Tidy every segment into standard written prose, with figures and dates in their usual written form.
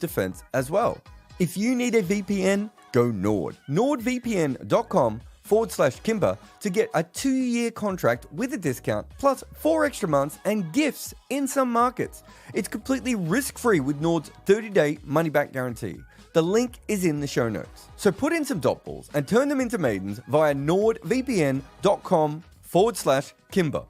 defense as well. If you need a VPN, go Nord. NordVPN.com/Kimber to get a 2-year contract with a discount, plus 4 extra months and gifts in some markets. It's completely risk-free with Nord's 30-day money-back guarantee. The link is in the show notes. So put in some dot balls and turn them into maidens via NordVPN.com/Kimber.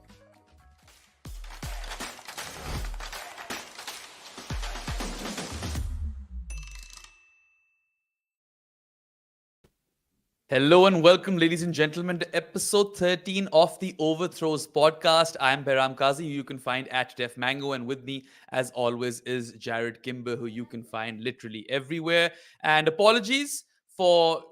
Hello and welcome, ladies and gentlemen, to episode 13 of the Overthrows podcast. I'm Behram Kazi, who you can find at Def Mango, and with me, as always, is Jared Kimber, who you can find literally everywhere. And apologies for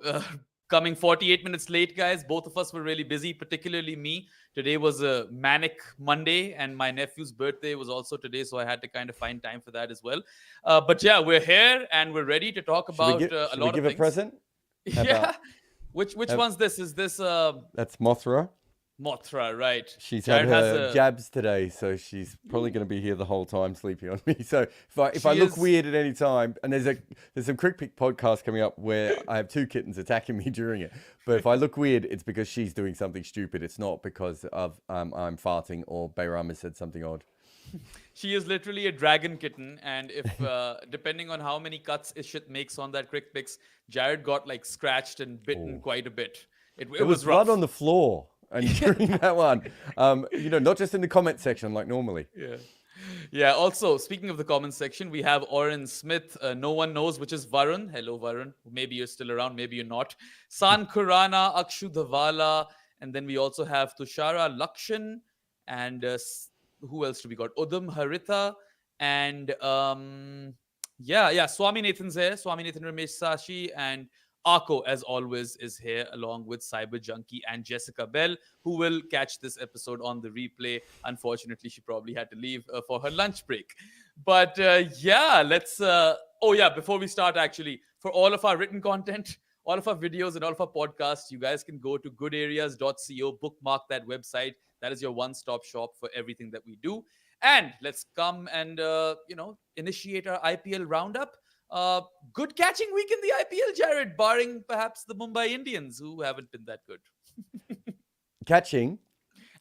coming 48 minutes late, guys. Both of us were really busy, particularly me. Today was a manic Monday, and my nephew's birthday was also today, so I had to kind of find time for that as well. But yeah, we're here and we're ready to talk about a lot of things. Should we give a present? Yeah. Which one's this? Is this That's Mothra. Mothra, right? She's had her jabs today, so she's probably going to be here the whole time sleeping on me. So if I look weird at any time, and there's some Crick Pick podcast coming up where I have 2 kittens attacking me during it. But if I look weird, it's because she's doing something stupid. It's not because of I'm farting or Behram has said something odd. She is literally a dragon kitten, and if depending on how many cuts Ishit makes on that Crick Picks, Jared got like scratched and bitten quite a bit. It was rough. Blood on the floor, and during that one, not just in the comment section like normally. Yeah. Also, speaking of the comment section, we have Oren Smith. No one knows which is Varun. Hello, Varun. Maybe you're still around. Maybe you're not. San Kurana, Akshu Dhavala, and then we also have Tushara Lakshan and. Who else do we got? Udam Haritha and Swami Nathan's here. Swami Nathan Ramesh Sashi and Ako, as always, is here along with Cyber Junkie and Jessica Bell, who will catch this episode on the replay. Unfortunately, she probably had to leave for her lunch break. But let's. Before we start, actually, for all of our written content, all of our videos and all of our podcasts, you guys can go to goodareas.co, bookmark that website. That is your one-stop shop for everything that we do. And let's come and, initiate our IPL Round Up. Good catching week in the IPL, Jared, barring perhaps the Mumbai Indians, who haven't been that good. Catching.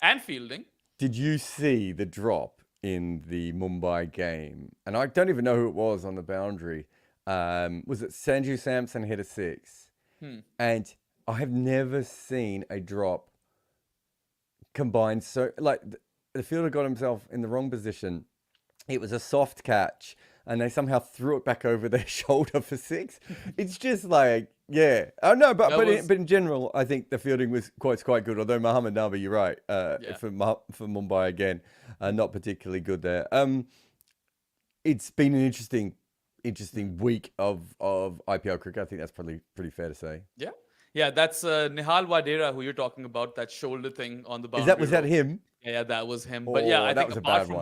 And fielding. Did you see the drop in the Mumbai game? And I don't even know who it was on the boundary. Was it Sanju Samson hit a 6? And I have never seen a drop combined so like the fielder got himself in the wrong position. It was a soft catch and they somehow threw it back over their shoulder for 6. It's just like, yeah. Oh no, but in general, I think the fielding was quite good. Although Mohammad Nabi, you're right, for Mumbai again, not particularly good there. It's been an interesting week of IPL cricket. I think that's probably pretty fair to say. Yeah, that's Nihal Wadera, who you're talking about, that shoulder thing on the boundary. Was that him? Yeah, that was him. But yeah, I think apart from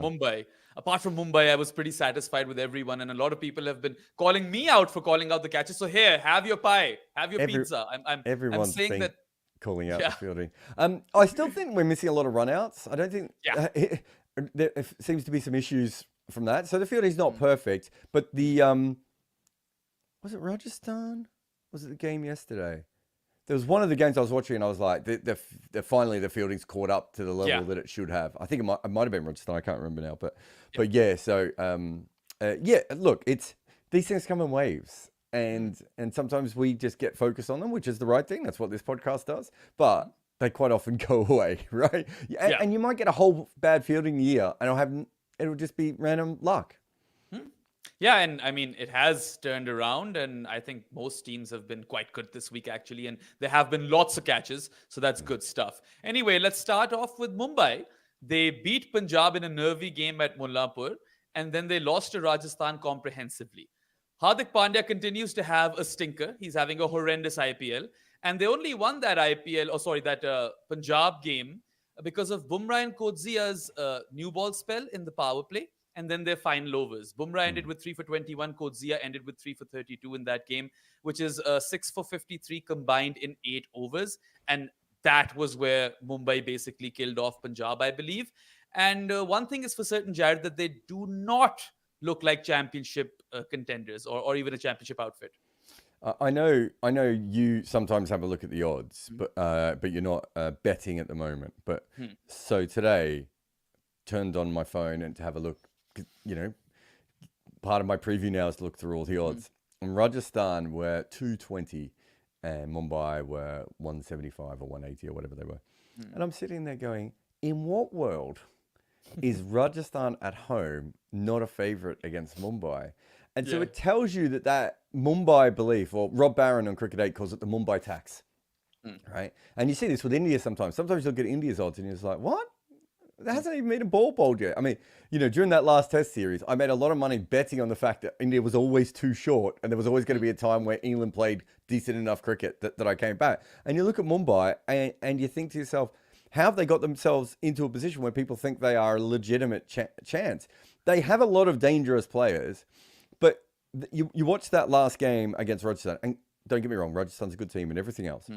Mumbai, I was pretty satisfied with everyone. And a lot of people have been calling me out for calling out the catches. So here, have your pie, have your pizza. Everyone's saying that calling out the fielding. I still think we're missing a lot of runouts. I don't think there seems to be some issues from that. So the fielding's not perfect. But the was it Rajasthan? Was it the game yesterday? There was one of the games I was watching and I was like, finally the fielding's caught up to the level that it should have. I think it might have been Rajasthan. I can't remember now. But yeah, so, look, these things come in waves. And sometimes we just get focused on them, which is the right thing. That's what this podcast does. But they quite often go away, right? And you might get a whole bad fielding year and it'll just be random luck. Yeah, and I mean, it has turned around, and I think most teams have been quite good this week, actually, and there have been lots of catches, so that's good stuff. Anyway, let's start off with Mumbai. They beat Punjab in a nervy game at Mullapur, and then they lost to Rajasthan comprehensively. Hardik Pandya continues to have a stinker. He's having a horrendous IPL, and they only won that Punjab game because of Bumrah and Kodzia's new ball spell in the power play. And then their final overs. Bumrah ended with 3 for 21. Kodzia ended with 3 for 32 in that game, which is 6 for 53 combined in 8 overs. And that was where Mumbai basically killed off Punjab, I believe. And one thing is for certain, Jared, that they do not look like championship contenders or even a championship outfit. I know you sometimes have a look at the odds, but you're not betting at the moment. But so today, turned on my phone and to have a look. You know, part of my preview now is to look through all the odds. And Rajasthan were 220, and Mumbai were 175 or 180 or whatever they were. And I'm sitting there going, in what world is Rajasthan at home not a favourite against Mumbai? And so it tells you that Mumbai belief, or Rob Barron on Cricket 8 calls it the Mumbai tax, right? And you see this with India sometimes. Sometimes you'll get India's odds and you're just like, what? That hasn't even been a ball bowled yet. I mean, you know, during that last test series, I made a lot of money betting on the fact that India was always too short and there was always going to be a time where England played decent enough cricket that I came back. And you look at Mumbai and you think to yourself, how have they got themselves into a position where people think they are a legitimate chance? They have a lot of dangerous players. But you watch that last game against Rajasthan, and don't get me wrong, Rajasthan's a good team and everything else.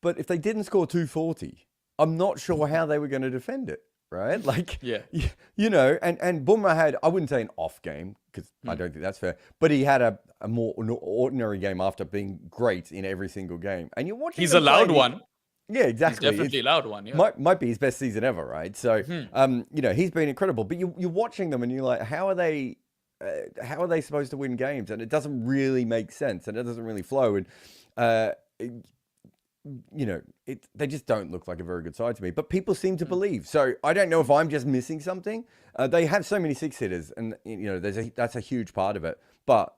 But if they didn't score 240, I'm not sure how they were going to defend it, right? Like, you know, and Bumrah had, I wouldn't say an off game, because I don't think that's fair, but he had a more ordinary game after being great in every single game. And you're watching. He's a loud one. Yeah, exactly. He's definitely a loud one. Yeah. Might be his best season ever, right? So, you know, he's been incredible. But you're watching them and you're like, how are they supposed to win games? And it doesn't really make sense, and it doesn't really flow. And you know, they just don't look like a very good side to me. But people seem to believe. So I don't know if I'm just missing something. They have so many six hitters, and you know, that's a huge part of it. But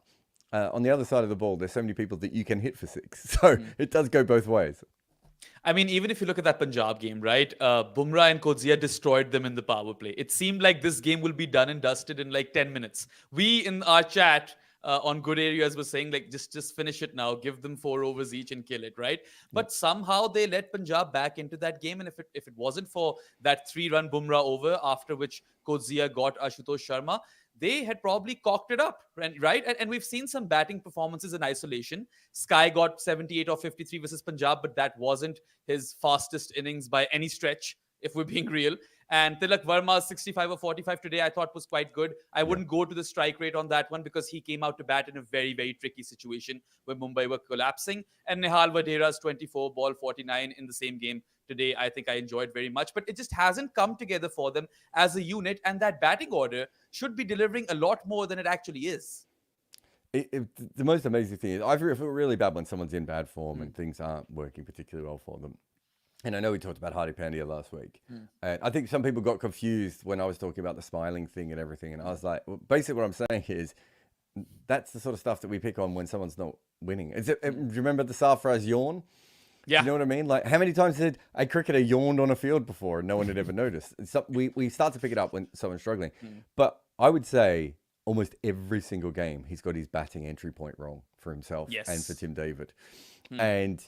on the other side of the ball, there's so many people that you can hit for six. So it does go both ways. I mean, even if you look at that Punjab game, right? Bumrah and Coetzee destroyed them in the power play. It seemed like this game will be done and dusted in like 10 minutes. We in our chat on Good Areas were saying like, just finish it now, give them 4 overs each and kill it, right? But somehow they let Punjab back into that game. And if it wasn't for that 3-run Bumrah over, after which Coetzee got Ashutosh Sharma, they had probably cocked it up, right? And we've seen some batting performances in isolation. Sky got 78 or 53 versus Punjab, but that wasn't his fastest innings by any stretch, if we're being real. And Tilak Verma's 65 or 45 today, I thought was quite good. I wouldn't go to the strike rate on that one because he came out to bat in a very, very tricky situation where Mumbai were collapsing. And Nehal Vadera's 24 ball 49 in the same game today, I think I enjoyed very much. But it just hasn't come together for them as a unit. And that batting order should be delivering a lot more than it actually is. The most amazing thing is I feel really bad when someone's in bad form and things aren't working particularly well for them. And I know we talked about Hardik Pandya last week. And I think some people got confused when I was talking about the smiling thing and everything. And I was like, well, basically what I'm saying is that's the sort of stuff that we pick on when someone's not winning. Do you remember the Sarfaraz yawn? Yeah. You know what I mean? Like, how many times did a cricketer yawned on a field before and no one had ever noticed? We start to pick it up when someone's struggling. But I would say almost every single game, he's got his batting entry point wrong for himself and for Tim David. And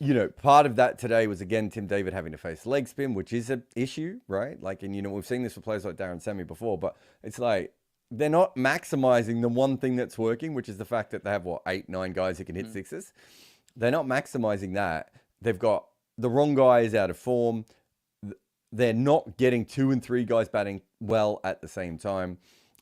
you know, part of that today was, again, Tim David having to face leg spin, which is an issue, right? Like, and, you know, we've seen this for players like Darren Sammy before, but it's like they're not maximizing the one thing that's working, which is the fact that they have, 8, 9 guys who can hit sixes. They're not maximizing that. They've got the wrong guys out of form. They're not getting 2 and 3 guys batting well at the same time.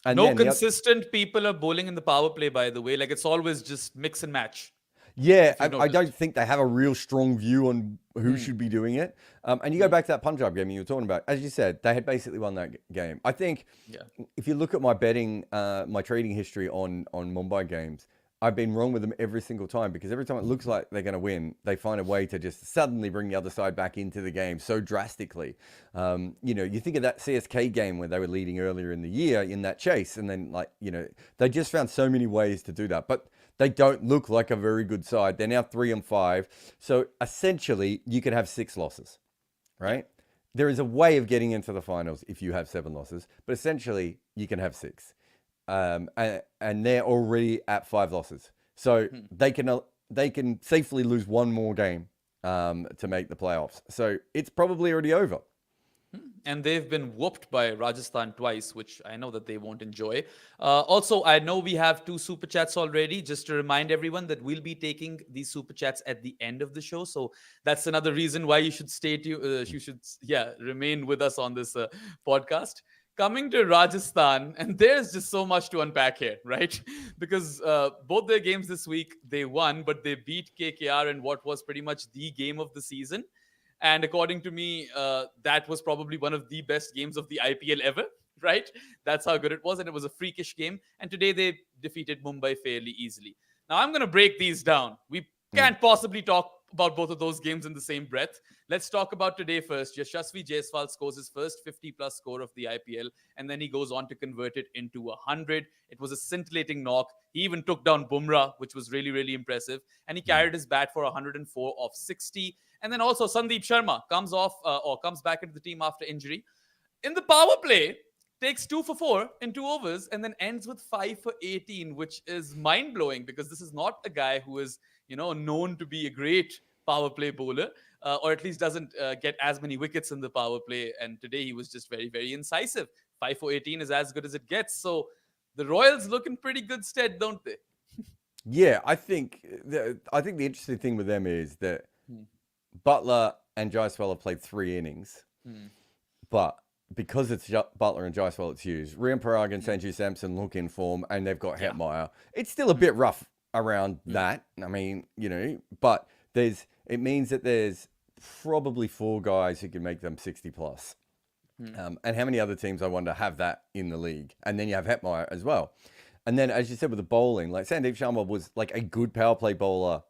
And no consistent people are bowling in the power play, by the way. Like, it's always just mix and match. Yeah, I don't think they have a real strong view on who should be doing it. And you go back to that Punjab game you were talking about. As you said, they had basically won that game. I think if you look at my betting, my trading history on Mumbai games, I've been wrong with them every single time because every time it looks like they're going to win, they find a way to just suddenly bring the other side back into the game so drastically. You know, you think of that CSK game where they were leading earlier in the year in that chase, and then, like, you know, they just found so many ways to do that. But they don't look like a very good side. They're now 3 and 5. So essentially, you could have 6 losses, right? There is a way of getting into the finals if you have 7 losses, but essentially you can have 6. And they're already at 5 losses. So they can safely lose one more game to make the playoffs. So it's probably already over. And they've been whooped by Rajasthan twice, which I know that they won't enjoy. Also, I know we have 2 super chats already. Just to remind everyone that we'll be taking these super chats at the end of the show. So that's another reason why you should stay tuned. Remain with us on this podcast. coming to Rajasthan, and there's just so much to unpack here, right? Because both their games this week, they won, but they beat KKR in what was pretty much the game of the season. And according to me, that was probably one of the best games of the IPL ever, right? That's how good it was. And it was a freakish game. And today they defeated Mumbai fairly easily. Now I'm going to break these down. We can't possibly talk about both of those games in the same breath. Let's talk about today first. Yashasvi Jaiswal scores his first 50-plus score of the IPL, and then he goes on to convert it into 100. It was a scintillating knock. He even took down Bumrah, which was really, really impressive, and he carried his bat for 104 off 60. And then also Sandeep Sharma comes back into the team after injury. In the power play, takes 2 for 4 in 2 overs, and then ends with 5 for 18, which is mind-blowing because this is not a guy who is, known to be a great power play bowler, or at least doesn't get as many wickets in the power play. And today he was just very, very incisive. 5 for 18 is as good as it gets. So the Royals look in pretty good stead, don't they? Yeah, I think the interesting thing with them is that Buttler and Jaiswal have played 3 innings, but because it's Buttler and Jaiswal, it's used. Rian Parag and Sanju Samson look in form, and they've got Hetmeyer. It's still a bit rough around that. I mean, but it means that there's probably 4 guys who can make them 60 plus. And how many other teams, I wonder, have that in the league? And then you have Hetmeyer as well. And then, as you said, with the bowling, like Sandeep Sharma was like a good power play bowler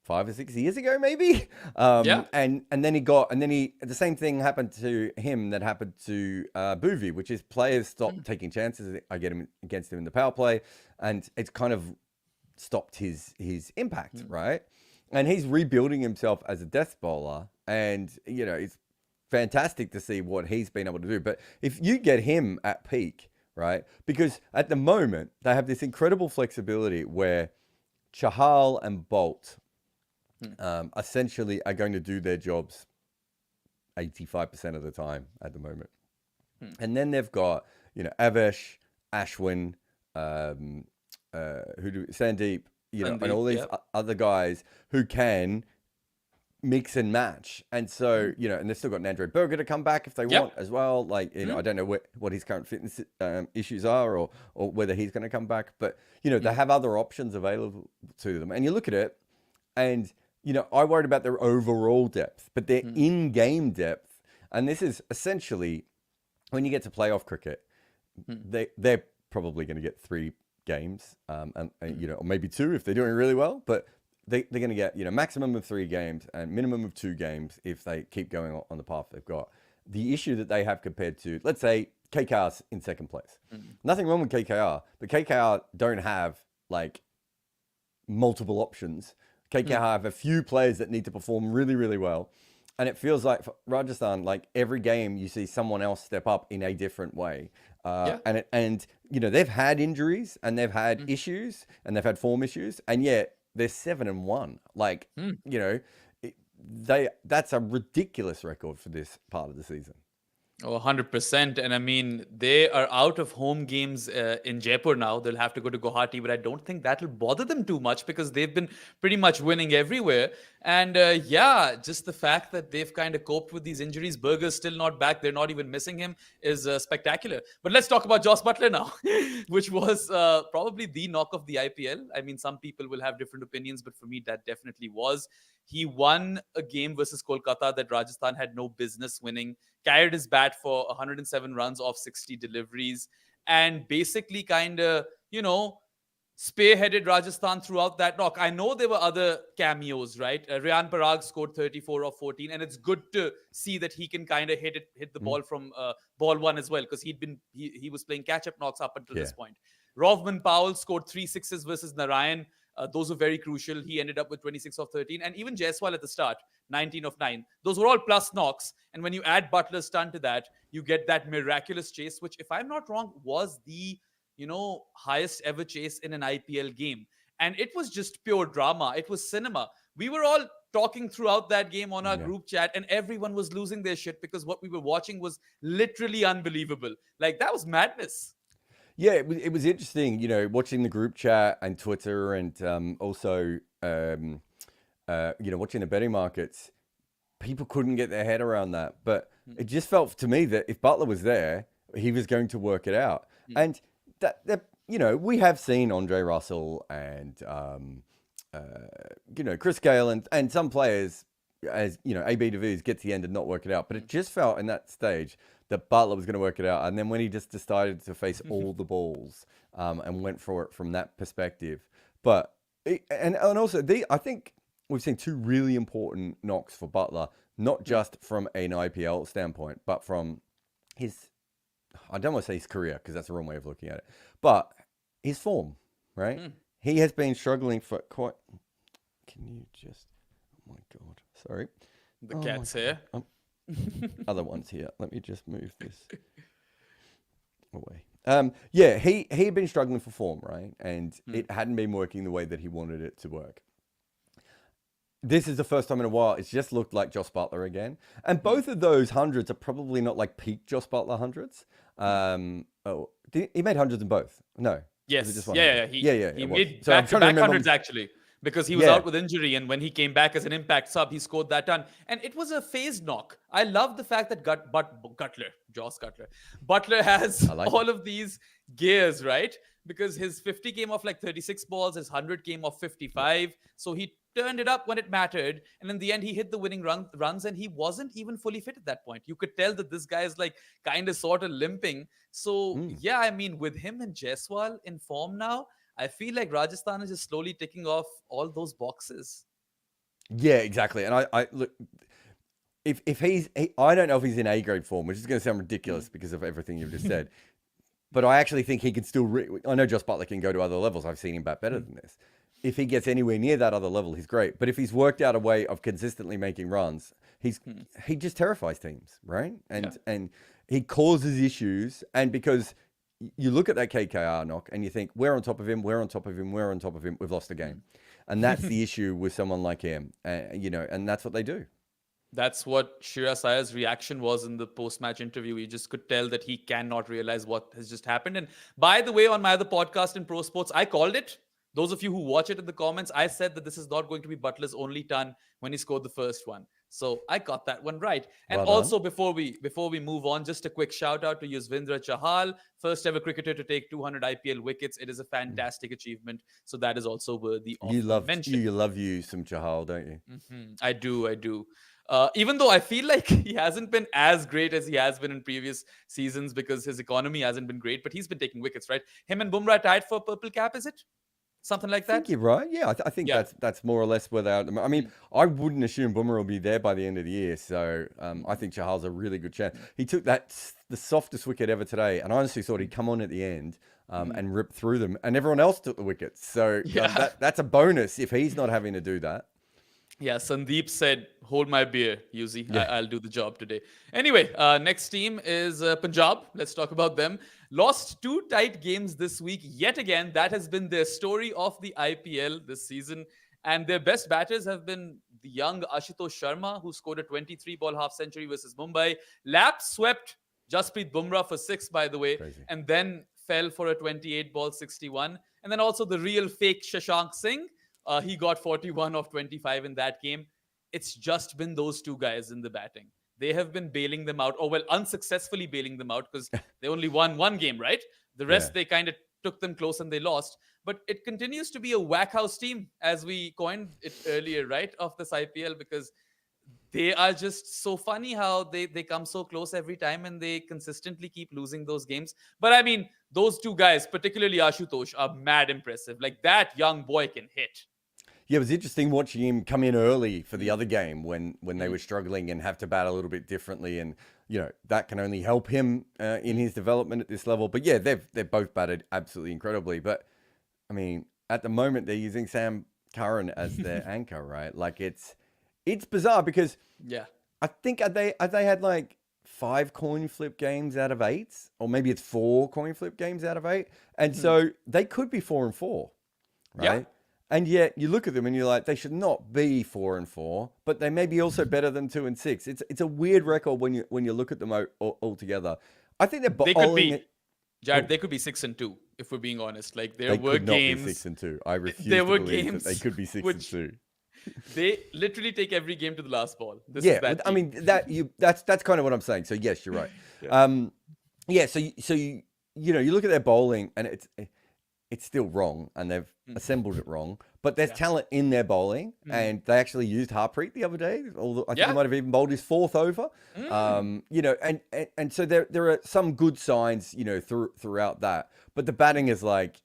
5 or 6 years ago, maybe. And then the same thing happened to him that happened to Bhuvi, which is players stopped taking chances against him in the power play, and it's kind of stopped his impact, right? And he's rebuilding himself as a death bowler, and it's fantastic to see what he's been able to do. But if you get him at peak, right? Because at the moment they have this incredible flexibility where Chahal and Bolt essentially are going to do their jobs 85% of the time at the moment. And then they've got, Avesh, Ashwin, Sandeep, and all these other guys who can mix and match. And so, and they've still got Nandre Berger to come back if they want as well. Like, I don't know what his current fitness issues are or whether he's going to come back. But, they have other options available to them. And you look at it and, I worried about their overall depth, but their in-game depth. And this is essentially, when you get to playoff cricket, they're probably going to get 3 games, and or maybe 2 if they're doing really well. But they're going to get, maximum of 3 games and minimum of 2 games if they keep going on the path they've got. The issue that they have compared to, let's say, KKR's in second place. Nothing wrong with KKR, but KKR don't have like multiple options. KKR have a few players that need to perform really, really well. And it feels like for Rajasthan, like every game you see someone else step up in a different way. And they've had injuries and they've had issues and they've had form issues, and yet they're 7-1. Like, that's a ridiculous record for this part of the season. Oh, 100%. And I mean, they are out of home games in Jaipur now. They'll have to go to Guwahati, but I don't think that'll bother them too much because they've been pretty much winning everywhere. And just the fact that they've kind of coped with these injuries. Berger's still not back. They're not even missing him is spectacular. But let's talk about Jos Buttler now, which was probably the knock of the IPL. I mean, some people will have different opinions, but for me, that definitely was. He won a game versus Kolkata that Rajasthan had no business winning, carried his bat for 107 runs off 60 deliveries, and basically kind of, spearheaded Rajasthan throughout that knock. I know there were other cameos, right? Rian Parag scored 34 of 14, and it's good to see that he can kind of hit the ball from ball 1 as well, because he was playing catch-up knocks up until this point. Rovman Powell scored 3 sixes versus Narayan. Those were very crucial. He ended up with 26 of 13. And even Jaiswal at the start, 19 of 9. Those were all plus knocks. And when you add Butler's stun to that, you get that miraculous chase, which, if I'm not wrong, was the highest ever chase in an IPL game. And it was just pure drama. It was cinema. We were all talking throughout that game on our group chat, and everyone was losing their shit because what we were watching was literally unbelievable. Like, that was madness. Yeah, it was interesting, watching the group chat and Twitter, and also, watching the betting markets. People couldn't get their head around that. But it just felt to me that if Buttler was there, he was going to work it out. And that we have seen Andre Russell and Chris Gale and some players, as AB de Villiers get to the end and not work it out. But it just felt in that stage that Buttler was going to work it out. And then when he just decided to face all the balls and went for it from that perspective. But and also I think we've seen two really important knocks for Buttler, not just from an IPL standpoint, but from his, I don't want to say his career because that's the wrong way of looking at it, but his form, right? He has been struggling for quite. Can you just? Oh my God! Sorry. The cat's here. Other ones here. Let me just move this away. Yeah, he had been struggling for form, right? And it hadn't been working the way that he wanted it to work. This is the first time in a while it's just looked like Jos Buttler again. And both of those hundreds are probably not like peak Jos Buttler hundreds. He made hundreds in both. No. Yes. Just one Yeah. He made back-to-back hundreds actually. Because he was out with injury, and when he came back as an impact sub, he scored that ton. And it was a phased knock. I love the fact that Jos Buttler has all of these gears, right? Because his 50 came off like 36 balls, his 100 came off 55. So he turned it up when it mattered. And in the end, he hit the winning runs, and he wasn't even fully fit at that point. You could tell that this guy is like kind of sort of limping. So, yeah, I mean, with him and Jaiswal in form now, I feel like Rajasthan is just slowly ticking off all those boxes. Yeah, exactly. And I look, if I don't know if he's in A grade form, which is going to sound ridiculous because of everything you've just said, but I actually think he can still. I know Jos Buttler can go to other levels. I've seen him bat better than this. If he gets anywhere near that other level, he's great. But if he's worked out a way of consistently making runs, he just terrifies teams, right? And he causes issues, and because. You look at that KKR knock and you think, we're on top of him, we're on top of him, we're on top of him, we've lost the game. And that's the issue with someone like him, and that's what they do. That's what Shreyas Iyer's reaction was in the post-match interview. You just could tell that he cannot realize what has just happened. And by the way, on my other podcast in Pro Sports, I called it. Those of you who watch it in the comments, I said that this is not going to be Butler's only ton when he scored the first one. So I got that one right. And also, before we move on, just a quick shout out to Yuzvendra Chahal, first ever cricketer to take 200 IPL wickets. It is a fantastic achievement. So that is also worthy of mention. You love some Chahal, don't you? I do. Even though I feel like he hasn't been as great as he has been in previous seasons because his economy hasn't been great, but he's been taking wickets, right? Him and Bumrah tied for purple cap, is it? Something like that? I think you're right. Yeah, I think that's more or less without them. I mean, I wouldn't assume Bumrah will be there by the end of the year. So I think Chahal's a really good chance. He took the softest wicket ever today, and I honestly thought he'd come on at the end and rip through them, and everyone else took the wickets. So that's a bonus if he's not having to do that. Yeah, Sandeep said, hold my beer, Yuzi. Yeah. I'll do the job today. Anyway, next team is Punjab. Let's talk about them. Lost 2 tight games this week. Yet again, that has been their story of the IPL this season. And their best batters have been the young Ashutosh Sharma, who scored a 23-ball half-century versus Mumbai. Lap swept Jasprit Bumrah for 6, by the way. Crazy. And then fell for a 28-ball 61. And then also the real fake Shashank Singh. He got 41 of 25 in that game. It's just been those two guys in the batting. They have been bailing them out, unsuccessfully bailing them out because they only won one game, right? The rest, they kind of took them close and they lost. But it continues to be a whack house team, as we coined it earlier, right, of this IPL, because they are just so funny how they come so close every time and they consistently keep losing those games. But I mean, those two guys, particularly Ashutosh, are mad impressive. Like, that young boy can hit. Yeah, it was interesting watching him come in early for the other game when they were struggling and have to bat a little bit differently. And, that can only help him in his development at this level. But yeah, they've both batted absolutely incredibly. But I mean, at the moment, they're using Sam Curran as their anchor, right? Like, it's bizarre because I think they had like 5 coin flip games out of 8, or maybe it's 4 coin flip games out of 8. And so they could be 4-4, right? Yeah. And yet you look at them and you're like, they should not be 4-4, but they may be also better than 2-6. It's a weird record when you look at them all together. I think they could be, Jared, they could be 6-2 if we're being honest. Like, there were games. They could not be 6-2. I refuse to believe that they could be 6-2. They literally take every game to the last ball. That's kind of what I'm saying. So yes, you're right. Yeah, you look at their bowling and it's still wrong, and they've assembled it wrong. But there's talent in their bowling, and they actually used Harpreet the other day. Although I think he might have even bowled his fourth over. And so there are some good signs, throughout that. But the batting is like,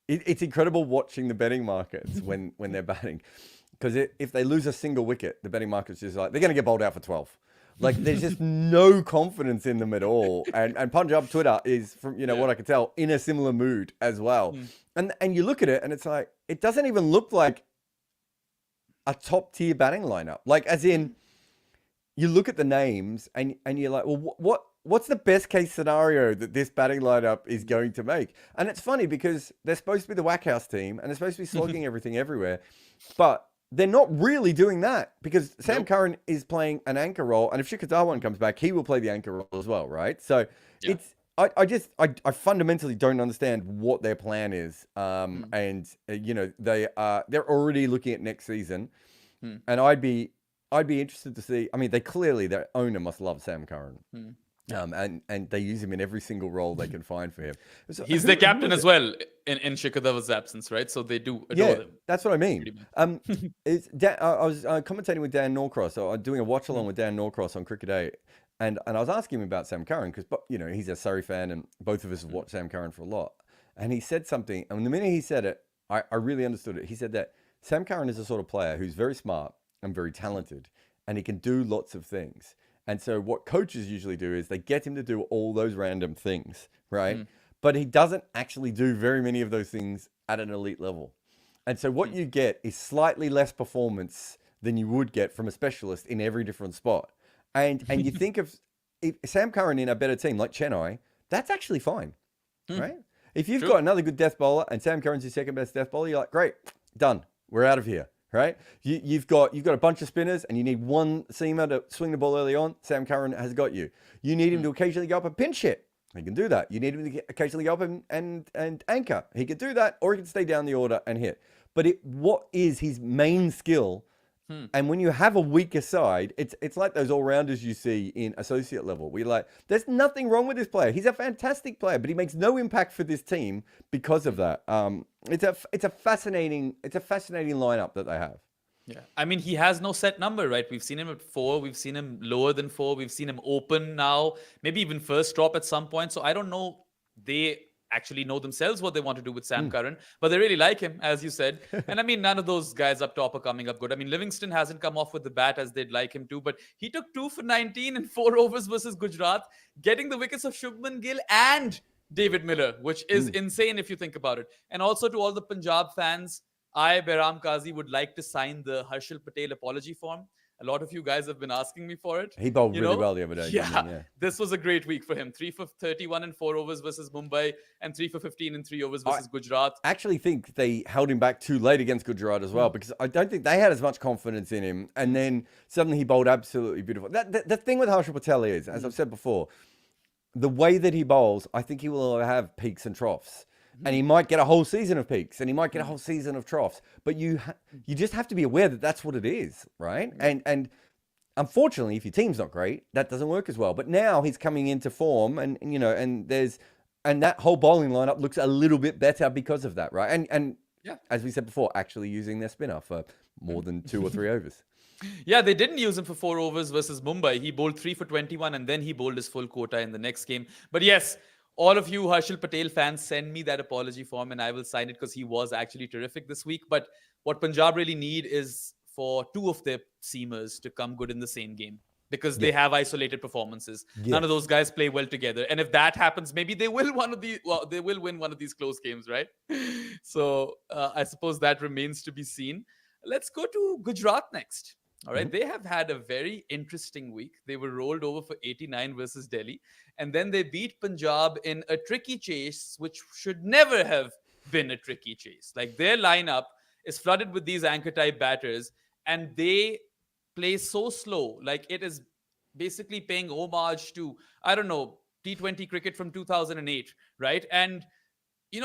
it's incredible watching the betting markets when they're batting, because if they lose a single wicket, the betting markets just like they're going to get bowled out for 12. Like, there's just no confidence in them at all. And Punjab Twitter is, from what I can tell, in a similar mood as well. And you look at it and it's like, it doesn't even look like a top tier batting lineup. Like, as in, you look at the names and you're like, well, what's the best case scenario that this batting lineup is going to make? And it's funny because they're supposed to be the whack house team and they're supposed to be slogging everything everywhere. But they're not really doing that, because Sam Curran is playing an anchor role, and if Shikhar Dhawan comes back, he will play the anchor role as well, right? So I fundamentally don't understand what their plan is, and they're already looking at next season, and I'd be interested to see. I mean, their owner must love Sam Curran. And they use him in every single role they can find for him. So, he's the captain as well in Shikhar Dhawan's absence, right? So they do adore him. That's what I mean. I was commentating with Dan Norcross, so I'm doing a watch along with Dan Norcross on Cricket 8, and I was asking him about Sam Curran because he's a Surrey fan, and both of us have watched Sam Curran for a lot. And he said something, and the minute he said it, I really understood it. He said that Sam Curran is a sort of player who's very smart and very talented, and he can do lots of things. And so what coaches usually do is they get him to do all those random things, right? But he doesn't actually do very many of those things at an elite level. And so what you get is slightly less performance than you would get from a specialist in every different spot. And you think of Sam Curran in a better team like Chennai, that's actually fine, right? If you've got another good death bowler and Sam Curran's your second best death bowler, you're like, great, done. We're out of here. Right, you've got a bunch of spinners, and you need one seamer to swing the ball early on. Sam Curran has got you. You need him to occasionally go up and pinch hit. He can do that. You need him to occasionally go up and anchor. He can do that, or he can stay down the order and hit. But what is his main skill? And when you have a weaker side, it's like those all-rounders you see in associate level. There's nothing wrong with this player. He's a fantastic player, but he makes no impact for this team because of that. It's a fascinating lineup that they have. Yeah, I mean, he has no set number, right? We've seen him at 4, we've seen him lower than 4, we've seen him open now, maybe even first drop at some point. So I don't know. They actually know themselves what they want to do with Sam Curran, but they really like him, as you said. And I mean, none of those guys up top are coming up good. I mean, Livingston hasn't come off with the bat as they'd like him to, but he took 2 for 19 in 4 overs versus Gujarat, getting the wickets of Shubman Gill and David Miller, which is insane if you think about it. And also to all the Punjab fans, I, Behram Qazi, would like to sign the Harshal Patel apology form. A lot of you guys have been asking me for it. He bowled really well the other day. Yeah, this was a great week for him. 3 for 31 in 4 overs versus Mumbai, and 3 for 15 in 3 overs versus Gujarat. I actually think they held him back too late against Gujarat as well, because I don't think they had as much confidence in him. And then suddenly he bowled absolutely beautiful. The thing with Harshal Patel is, as I've said before, the way that he bowls, I think he will have peaks and troughs. And he might get a whole season of peaks, and he might get a whole season of troughs. But you just have to be aware that that's what it is, right? And unfortunately, if your team's not great, that doesn't work as well. But now he's coming into form, and that whole bowling lineup looks a little bit better because of that, right? And as we said before, actually using their spinner for more than 2 or 3 overs. Yeah, they didn't use him for 4 overs versus Mumbai. He bowled 3 for 21, and then he bowled his full quota in the next game. But yes, all of you Harshal Patel fans, send me that apology form and I will sign it, because he was actually terrific this week. But what Punjab really need is for 2 of their seamers to come good in the same game, because they have isolated performances. None of those guys play well together. And if that happens, maybe they will win one of these close games, right? So I suppose that remains to be seen. Let's go to Gujarat next. All right. They have had a very interesting week. They were rolled over for 89 versus Delhi. And then they beat Punjab in a tricky chase, which should never have been a tricky chase. Like, their lineup is flooded with these anchor type batters, and they play so slow. Like, it is basically paying homage to, I don't know, T20 cricket from 2008, right? And,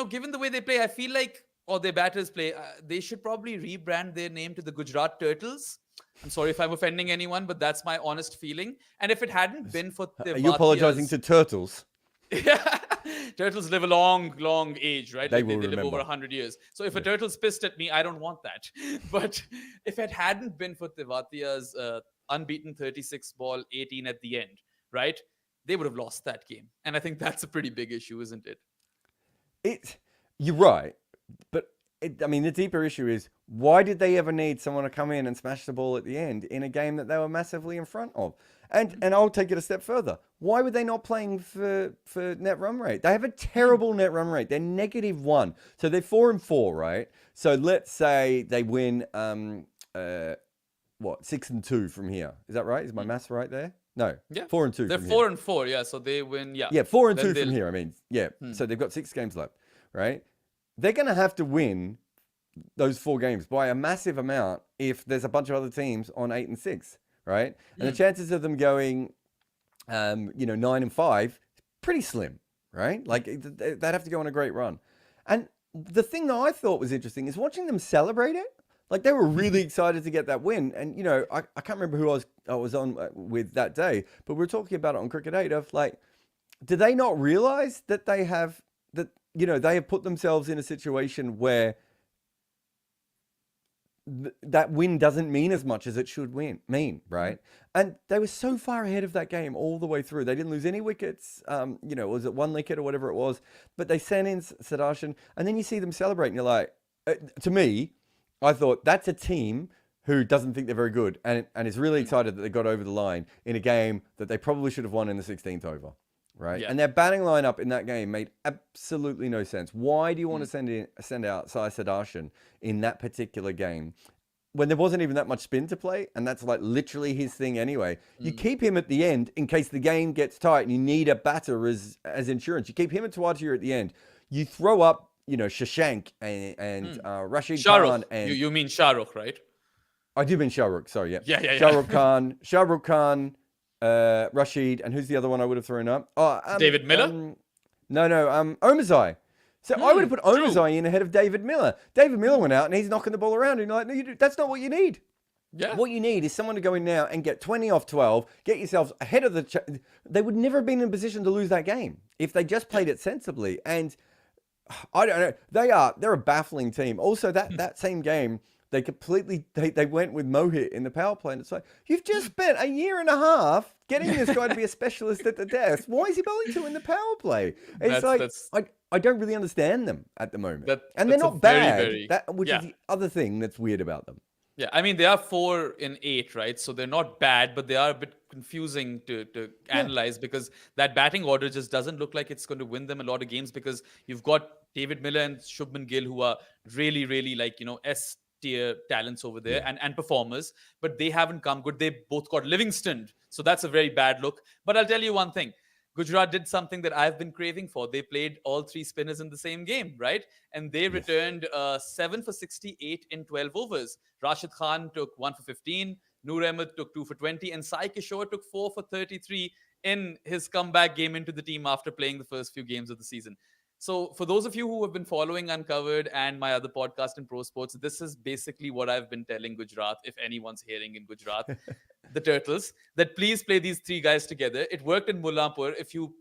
given the way they play, I feel like, or their batters play, they should probably rebrand their name to the Gujarat Turtles. I'm sorry if I'm offending anyone, but that's my honest feeling. And if it hadn't been for Are you apologizing to turtles? Yeah. Turtles live a long age, right? They Like will they live remember. over 100 years. So if a turtle's pissed at me, I don't want that. But if it hadn't been for Tevatia's unbeaten 36 ball 18 at the end, right? They would have lost that game. And I think that's a pretty big issue, isn't it? You're right. But I mean, the deeper issue is, why did they ever need someone to come in and smash the ball at the end in a game that they were massively in front of? And I'll take it a step further. Why were they not playing for net run rate? They have a terrible net run rate. They're -1. So they're 4-4, right? So let's say they win 6-2 from here. Is that right? Is my maths right there? No. Yeah. 4-2. They're 4-4, yeah. So they win, yeah. Yeah, 4-2 from here. I mean, yeah. So they've got 6 games left, right? They're going to have to win those 4 games by a massive amount if there's a bunch of other teams on 8-6, right? And the chances of them going, 9-5, pretty slim, right? Like they'd have to go on a great run. And the thing that I thought was interesting is watching them celebrate it. Like they were really excited to get that win. And, I can't remember who I was on with that day, but we were talking about it on Cricket 8 of like, do they not realize that they have put themselves in a situation where that win doesn't mean as much as it should mean, right? And they were so far ahead of that game all the way through. They didn't lose any wickets, was it 1 wicket or whatever it was, but they sent in Sudarshan, and then you see them celebrate and you're like, to me, I thought that's a team who doesn't think they're very good and is really excited that they got over the line in a game that they probably should have won in the 16th over. Right. Yeah. And their batting lineup in that game made absolutely no sense. Why do you want to send out Sai Sudarshan in that particular game when there wasn't even that much spin to play? And that's like literally his thing anyway. You keep him at the end in case the game gets tight and you need a batter as insurance. You keep him at Tawatia at the end. You throw up, Shashank and Rashid Khan. And you mean Shah Rukh, right? I do mean Shah Rukh. Sorry, yeah. Yeah. Shah Rukh Khan. Rashid, and who's the other one I would have thrown up? David Miller? Omazai. So I would have put Omazai in ahead of David Miller. David Miller went out and he's knocking the ball around, and you're like, no, that's not what you need. Yeah. What you need is someone to go in now and get 20 off 12, get yourselves ahead of they would never have been in a position to lose that game if they just played it sensibly. And I don't know. They're a baffling team. Also, that same game, they went with Mohit in the power play. And it's like, you've just spent a year and a half getting this guy to be a specialist at the desk. Why is he bowling 2 in the power play? It's I don't really understand them at the moment. And they're not bad, which is the other thing that's weird about them. Yeah, I mean, they are 4 in 8, right? So they're not bad, but they are a bit confusing to analyze because that batting order just doesn't look like it's going to win them a lot of games because you've got David Miller and Shubman Gill who are really, really S-tier talents over there and performers, but they haven't come good. They both got Livingston, so that's a very bad look. But I'll tell you one thing. Gujarat did something that I've been craving for. They played all 3 spinners in the same game, right? And they returned 7 for 68 in 12 overs. Rashid Khan took 1 for 15. Noor Ahmed took 2 for 20. And Sai Kishore took 4 for 33 in his comeback game into the team after playing the first few games of the season. So for those of you who have been following Uncovered and my other podcast in Pro Sports, this is basically what I've been telling Gujarat, if anyone's hearing in Gujarat, the Turtles, that please play these 3 guys together. It worked in Mullampur. If you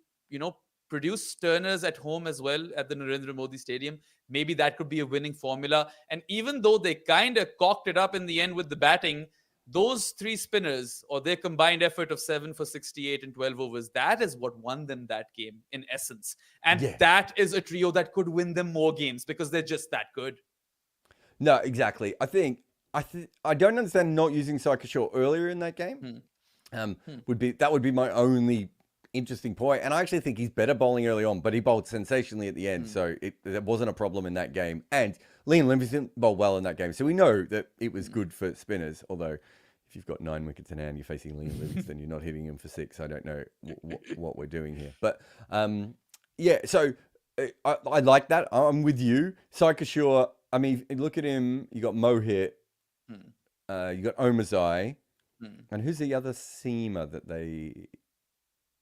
produce Turners at home as well at the Narendra Modi Stadium, maybe that could be a winning formula. And even though they kind of cocked it up in the end with the batting, those 3 spinners or their combined effort of 7 for 68 in 12 overs, that is what won them that game in essence. And that is a trio that could win them more games because they're just that good. No, exactly. I don't understand not using Sai Kishore earlier in that game. That would be my only interesting point. And I actually think he's better bowling early on, but he bowled sensationally at the end. So it wasn't a problem in that game. And Liam Livingstone bowled well in that game. So we know that it was good for spinners, although if you've got 9 wickets in hand, you're facing Liam Livingstone, you're not hitting him for 6. I don't know what we're doing here. But so I like that. I'm with you. Sai Kishore, I mean, look at him. You got Mohit. You got Omazai. And who's the other seamer that they...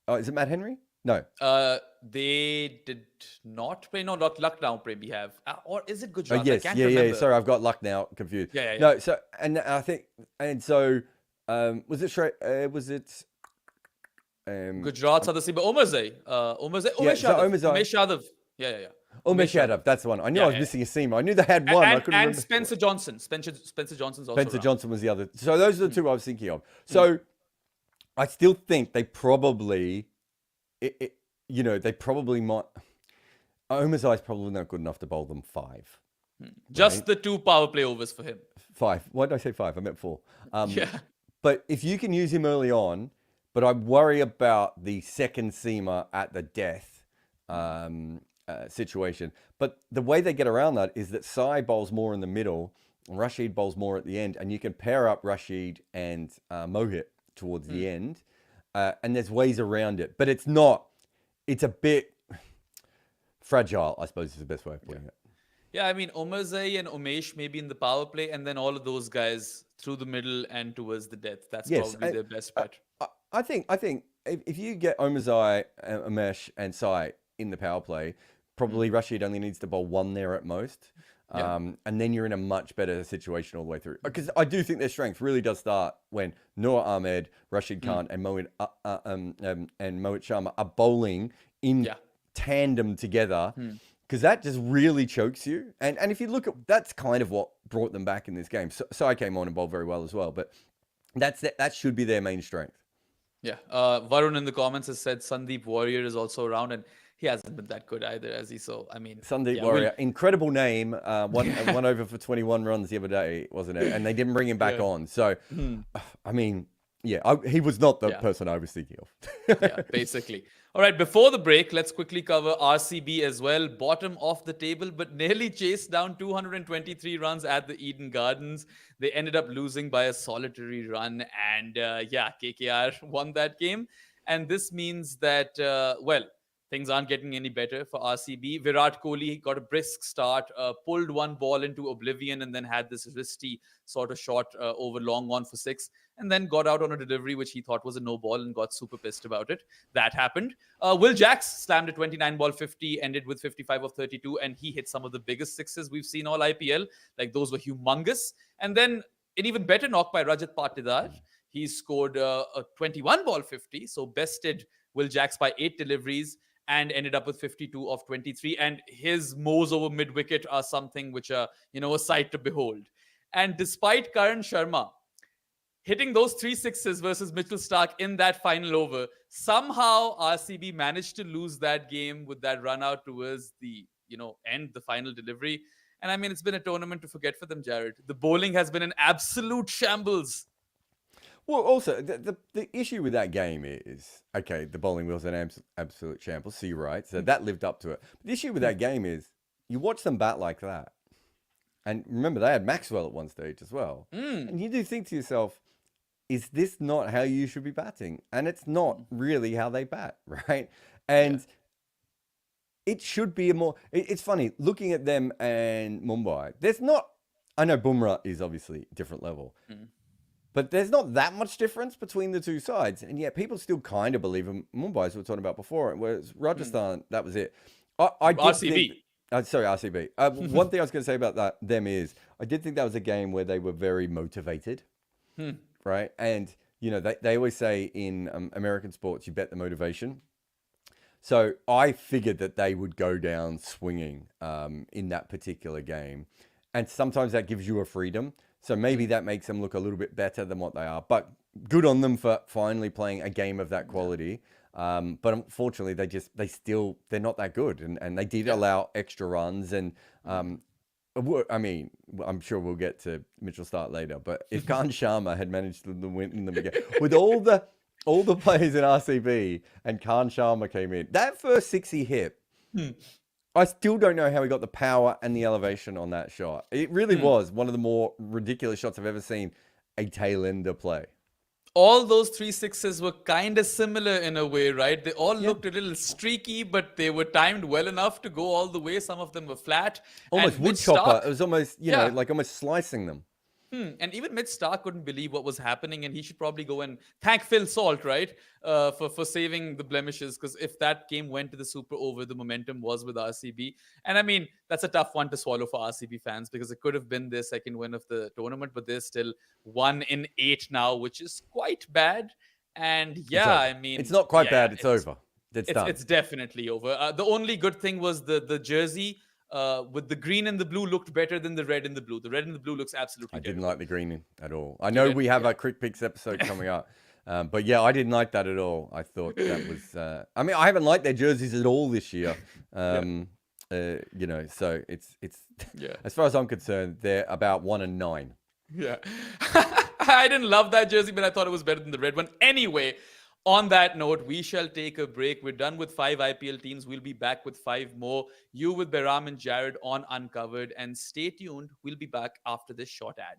Oh, is it Matt Henry? No. They did not play. No, not Lucknow. We have, or is it Gujarat? Yes, I can't yeah. remember. Sorry, I've got luck now. Confused. Yeah. No, so and I think so. Was it was it? Gujarat's other team, but Omarzai. Yeah, so Umesh Yadav. Yeah. Umesh Yadav, that's the one. I knew I was missing a seamer. I knew they had one. I couldn't And remember. Spencer Johnson. Spencer Johnson's also Spencer around. Johnson was the other. So those are the two I was thinking of. So I still think they probably, they probably might. Omarzai's probably not good enough to bowl them 5. Just the 2 power play overs for him. 5. Why did I say 5? I meant 4. Yeah. But if you can use him early on, but I worry about the second seamer at the death situation. But the way they get around that is that Sai bowls more in the middle, and Rashid bowls more at the end, and you can pair up Rashid and Mohit towards the end, and there's ways around it. But it's a bit fragile, I suppose is the best way of putting it. Yeah, I mean, Omarzai and Umesh maybe in the power play, and then all of those guys through the middle and towards the death. That's probably their best bet. I think if you get Omarzai, Umesh, and Sai in the power play, probably Rashid only needs to bowl 1 there at most. And then you're in a much better situation all the way through. Because I do think their strength really does start when Noor Ahmed, Rashid Khan, and Mohit Sharma are bowling in tandem together. Because that just really chokes you. And if you look at, that's kind of what brought them back in this game. So I came on and bowled very well as well. But that should be their main strength. Yeah. Varun in the comments has said Sandeep Warrior is also around, and he hasn't been that good either, as he saw. I mean, Sandeep Warrior, incredible name. One over for 21 runs the other day, wasn't it? And they didn't bring him back on. So, I mean, he was not the person I was thinking of. Basically. All right, before the break, let's quickly cover RCB as well. Bottom of the table, but nearly chased down 223 runs at the Eden Gardens. They ended up losing by a solitary run. And KKR won that game. And this means that, things aren't getting any better for RCB. Virat Kohli got a brisk start, pulled 1 ball into oblivion, and then had this wristy sort of shot over long on for 6, and then got out on a delivery which he thought was a no ball and got super pissed about it. That happened. Will Jacks slammed a 29 ball 50, ended with 55 of 32, and he hit some of the biggest sixes we've seen all IPL. Like, those were humongous. And then an even better knock by Rajat Patidar. He scored a 21 ball 50, so bested Will Jacks by 8 deliveries, and ended up with 52 of 23. And his mows over mid-wicket are something which are, a sight to behold. And despite Karan Sharma hitting those 3 sixes versus Mitchell Starc in that final over, somehow RCB managed to lose that game with that run out towards the, end, the final delivery. And I mean, it's been a tournament to forget for them, Jared. The bowling has been an absolute shambles. Well, also, the issue with that game is, okay, the bowling was an absolute shambles, so you're right. So that lived up to it. But the issue with that game is, you watch them bat like that. And remember, they had Maxwell at one stage as well. And you do think to yourself, is this not how you should be batting? And it's not really how they bat, right? And it should be a more... It's funny, looking at them and Mumbai, there's not... I know Bumrah is obviously a different level. But there's not that much difference between the two sides. And yet people still kind of believe in Mumbai, as we were talking about before. Whereas Rajasthan, that was it. RCB. Sorry, RCB. One thing I was going to say about them is, I did think that was a game where they were very motivated. Right? And, they always say in American sports, you bet the motivation. So I figured that they would go down swinging in that particular game. And sometimes that gives you a freedom. So maybe that makes them look a little bit better than what they are. But good on them for finally playing a game of that quality. But unfortunately, they're not that good. And they did allow extra runs. And I mean, I'm sure we'll get to Mitchell Starc later. But if Khan Sharma had managed to win the game, with all the players in RCB and Khan Sharma came in, that first 6 he hit, I still don't know how he got the power and the elevation on that shot. It really was one of the more ridiculous shots I've ever seen a tail-ender play. All those 3 sixes were kind of similar in a way, right? They all looked a little streaky, but they were timed well enough to go all the way. Some of them were flat. Almost wood chopper. It was almost, like almost slicing them. And even Mitch Starc couldn't believe what was happening, and he should probably go and thank Phil Salt, right, for saving the blemishes. Because if that game went to the super over, the momentum was with RCB, and I mean that's a tough one to swallow for RCB fans because it could have been their second win of the tournament, but they're still 1-8 now, which is quite bad. And It's yeah, over. I It's mean, not quite yeah, bad. It's over. It's done. it's definitely over. The only good thing was the jersey with the green and the blue looked better than the red and the blue. The red and the blue looks absolutely I didn't terrible. like the greening at all. I You know didn't, we have yeah. a Crick Picks episode coming up, but yeah, I didn't like that at all. I thought that was. I mean, I haven't liked their jerseys at all this year. So it's Yeah. as far as I'm concerned, they're about 1-9. Yeah. I didn't love that jersey, but I thought it was better than the red one. Anyway, on that note, we shall take a break. We're done with 5 IPL teams. We'll be back with 5 more. You with Behram and Jared on Uncovered. And stay tuned. We'll be back after this short ad.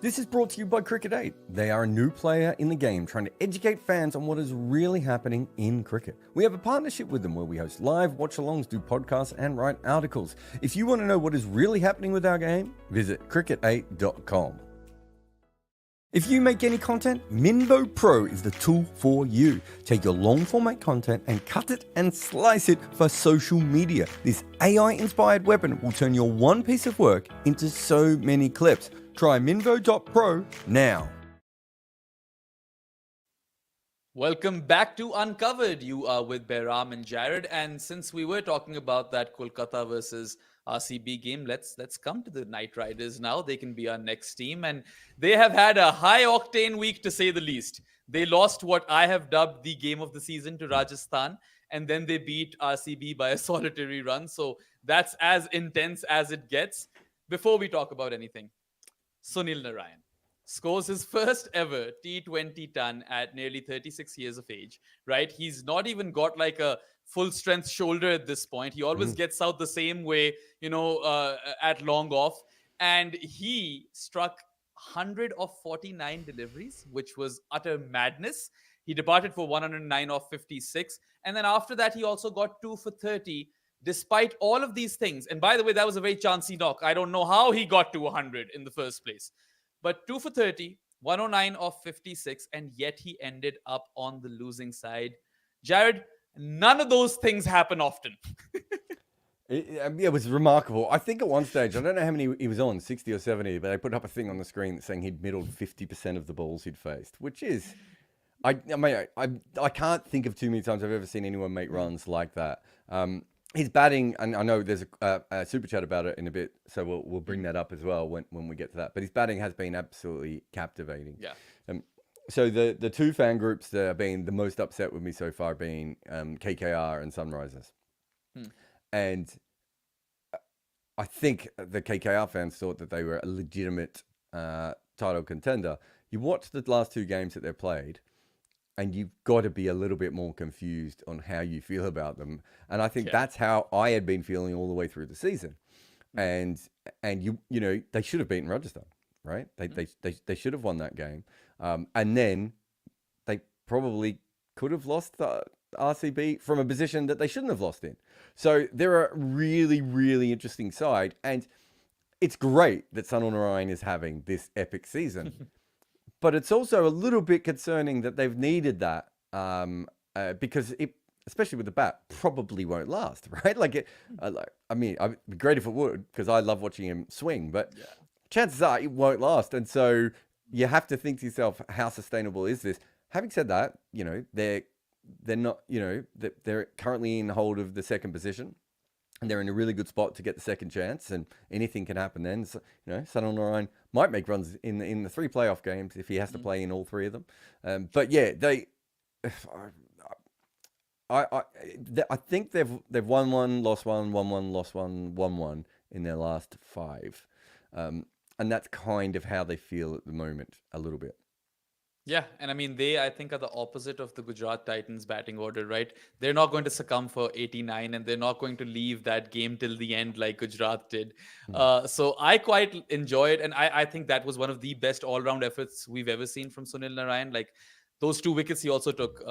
This is brought to you by Cricket 8. They are a new player in the game trying to educate fans on what is really happening in cricket. We have a partnership with them where we host live watch-alongs, do podcasts, and write articles. If you want to know what is really happening with our game, visit cricket8.com. If you make any content, Minvo Pro is the tool for you. Take your long format content and cut it and slice it for social media. This AI-inspired weapon will turn your one piece of work into so many clips. Try Minvo.pro now. Welcome back to Uncovered. You are with Behram and Jared. And since we were talking about that Kolkata versus RCB game, let's come to the Knight Riders now. They can be our next team. And they have had a high-octane week, to say the least. They lost what I have dubbed the game of the season to Rajasthan. And then they beat RCB by a solitary run. So that's as intense as it gets. Before we talk about anything, Sunil Narayan scores his first ever T20 ton at nearly 36 years of age, right? He's not even got like a full strength shoulder at this point. He always gets out the same way, at long off. And he struck 100 of 49 deliveries, which was utter madness. He departed for 109 off 56. And then after that, he also got 2 for 30. Despite all of these things, and by the way, that was a very chancy knock. I don't know how he got to 100 in the first place. But 2 for 30, 109 off 56, and yet he ended up on the losing side. Jared, none of those things happen often. It was remarkable. I think at one stage, I don't know how many he was on, 60 or 70, but they put up a thing on the screen saying he'd middled 50% of the balls he'd faced, which is, I can't think of too many times I've ever seen anyone make runs like that. His batting, and I know there's a super chat about it in a bit, so we'll bring that up as well when we get to that. But his batting has been absolutely captivating. Yeah. So the two fan groups that have been the most upset with me so far being KKR and Sunrisers. And I think the KKR fans thought that they were a legitimate title contender. You watch the last 2 games that they've played, and you've got to be a little bit more confused on how you feel about them. And I think that's how I had been feeling all the way through the season. And you know, they should have beaten Rajasthan, right? They should have won that game. And then they probably could have lost the RCB from a position that they shouldn't have lost in. So they're a really, really interesting side. And it's great that Sunil Narayan is having this epic season. But it's also a little bit concerning that they've needed that because it, especially with the bat, probably won't last, right? I mean, it'd be great if it would because I love watching him swing, but chances are it won't last. And so you have to think to yourself, how sustainable is this? Having said that, you know, they're not, you know, they're currently in hold of the second position. And they're in a really good spot to get the second chance, and anything can happen then. So, you know, Sunil Narayan might make runs in the 3 playoff games if he has to play in all 3 of them. But yeah, I think they've won 1, lost 1, won 1, lost 1, won 1 in their last 5, and that's kind of how they feel at the moment, a little bit. Yeah, and I mean, they, I think, are the opposite of the Gujarat Titans batting order, right? They're not going to succumb for 89, and they're not going to leave that game till the end like Gujarat did. So I quite enjoy it, and I think that was one of the best all-round efforts we've ever seen from Sunil Narayan. Like, those 2 wickets he also took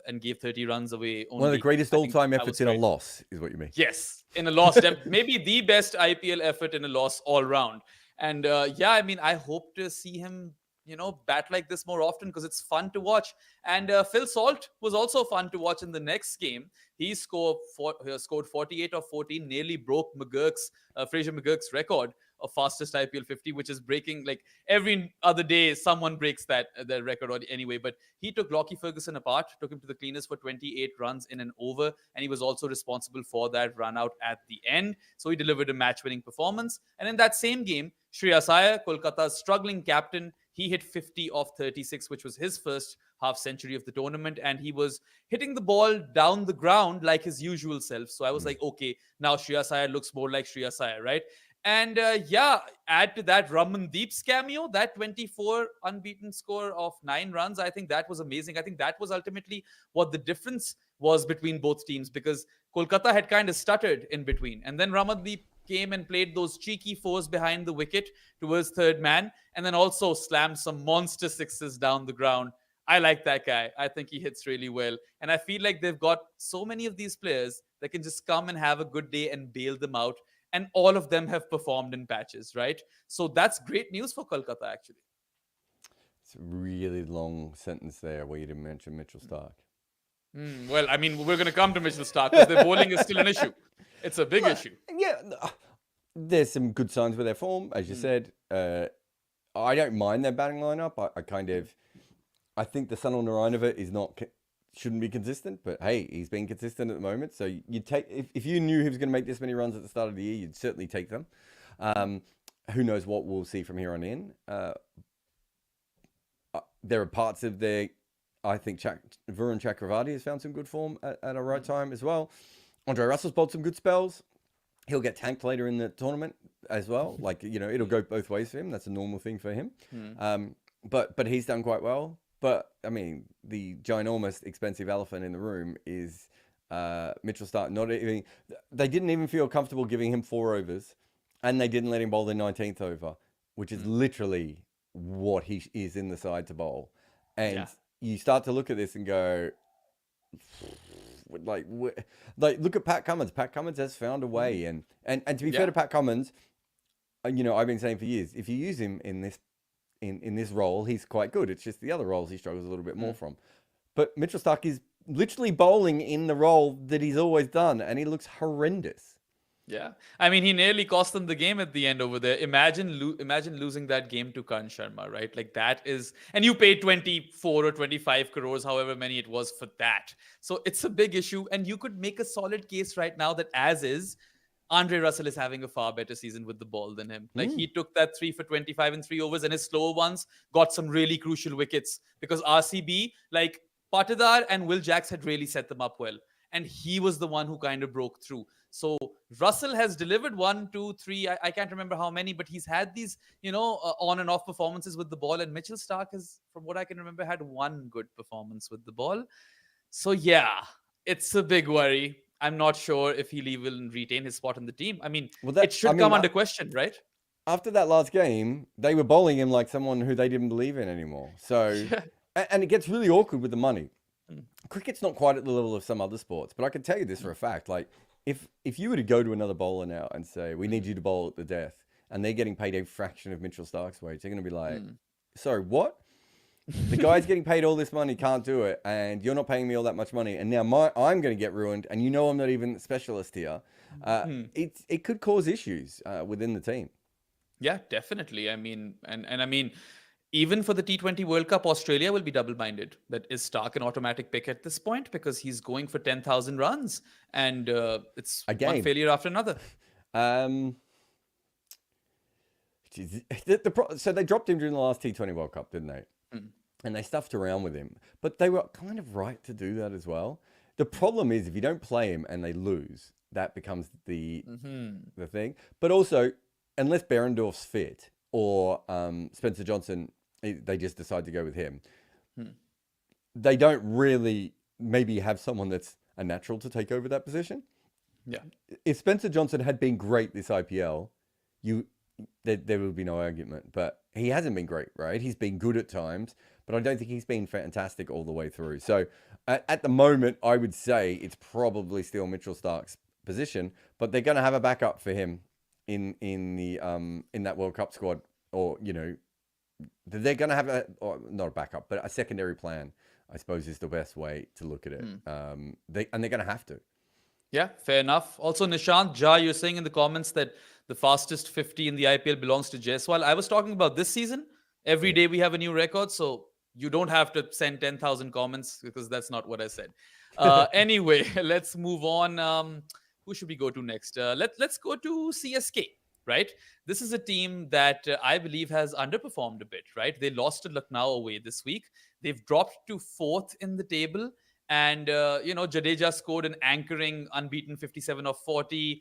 and gave 30 runs away. One of the greatest all-time efforts in a loss, is what you mean. Yes, in a loss. Maybe the best IPL effort in a loss all-round. And yeah, I mean, I hope to see him, bat like this more often because it's fun to watch. And Phil Salt was also fun to watch in the next game. He scored 48 of 14, nearly broke Fraser McGurk's record of fastest IPL 50, which is breaking like every other day. Someone breaks that record anyway. But he took Lockie Ferguson apart, took him to the cleaners for 28 runs in an over, and he was also responsible for that run out at the end. So he delivered a match-winning performance. And in that same game, Shreyas Iyer, Kolkata's struggling captain, he hit 50 of 36, which was his first half century of the tournament. And he was hitting the ball down the ground like his usual self. So I was like, okay, now Shreyas Iyer looks more like Shreyas Iyer, right? And yeah, add to that Ramandeep's cameo, that 24 unbeaten score of 9 runs. I think that was amazing. I think that was ultimately what the difference was between both teams, because Kolkata had kind of stuttered in between. And then Ramandeep came and played those cheeky fours behind the wicket towards third man, and then also slammed some monster sixes down the ground. I like that guy. I think he hits really well. And I feel like they've got so many of these players that can just come and have a good day and bail them out. And all of them have performed in patches, right? So that's great news for Kolkata, actually. It's a really long sentence there where you didn't mention Mitchell Starc. Well, I mean, we're going to come to Mitchell Starc because their bowling is still an issue. It's a big issue. Yeah, there's some good signs with their form, as you said. I don't mind their batting lineup. I think the Sunil Narayana shouldn't be consistent, but hey, he's been consistent at the moment. So you take if you knew he was going to make this many runs at the start of the year, you'd certainly take them. Who knows what we'll see from here on in? There are parts of their, I think Varun Chakravarti has found some good form at a right time as well. Andre Russell's bowled some good spells. He'll get tanked later in the tournament as well. Like, it'll go both ways for him. That's a normal thing for him. But he's done quite well. But, I mean, the ginormous expensive elephant in the room is Mitchell Starc. They didn't even feel comfortable giving him 4 overs, and they didn't let him bowl the 19th over, which is literally what he is in the side to bowl. And you start to look at this and go, like look at Pat Cummins. Pat Cummins has found a way, and to be fair to Pat Cummins, I've been saying for years, if you use him in this role, he's quite good. It's just the other roles he struggles a little bit more from. But Mitchell Starc is literally bowling in the role that he's always done, and he looks horrendous. Yeah, I mean, he nearly cost them the game at the end over there. Imagine losing that game to Karan Sharma, right? Like that is, and you paid 24 or 25 crores, however many it was, for that. So it's a big issue, and you could make a solid case right now that as is, Andre Russell is having a far better season with the ball than him. Like he took that 3 for 25 in 3 overs, and his slower ones got some really crucial wickets because RCB, like Patidar and Will Jacks, had really set them up well. And he was the one who kind of broke through. So Russell has delivered 1, 2, 3. I can't remember how many, but he's had these, on and off performances with the ball. And Mitchell Starc has, from what I can remember, had 1 good performance with the ball. So yeah, it's a big worry. I'm not sure if he'll even retain his spot in the team. I mean, it should come under question, right? After that last game, they were bowling him like someone who they didn't believe in anymore. So, and it gets really awkward with the money. Cricket's not quite at the level of some other sports, but I can tell you this for a fact. Like, if you were to go to another bowler now and say, we need you to bowl at the death, and they're getting paid a fraction of Mitchell Starc's wage, they're going to be like, sorry, what? The guy's getting paid all this money, can't do it, and you're not paying me all that much money, and now I'm going to get ruined, and I'm not even a specialist here. It could cause issues within the team. Yeah, definitely. I mean, and I mean, even for the T20 World Cup, Australia will be double-minded. That is Starc an automatic pick at this point because he's going for 10,000 runs, and it's one failure after another. So they dropped him during the last T20 World Cup, didn't they? And they stuffed around with him. But they were kind of right to do that as well. The problem is if you don't play him and they lose, that becomes the thing. But also, unless Behrendorff's fit or Spencer Johnson, they just decide to go with him. They don't really maybe have someone that's a natural to take over that position. Yeah. If Spencer Johnson had been great this IPL, there would be no argument. But he hasn't been great, right? He's been good at times, but I don't think he's been fantastic all the way through. So at the moment, I would say it's probably still Mitchell Starc's position, but they're going to have a backup for him in that World Cup squad, or they're going to have or not a backup, but a secondary plan, I suppose, is the best way to look at it. They're going to have to. Yeah, fair enough. Also, Nishant Jha, you're saying in the comments that the fastest 50 in the IPL belongs to Jaiswal. I was talking about this season. Every day we have a new record, so you don't have to send 10,000 comments because that's not what I said. Anyway, let's move on. Who should we go to next? Let's go to CSK. Right, this is a team that I believe has underperformed a bit. Right, they lost to Lucknow away this week. They've dropped to 4th in the table. And, Jadeja scored an anchoring unbeaten 57 of 40,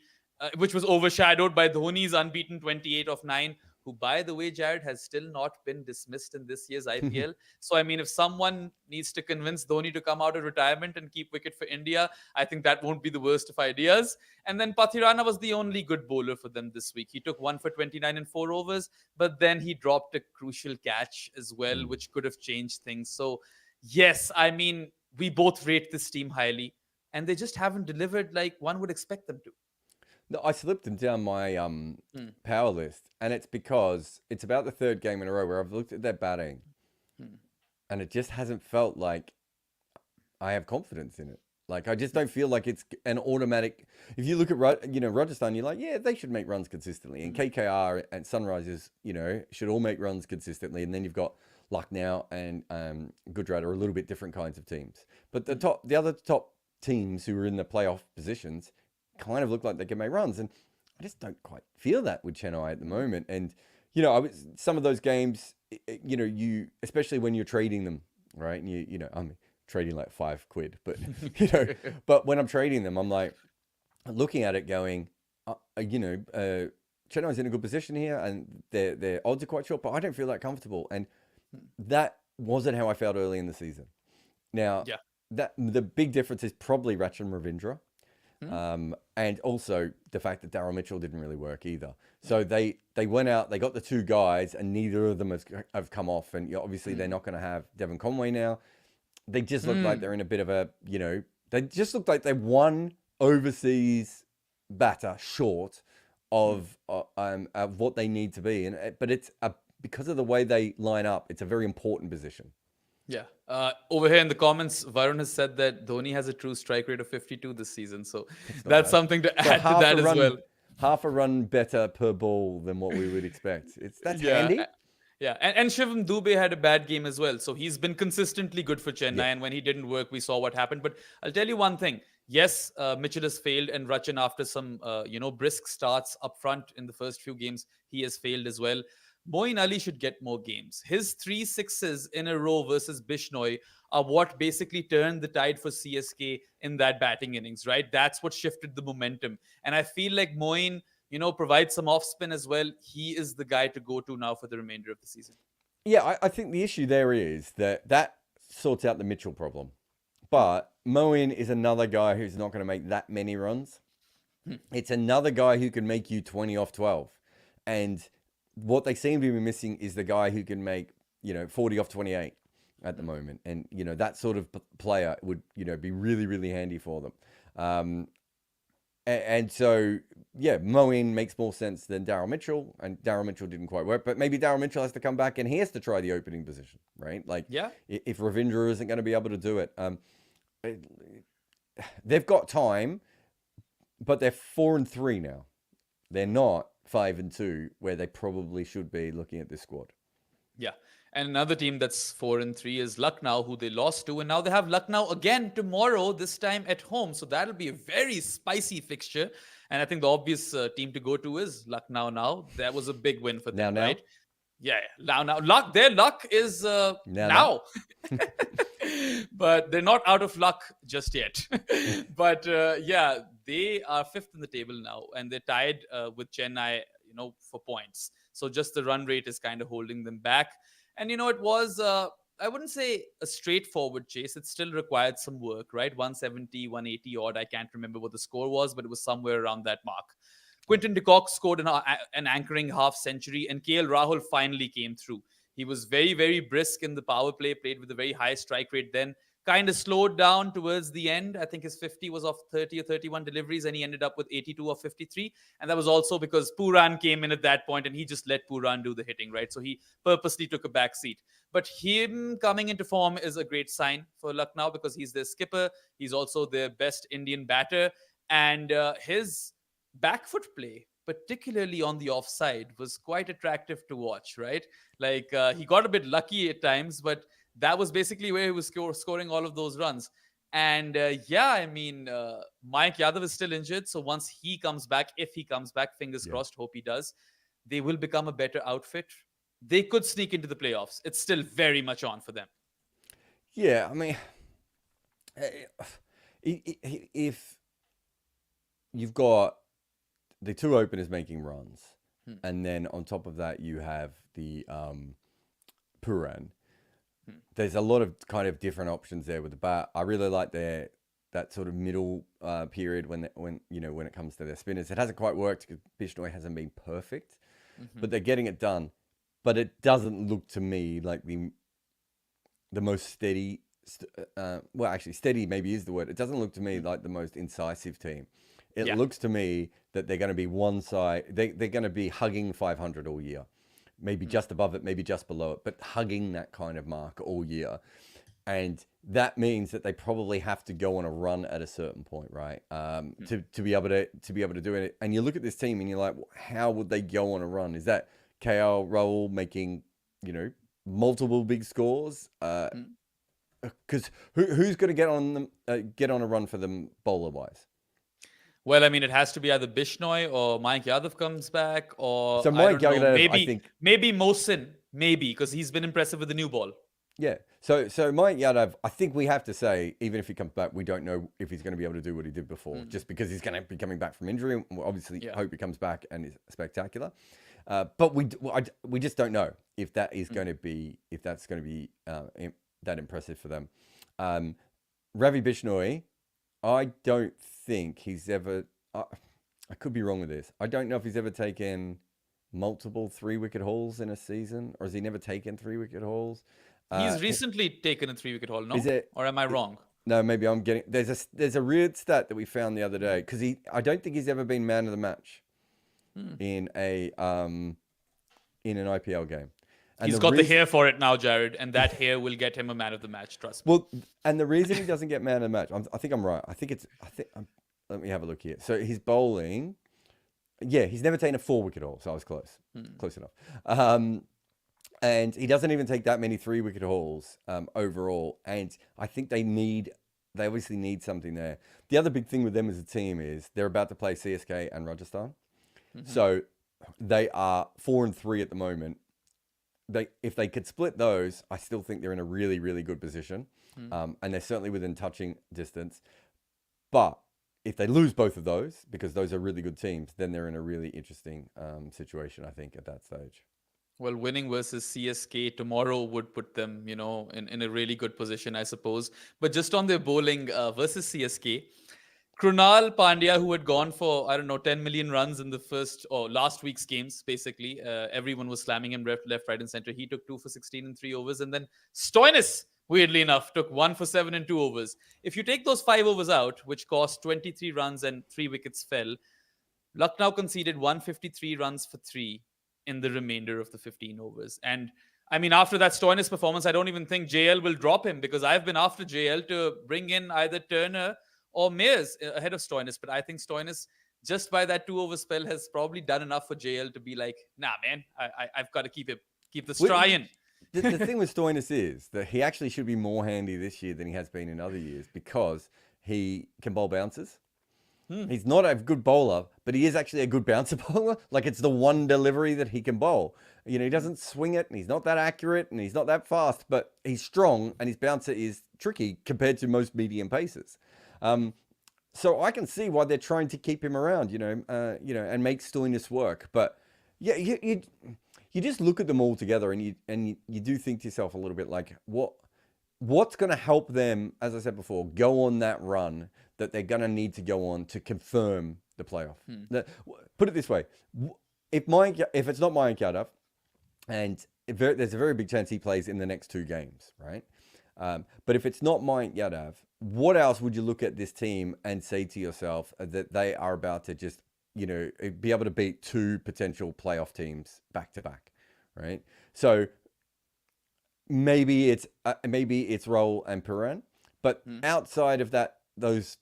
which was overshadowed by Dhoni's unbeaten 28 of 9, who, by the way, Jared, has still not been dismissed in this year's IPL. So, I mean, if someone needs to convince Dhoni to come out of retirement and keep wicket for India, I think that won't be the worst of ideas. And then Pathirana was the only good bowler for them this week. He took 1 for 29 in 4 overs, but then he dropped a crucial catch as well, which could have changed things. So, yes, I mean, we both rate this team highly, and they just haven't delivered like one would expect them to. No, I slipped them down my power list, and it's because it's about the 3rd game in a row where I've looked at their batting, and it just hasn't felt like I have confidence in it. Like, I just don't feel like it's an automatic. If you look at Rajasthan, you're like, yeah, they should make runs consistently, and KKR and Sunrisers, should all make runs consistently, and then you've got Lucknow and Gujarat are a little bit different kinds of teams. But the other top teams who are in the playoff positions kind of look like they can make runs. And I just don't quite feel that with Chennai at the moment. And, some of those games, you, especially when you're trading them, right? And I'm trading like £5, but, but when I'm trading them, I'm like looking at it going, Chennai's in a good position here and their odds are quite short, but I don't feel that comfortable. And that wasn't how I felt early in the season. Now, the big difference is probably Rachin Ravindra, and also the fact that Daryl Mitchell didn't really work either. So they went out, they got the 2 guys, and neither of them have come off. And obviously they're not going to have Devon Conway now. They just look like they're in a bit of a, they just look like they're one overseas batter short of what they need to be. But it's because of the way they line up, it's a very important position. Yeah. Over here in the comments, Varun has said that Dhoni has a true strike rate of 52 this season. So that's something to add to that as well. Half a run better per ball than what we would expect. That's handy. Yeah, and Shivam Dubey had a bad game as well. So he's been consistently good for Chennai. And when he didn't work, we saw what happened. But I'll tell you one thing. Yes, Mitchell has failed, and Rachin, after some, brisk starts up front in the first few games, he has failed as well. Moeen Ali should get more games. His 3 sixes in a row versus Bishnoi are what basically turned the tide for CSK in that batting innings, right? That's what shifted the momentum. And I feel like Moeen, provides some off spin as well. He is the guy to go to now for the remainder of the season. Yeah, I think the issue there is that sorts out the Mitchell problem. But Moeen is another guy who's not going to make that many runs. It's another guy who can make you 20 off 12. And what they seem to be missing is the guy who can make, 40 off 28 at the moment. And, that sort of player would, be really, really handy for them. And so, Moeen makes more sense than Daryl Mitchell, and Daryl Mitchell didn't quite work. But maybe Daryl Mitchell has to come back and he has to try the opening position, right? Like, if Ravindra isn't going to be able to do it, they've got time, but they're 4-3 now. They're not 5-2, where they probably should be looking at this squad. Yeah. And another team that's 4-3 is Lucknow, who they lost to. And now they have Lucknow again tomorrow, this time at home. So that'll be a very spicy fixture. And I think the obvious team to go to is Lucknow now. That was a big win for them, right? Yeah, now. Their luck is now. But they're not out of luck just yet. But they are 5th in the table now. And they're tied with Chennai, for points. So just the run rate is kind of holding them back. And, it was, I wouldn't say a straightforward chase. It still required some work, right? 170, 180 odd. I can't remember what the score was, but it was somewhere around that mark. Quinton de Kock scored an anchoring half century, and KL Rahul finally came through. He was very, very brisk in the power play, played with a very high strike rate then. kind of slowed down towards the end. I think his 50 was off 30 or 31 deliveries, and he ended up with 82 or 53. And that was also because Pooran came in at that point, and he just let Pooran do the hitting, right? So he purposely took a back seat. But him coming into form is a great sign for Lucknow because he's their skipper. He's also their best Indian batter. And his back foot play, particularly on the offside, was quite attractive to watch, right? Like he got a bit lucky at times, but that was basically where he was scoring all of those runs. And Mike Yadav is still injured. So once he comes back, if he comes back, fingers crossed, hope he does, they will become a better outfit. They could sneak into the playoffs. It's still very much on for them. Yeah, I mean, if you've got the two openers making runs, and then on top of that you have the Pooran, there's a lot of kind of different options there with the bat. I really like that sort of middle period when it comes to their spinners. It hasn't quite worked because Bishnoi hasn't been perfect, but they're getting it done. But it doesn't look to me like the most steady. Well, actually, steady maybe is the word. It doesn't look to me like the most incisive team. It looks to me that they're going to be one side. They're going to be hugging 500 all year, maybe just above it, maybe just below it, but hugging that kind of mark all year. And that means that they probably have to go on a run at a certain point, right? To be able to do it. And you look at this team and you're like, well, how would they go on a run? Is that KL Rahul making multiple big scores? Because who's going to get on a run for them bowler wise? Well, I mean, it has to be either Bishnoi or Mike Yadav comes back, or so Mike Yadav, maybe Mohsin, because he's been impressive with the new ball. Yeah. So Mike Yadav, I think we have to say, even if he comes back, we don't know if he's going to be able to do what he did before, just because he's going to be coming back from injury. We obviously hope he comes back and is spectacular. But we just don't know if that is going to be that impressive for them. Ravi Bishnoi, I don't think he's ever. I could be wrong with this. I don't know if he's ever taken multiple 3-wicket hauls in a season, or has he never taken 3-wicket hauls? He's recently taken a 3-wicket haul, no? Or am I wrong? No, maybe I'm getting. There's a weird stat that we found the other day because I don't think he's ever been man of the match in an IPL game. And he's got the hair for it now, Jared, and that hair will get him a man of the match. Trust me. Well, and the reason he doesn't get man of the match, I think I'm right. Let me have a look here. So his bowling, he's never taken a 4-wicket haul, so I was close enough. And he doesn't even take that many 3-wicket hauls overall. And I think they obviously need something there. The other big thing with them as a team is they're about to play CSK and Rajasthan. So they are 4-3 at the moment. If they could split those, I still think they're in a really, really good position. And they're certainly within touching distance. But if they lose both of those, because those are really good teams, then they're in a really interesting situation, I think, at that stage. Well, winning versus CSK tomorrow would put them, in a really good position, I suppose. But just on their bowling versus CSK, Krunal Pandya, who had gone for, 10 million runs in the last week's games, basically. Everyone was slamming him left, right, and center. He took 2 for 16 in 3 overs. And then Stoinis, weirdly enough, took 1 for 7 in 2 overs. If you take those 5 overs out, which cost 23 runs and 3 wickets fell, Lucknow conceded 153 runs for 3 in the remainder of the 15 overs. And I mean, after that Stoinis performance, I don't even think JL will drop him, because I've been after JL to bring in either Turner or Mayers ahead of Stoinis. But I think Stoinis, just by that 2-over spell, has probably done enough for JL to be like, nah, man, I've got to keep the try in. The thing with Stoinis is that he actually should be more handy this year than he has been in other years, because he can bowl bouncers. He's not a good bowler, but he is actually a good bouncer bowler. Like, it's the one delivery that he can bowl. He doesn't swing it, and he's not that accurate, and he's not that fast, but he's strong, and his bouncer is tricky compared to most medium pacers. So I can see why they're trying to keep him around, and make Stoinis work. But yeah, you just look at them all together, and you do think to yourself a little bit like, what's going to help them, as I said before, go on that run that they're going to need to go on to confirm the playoff. Put it this way. If it's not Mike Yadav, and there's a very big chance he plays in the next 2 games, right? But if it's not Mayank Yadav, what else would you look at this team and say to yourself that they are about to just, be able to beat two potential playoff teams back to back, right? So maybe it's Rahul and Puran, but outside of that, those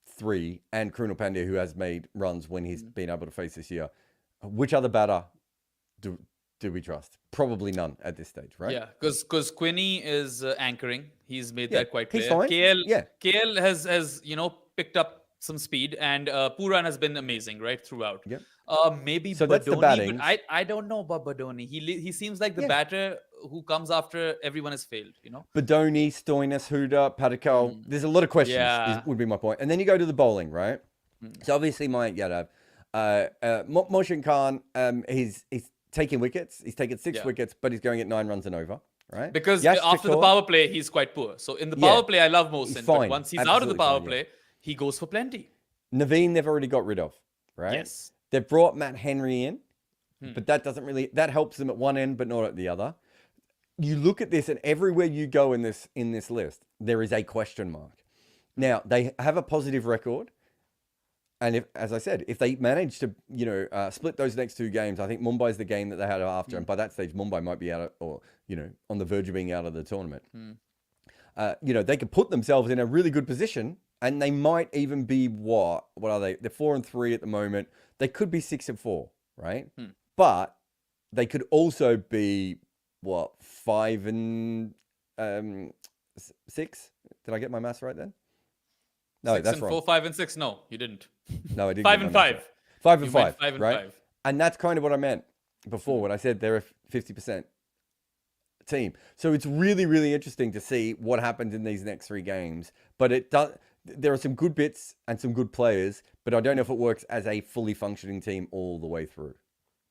three and Krunal Pandya, who has made runs when he's been able to face this year, which other batter do we trust? Probably none at this stage, right? Yeah, because Quinny is anchoring. He's made that quite clear. He's fine. KL has picked up some speed, and Puran has been amazing right throughout. Yep. Maybe so Badoni, that's the batting. but I don't know about Badoni. He seems like the batter who comes after everyone has failed. Badoni, Stoinis, Huda, Padikal. There's a lot of questions. Would be my point. And then you go to the bowling, right? So obviously Mayank Yadav, Rashid Khan, he's taking wickets. He's taken 6 wickets, but he's going at 9 runs and over, right? Because after the power play, he's quite poor. So in the power play, I love Mohsin, but once he's out of the power play, he goes for plenty. Naveen, they've already got rid of, right? Yes. They've brought Matt Henry in, but that that helps them at one end, but not at the other. You look at this, and everywhere you go in this list, there is a question mark. Now, they have a positive record. And as I said, if they manage to, split those next 2 games, I think Mumbai's the game that they had after. And by that stage, Mumbai might be out on the verge of being out of the tournament. They could put themselves in a really good position, and they might even be what are they? They're 4-3 at the moment. They could be 6-4, right? But they could also be 5-6? Did I get my maths right then? No, that's wrong. 4, 5, and 6. No, you didn't. No, I didn't. 5 and 5. 5 and 5. 5 and right? 5. And that's kind of what I meant before when I said they're a 50% team. So it's really, really interesting to see what happens in these next 3 games. But there are some good bits and some good players, but I don't know if it works as a fully functioning team all the way through.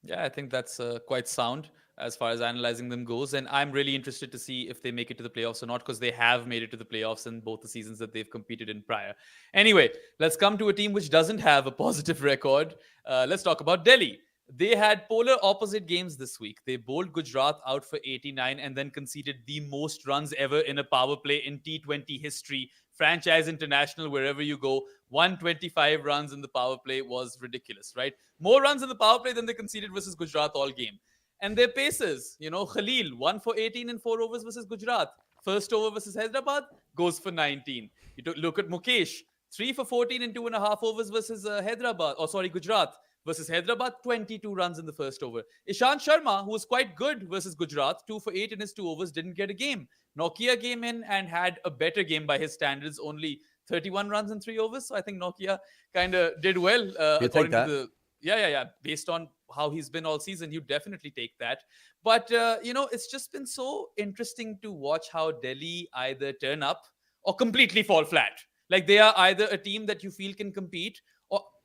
Yeah, I think that's quite sound as far as analyzing them goes. And I'm really interested to see if they make it to the playoffs or not, because they have made it to the playoffs in both the seasons that they've competed in prior. Anyway, let's come to a team which doesn't have a positive record. Let's talk about Delhi. They had polar opposite games this week. They bowled Gujarat out for 89 and then conceded the most runs ever in a power play in T20 history. Franchise international, wherever you go, 125 runs in the power play was ridiculous, right? More runs in the power play than they conceded versus Gujarat all game. And their paces, Khalil, 1 for 18 in 4 overs versus Gujarat. First over versus Hyderabad, goes for 19. You look at Mukesh, 3 for 14 in 2.5 overs versus Gujarat. Versus Hyderabad, 22 runs in the first over. Ishant Sharma, who was quite good versus Gujarat, 2 for 8 in his 2 overs, didn't get a game. Nokia came in and had a better game by his standards, only 31 runs in 3 overs. So I think Nokia kind of did well. According to the based on how he's been all season, you definitely take that. But, it's just been so interesting to watch how Delhi either turn up or completely fall flat. Like they are either a team that you feel can compete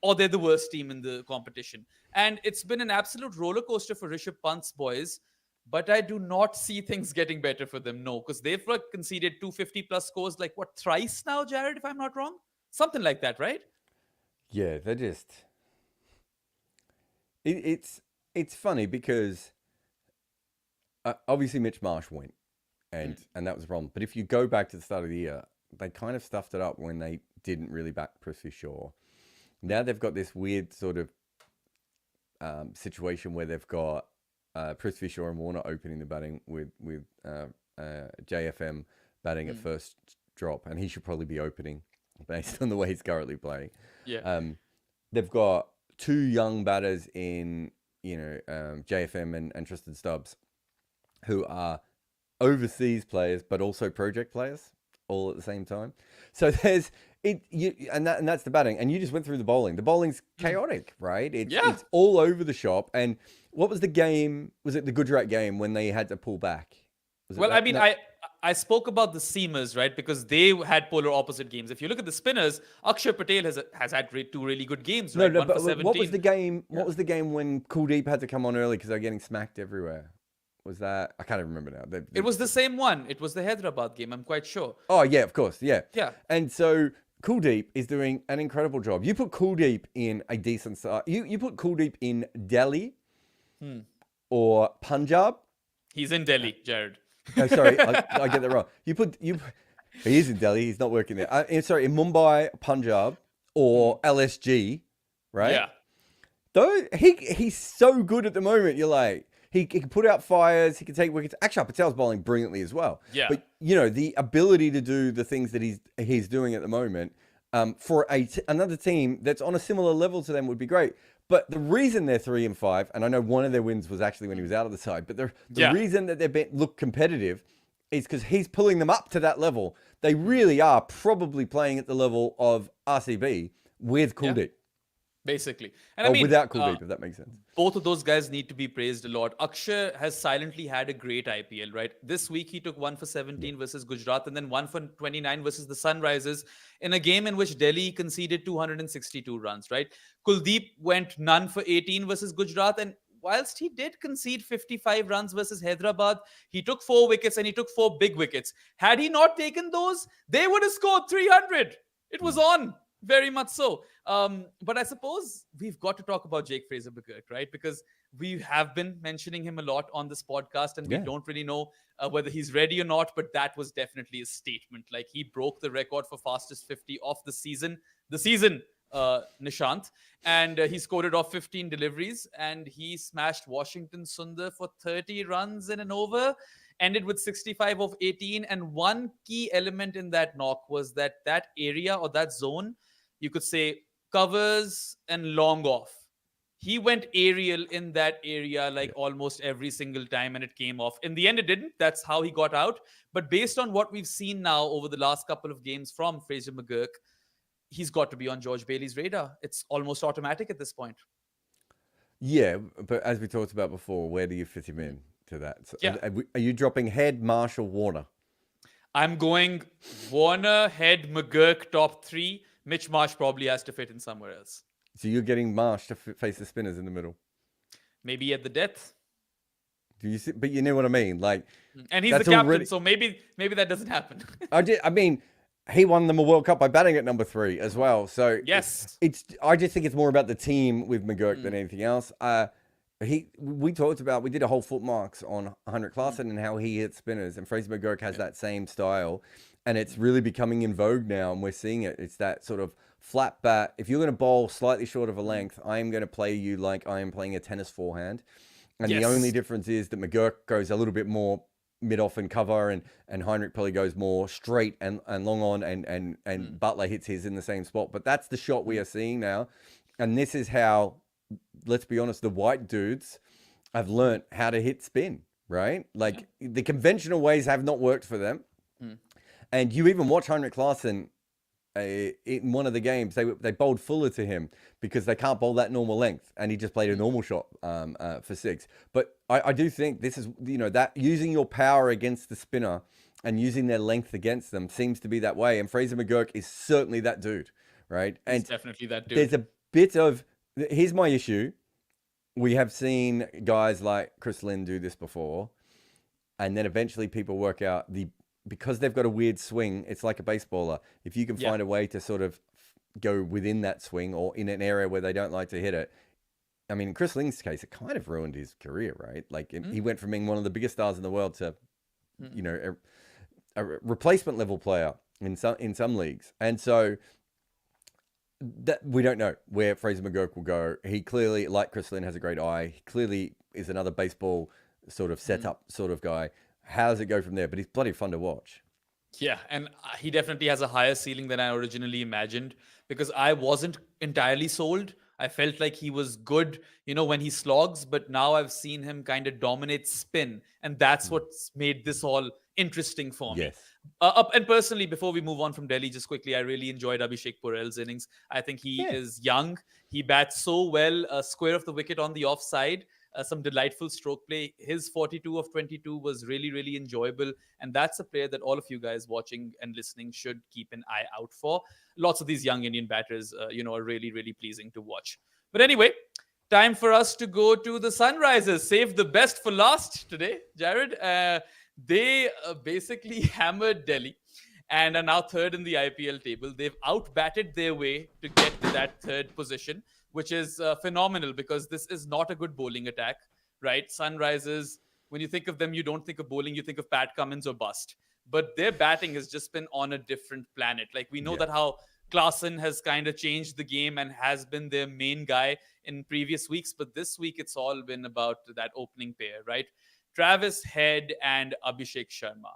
or they're the worst team in the competition. And it's been an absolute roller coaster for Rishabh Pant's boys. But I do not see things getting better for them. No, because they've conceded 250 plus scores thrice now, Jared, if I'm not wrong? Something like that, right? Yeah, they're just... It's funny because obviously Mitch Marsh went and that was wrong. But if you go back to the start of the year, they kind of stuffed it up when they didn't really back Prithvi Shaw. Now they've got this weird sort of situation where they've got Prithvi Shaw and Warner opening the batting with JFM batting at first drop, and he should probably be opening based on the way he's currently playing. Yeah. They've got 2 young batters in JFM and Tristan Stubbs, who are overseas players but also project players all at the same time. So there's and that's the batting. And you just went through the bowling. The bowling's chaotic, right? It's all over the shop. And what was the game? Was it the Gujarat game when they had to pull back? I spoke about the seamers, right? Because they had polar opposite games. If you look at the spinners, Akshar Patel has had 2 really good games, right? No, but what was the game? What was the game when Kuldeep had to come on early because they're getting smacked everywhere? Was that? I can't even remember now. It was the same one. It was the Hyderabad game, I'm quite sure. Oh, yeah, of course. Yeah. Yeah. And so Kuldeep is doing an incredible job. You put Kuldeep in a decent side. You put Kuldeep in Delhi or Punjab. He's in Delhi, Jared. Oh, sorry, I get that wrong. He is in Delhi. He's not working there. Sorry, in Mumbai, Punjab, or LSG, right? Yeah. Though he's so good at the moment. You're like, he can put out fires. He can take wickets. Actually, Patel's bowling brilliantly as well. Yeah. But the ability to do the things that he's doing at the moment, for another team that's on a similar level to them would be great. But the reason they're 3 and 5, and I know one of their wins was actually when he was out of the side, but the reason that they look competitive is because he's pulling them up to that level. They really are probably playing at the level of RCB with Kuldeep. Basically. And without Kuldeep, if that makes sense. Both of those guys need to be praised a lot. Akshay has silently had a great IPL, right? This week, he took 1 for 17 versus Gujarat and then 1 for 29 versus the Sunrisers in a game in which Delhi conceded 262 runs, right? Kuldeep went none for 18 versus Gujarat. And whilst he did concede 55 runs versus Hyderabad, he took 4 wickets and he took 4 big wickets. Had he not taken those, they would have scored 300. It was on. Very much so. But I suppose we've got to talk about Jake Fraser-McGurk, right? Because we have been mentioning him a lot on this podcast and we don't really know whether he's ready or not, but that was definitely a statement. Like, he broke the record for fastest 50 of the season, Nishant, and he scored it off 15 deliveries and he smashed Washington Sundar for 30 runs in an over. Ended with 65 of 18. And one key element in that knock was that area or that zone, you could say, covers and long off. He went aerial in that area like almost every single time and it came off. In the end, it didn't. That's how he got out. But based on what we've seen now over the last couple of games from Fraser-McGurk, he's got to be on George Bailey's radar. It's almost automatic at this point. Yeah, but as we talked about before, where do you fit him in to that? So are you dropping Head, Marshall, Warner? I'm going Warner, Head, McGurk, top 3. Mitch Marsh probably has to fit in somewhere else. So you're getting Marsh to face the spinners in the middle? Maybe at the death. Do you see? But you know what I mean? Like, and he's the captain, so maybe that doesn't happen. I mean, he won them a World Cup by batting at number 3 as well. So yes, I just think it's more about the team with McGurk than anything else. We did a whole foot marks on Heinrich Klaasen and how he hits spinners, and Fraser-McGurk has that same style, and it's really becoming in vogue now, and we're seeing it. It's that sort of flat bat. If you're going to bowl slightly short of a length, I am going to play you like I am playing a tennis forehand, and the only difference is that McGurk goes a little bit more mid-off and cover, and Heinrich probably goes more straight and long on, and Butler hits his in the same spot. But that's the shot we are seeing now, and this is how, let's be honest, the white dudes have learnt how to hit spin, right? Like, the conventional ways have not worked for them. And you even watch Heinrich Klaasen in one of the games, they bowled Fuller to him because they can't bowl that normal length, and he just played a normal shot for 6. But I do think this is, that using your power against the spinner and using their length against them seems to be that way. And Fraser-McGurk is certainly that dude, right? And he's definitely that dude. There's a bit of, here's my issue. We have seen guys like Chris Lynn do this before, and then eventually people work out because they've got a weird swing, it's like a baseballer. If you can find a way to sort of go within that swing or in an area where they don't like to hit it. I mean, in Chris Lynn's case, it kind of ruined his career, right? Like, he went from being one of the biggest stars in the world to, a replacement level player in some leagues. And so that we don't know where Fraser-McGurk will go. He clearly, like Chris Lynn, has a great eye. He clearly is another baseball sort of setup sort of guy. How does it go from there? But he's bloody fun to watch. Yeah, and he definitely has a higher ceiling than I originally imagined, because I wasn't entirely sold. I felt like he was good, when he slogs, but now I've seen him kind of dominate spin, and that's what's made this all interesting for me. Yes. And personally, before we move on from Delhi, just quickly, I really enjoyed Abhishek Purell's innings. I think he is young. He bats so well, square of the wicket on the offside. Some delightful stroke play. His 42 of 22 was really, really enjoyable. And that's a player that all of you guys watching and listening should keep an eye out for. Lots of these young Indian batters, are really, really pleasing to watch. But anyway, time for us to go to the Sunrisers. Save the best for last today, Jared. They basically hammered Delhi and are now 3rd in the IPL table. They've outbatted their way to get to that 3rd position, which is phenomenal because this is not a good bowling attack, right? Sunrisers when you think of them, you don't think of bowling, you think of Pat Cummins or bust. But their batting has just been on a different planet. Like, we know that how Klaasen has kind of changed the game and has been their main guy in previous weeks. But this week, it's all been about that opening pair, right? Travis Head and Abhishek Sharma.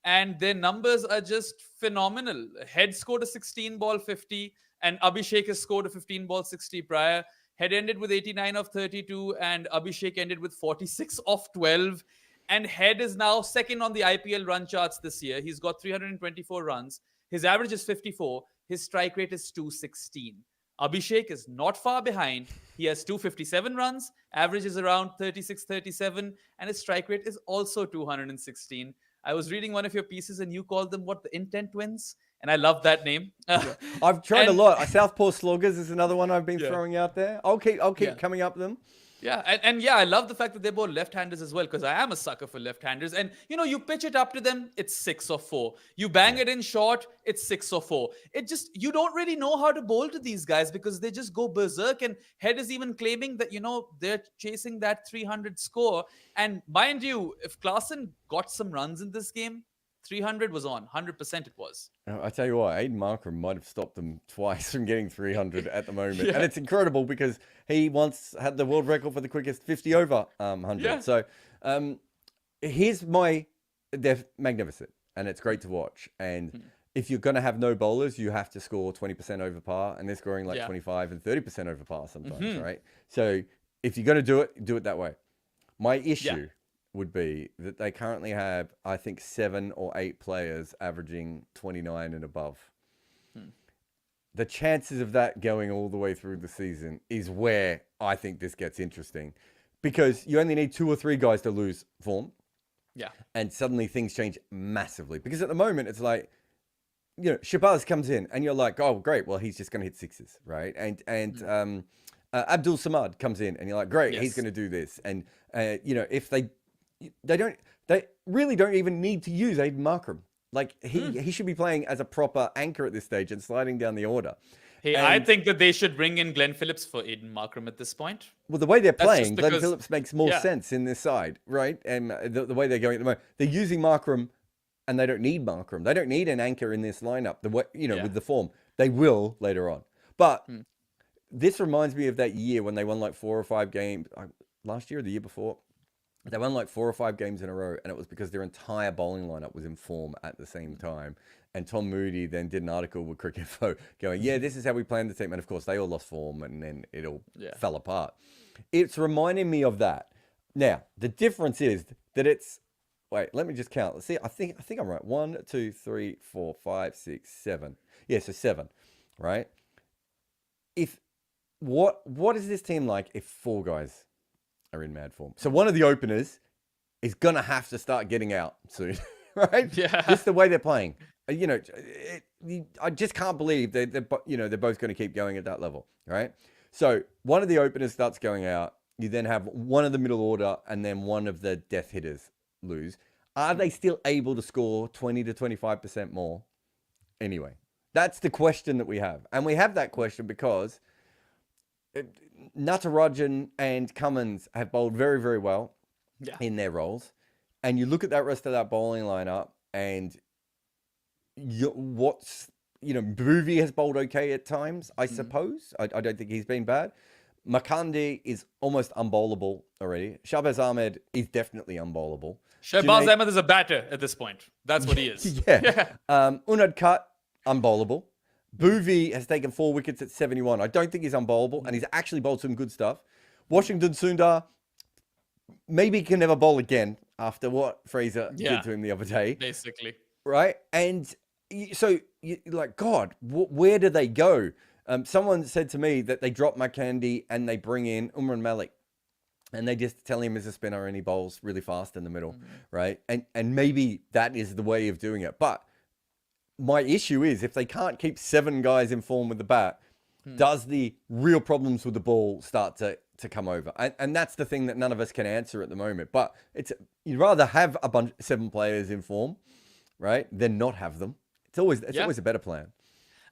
And their numbers are just phenomenal. Head scored a 16 ball 50, and Abhishek has scored a 15 ball 60 prior. Head ended with 89 of 32, and Abhishek ended with 46 of 12. And Head is now second on the IPL run charts this year. He's got 324 runs. His average is 54. His strike rate is 216. Abhishek is not far behind. He has 257 runs, average is around 36, 37, and his strike rate is also 216. I was reading one of your pieces and you called them the Intent Twins? And I love that name. I've tried a lot. Southpaw Sloggers is another one I've been throwing out there. I'll keep coming up with them. Yeah, and I love the fact that they're both left-handers as well, because I am a sucker for left-handers. And, you pitch it up to them, it's 6 or 4. You bang it in short, it's 6 or 4. You don't really know how to bowl to these guys because they just go berserk. And Head is even claiming that, they're chasing that 300 score. And mind you, if Klaasen got some runs in this game, 300 was on. 100% it was. I tell you what, Aiden Markram might have stopped them twice from getting 300 at the moment. And it's incredible because he once had the world record for the quickest 50 over 100. Yeah. So they're magnificent and it's great to watch. And if you're going to have no bowlers, you have to score 20% over par, and they're scoring 25 and 30% over par sometimes, right? So if you're going to do it that way. My issue would be that they currently have, I think, 7 or 8 players averaging 29 and above. The chances of that going all the way through the season is where I think this gets interesting, because you only need 2 or 3 guys to lose form. Yeah. And suddenly things change massively, because at the moment it's like, Shabazz comes in and you're like, oh, great. Well, he's just going to hit sixes, right? And Abdul Samad comes in and you're like, great, he's going to do this. And, if they really don't even need to use Aiden Markram. Like, he should be playing as a proper anchor at this stage and sliding down the order. Hey, I think that they should bring in Glenn Phillips for Aiden Markram at this point. Well, the way they're playing, Glenn Phillips makes more sense in this side, right? And the way they're going at the moment, they're using Markram, and they don't need Markram. They don't need an anchor in this lineup. The way, with the form, they will later on. But this reminds me of that year when they won like 4 or 5 games last year or the year before. They won like 4 or 5 games in a row, and it was because their entire bowling lineup was in form at the same time. And Tom Moody then did an article with Cricket Info going, this is how we planned the team. And of course, they all lost form, and then it all fell apart. It's reminding me of that. Now, the difference is that it's, wait, let me just count. Let's see, I think I'm right. 1, 2, 3, 4, 5, 6, 7. Yeah, so 7, right? What is this team like if 4 guys are in mad form? So one of the openers is going to have to start getting out soon, right? Yeah. Just the way they're playing. I just can't believe they're both going to keep going at that level, right? So one of the openers starts going out. You then have one of the middle order and then one of the death hitters lose. Are they still able to score 20 to 25% more? Anyway, that's the question that we have. And we have that question because Natarajan and Cummins have bowled very, very well in their roles. And you look at that rest of that bowling lineup, and Bhuvi has bowled okay at times, I suppose. I don't think he's been bad. Makandi is almost unbowlable already. Shahbaz Ahmed is definitely unbowlable. Shahbaz Ahmed is a batter at this point. That's what he is. Unad Kut, unbowlable. Bhuvi has taken 4 wickets at 71. I don't think he's unbowlable, and he's actually bowled some good stuff. Washington Sundar maybe can never bowl again after what Fraser did to him the other day. Basically. Right? And so, like, God, where do they go? Someone said to me that they drop Makandi and they bring in Umran Malik, and they just tell him as a spinner and he bowls really fast in the middle, right? And maybe that is the way of doing it. But my issue is if they can't keep 7 guys in form with the bat, does the real problems with the ball start to come over? And that's the thing that none of us can answer at the moment. But you'd rather have 7 players in form, right, than not have them. It's always a better plan.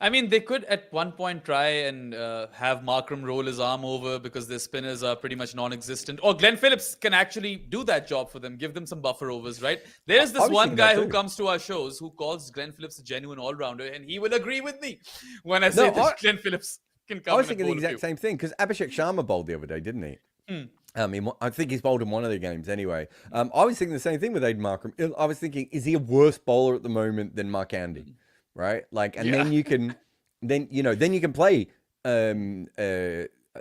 I mean, they could at one point try and have Markram roll his arm over because their spinners are pretty much non-existent. Or Glenn Phillips can actually do that job for them, give them some buffer overs, right? There's I this was one thinking that guy who too. comes to our shows who calls Glenn Phillips a genuine all-rounder, and he will agree with me when I say No, that Glenn Phillips can I come was in and thinking the bowl a exact few. same thing because Abhishek Sharma bowled the other day, didn't he? I mean, I think he's bowled in one of the games anyway. I was thinking the same thing with Aiden Markram. I was thinking, is he a worse bowler at the moment than Mark Andy? Right? Like, and Yeah. then you can, then you can play Umran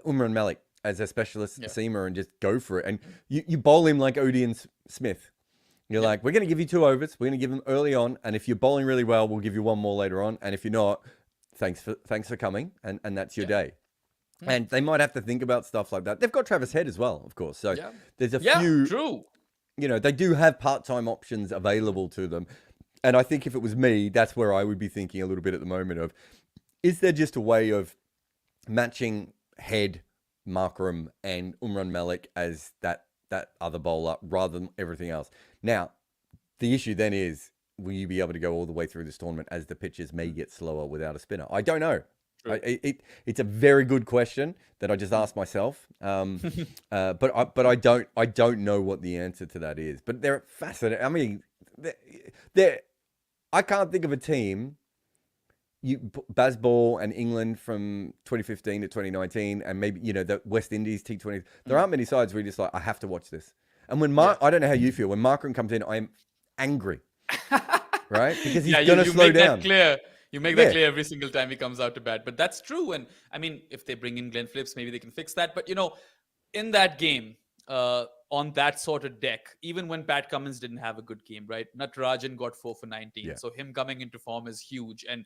Malik as a specialist Yeah. seamer and just go for it. And you bowl him like Odean Smith. You're like, we're going to give you 2 overs. We're going to give them early on, and if you're bowling really well, we'll give you 1 more later on. And if you're not, thanks for coming, and that's your day. And they might have to think about stuff like that. They've got Travis Head as well, of course. So there's a few. True. They do have part-time options available to them. And I think if it was me, that's where I would be thinking a little bit at the moment of, is there just a way of matching Head, Markram, and Umran Malik as that other bowler rather than everything else? Now, the issue then is, will you be able to go all the way through this tournament as the pitches may get slower without a spinner? I don't know. It's a very good question that I just asked myself, but I don't know what the answer to that is. But they're fascinating. I mean, I can't think of a team. Bazball and England from 2015 to 2019, and maybe the West Indies T20. There aren't many sides where you're just like, I have to watch this. And when I don't know how you feel when Markram comes in, I am angry, right? Because he's gonna slow down. That clear. You make that clear every single time he comes out to bat. But that's true. And I mean, if they bring in Glenn Phillips, maybe they can fix that. But in that game, on that sort of deck, even when Pat Cummins didn't have a good game, right? Natarajan got 4 for 19. Yeah. So him coming into form is huge. And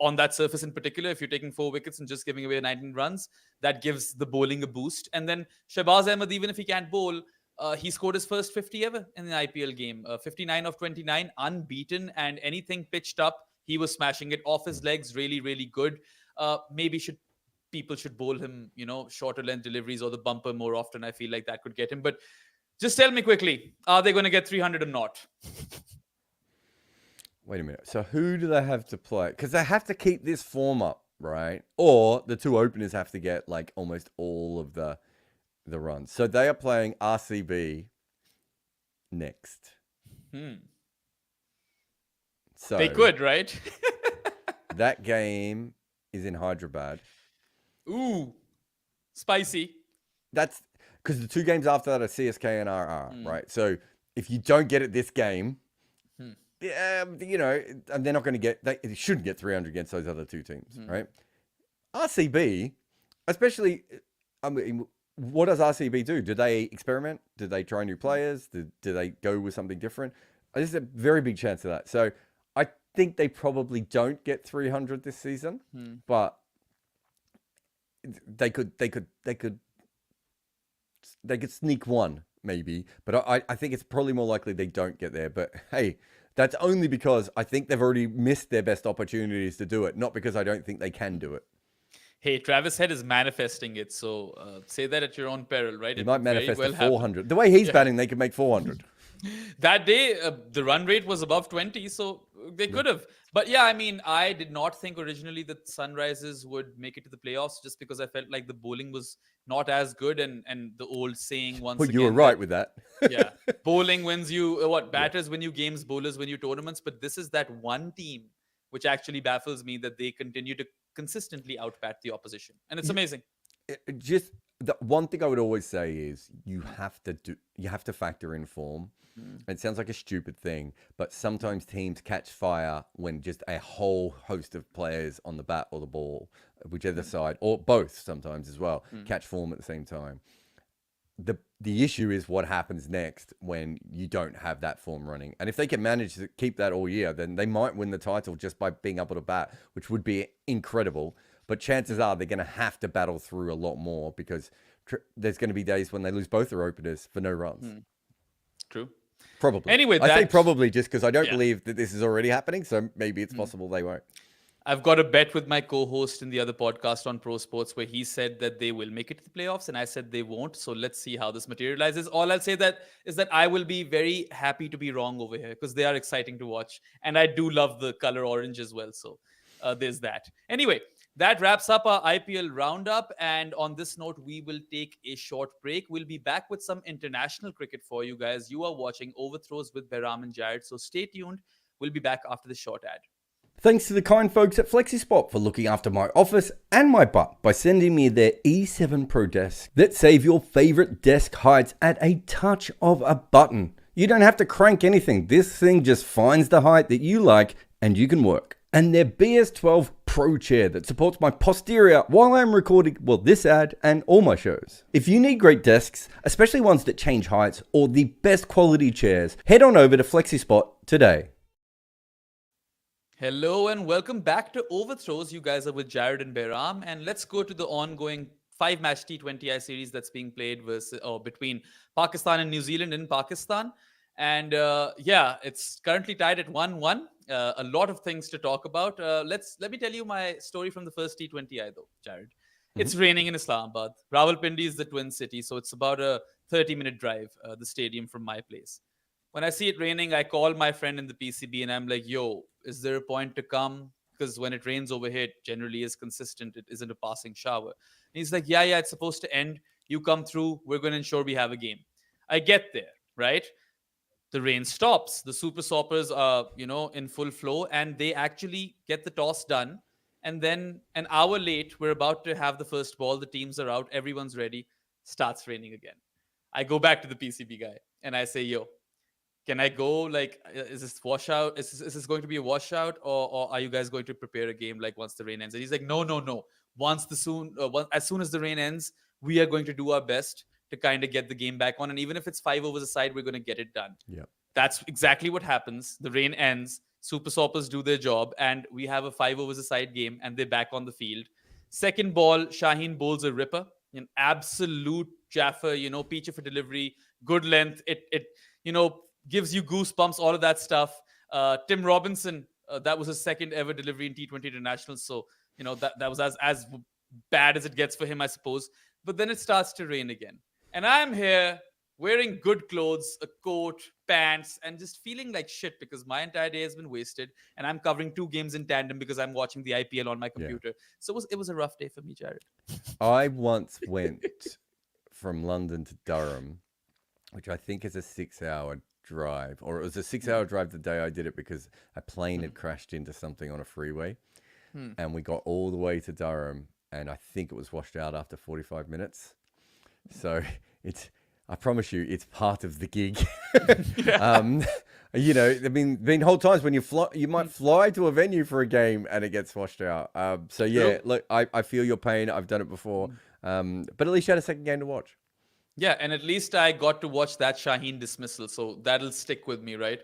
on that surface in particular, if you're taking 4 wickets and just giving away 19 runs, that gives the bowling a boost. And then Shahbaz Ahmed, even if he can't bowl, he scored his first 50 ever in the IPL game. 59 of 29, unbeaten, and anything pitched up, he was smashing it off his legs. Really, really good. Maybe people should bowl him, shorter length deliveries or the bumper more often. I feel like that could get him. But just tell me quickly, are they going to get 300 or not? Wait a minute. So who do they have to play? Because they have to keep this form up, right? Or the 2 openers have to get like almost all of the runs. So they are playing RCB next. So they could, right? that game is in Hyderabad. Ooh, spicy. That's because the 2 games after that are CSK and RR, right? So if you don't get it this game, and they're not going to get. They shouldn't get 300 against those other 2 teams, right? RCB, especially. I mean, what does RCB do? Do they experiment? Do they try new players? Do they go with something different? There's a very big chance of that. So I think they probably don't get 300 this season, but they could sneak 1 maybe. But I think it's probably more likely they don't get there. But hey, that's only because I think they've already missed their best opportunities to do it, not because I don't think they can do it. Hey, Travis Head is manifesting it, so say that at your own peril, right? He It might would very manifest well a happen. 400. The way he's batting, they could make 400. That day, the run rate was above 20, so they could have. But yeah, I mean, I did not think originally that Sunrisers would make it to the playoffs just because I felt like the bowling was not as good, and the old saying once Well, again. you were right with that. Yeah, bowling wins you batters win you games, bowlers win you tournaments. But this is that one team which actually baffles me, that they continue to consistently outbat the opposition, and it's amazing. Just the one thing I would always say is you have to factor in form. It sounds like a stupid thing, but sometimes teams catch fire when just a whole host of players on the bat or the ball, whichever side, or both sometimes as well, catch form at the same time. The issue is what happens next when you don't have that form running. And if they can manage to keep that all year, then they might win the title just by being able to bat, which would be incredible. But chances are they're going to have to battle through a lot more because there's going to be days when they lose both their openers for no runs. True. Probably. Anyway, I say probably just because I don't believe that this is already happening. So maybe it's possible they won't. I've got a bet with my co-host in the other podcast on Pro Sports where he said that they will make it to the playoffs and I said they won't. So let's see how this materializes. All I'll say is that I will be very happy to be wrong over here because they are exciting to watch. And I do love the color orange as well. So there's that. Anyway, that wraps up our IPL roundup. And on this note, we will take a short break. We'll be back with some international cricket for you guys. You are watching Overthrows with Behram and Jared, so stay tuned. We'll be back after this short ad. Thanks to the kind folks at FlexiSpot for looking after my office and my butt by sending me their E7 Pro desk that save your favorite desk heights at a touch of a button. You don't have to crank anything. This thing just finds the height that you like and you can work. And their BS12 Pro chair that supports my posterior while I'm recording, well, this ad and all my shows. If you need great desks, especially ones that change heights or the best quality chairs, head on over to FlexiSpot today. Hello and welcome back to Overthrows. You guys are with Jared and Behram, and let's go to the ongoing 5-match T20I series that's being played between Pakistan and New Zealand in Pakistan. And it's currently tied at 1-1. A lot of things to talk about. Let me tell you my story from the first T20I though, Jared. It's raining in Islamabad. Rawalpindi is the twin city, so it's about a 30-minute drive, the stadium from my place. When I see it raining, I call my friend in the PCB and I'm like, yo, is there a point to come? Because when it rains over here, it generally is consistent. It isn't a passing shower. And he's like, yeah, it's supposed to end. You come through. We're going to ensure we have a game. I get there, right? The rain stops. The Super Soppers are, in full flow, and they actually get the toss done. And then an hour late, we're about to have the first ball. The teams are out. Everyone's ready. Starts raining again. I go back to the PCB guy and I say, yo, can I go? Like, is this washout? Is this going to be a washout, or are you guys going to prepare a game like once the rain ends? And he's like, no. As soon as the rain ends, we are going to do our best to kind of get the game back on. And even if it's 5 overs aside, we're going to get it done. Yeah, that's exactly what happens. The rain ends. Super Soppers do their job, and we have a 5 overs aside game, and they're back on the field. Second ball, Shaheen bowls a ripper, an absolute jaffer. Peach of a delivery, good length. It gives you goosebumps, all of that stuff. Tim Robinson, that was his second ever delivery in T20 Internationals. So, that was as bad as it gets for him, I suppose. But then it starts to rain again. And I'm here wearing good clothes, a coat, pants, and just feeling like shit because my entire day has been wasted. And I'm covering 2 games in tandem because I'm watching the IPL on my computer. Yeah. So it was a rough day for me, Jared. I once went from London to Durham, which I think is a 6-hour drive, or it was a 6-hour drive the day I did it because a plane had crashed into something on a freeway, and we got all the way to Durham, and I think it was washed out after 45 minutes. So I promise you, it's part of the gig. Been whole times when you might fly to a venue for a game and it gets washed out. Look, I feel your pain. I've done it before, but at least you had a second game to watch. Yeah, and at least I got to watch that Shaheen dismissal, so that'll stick with me, right?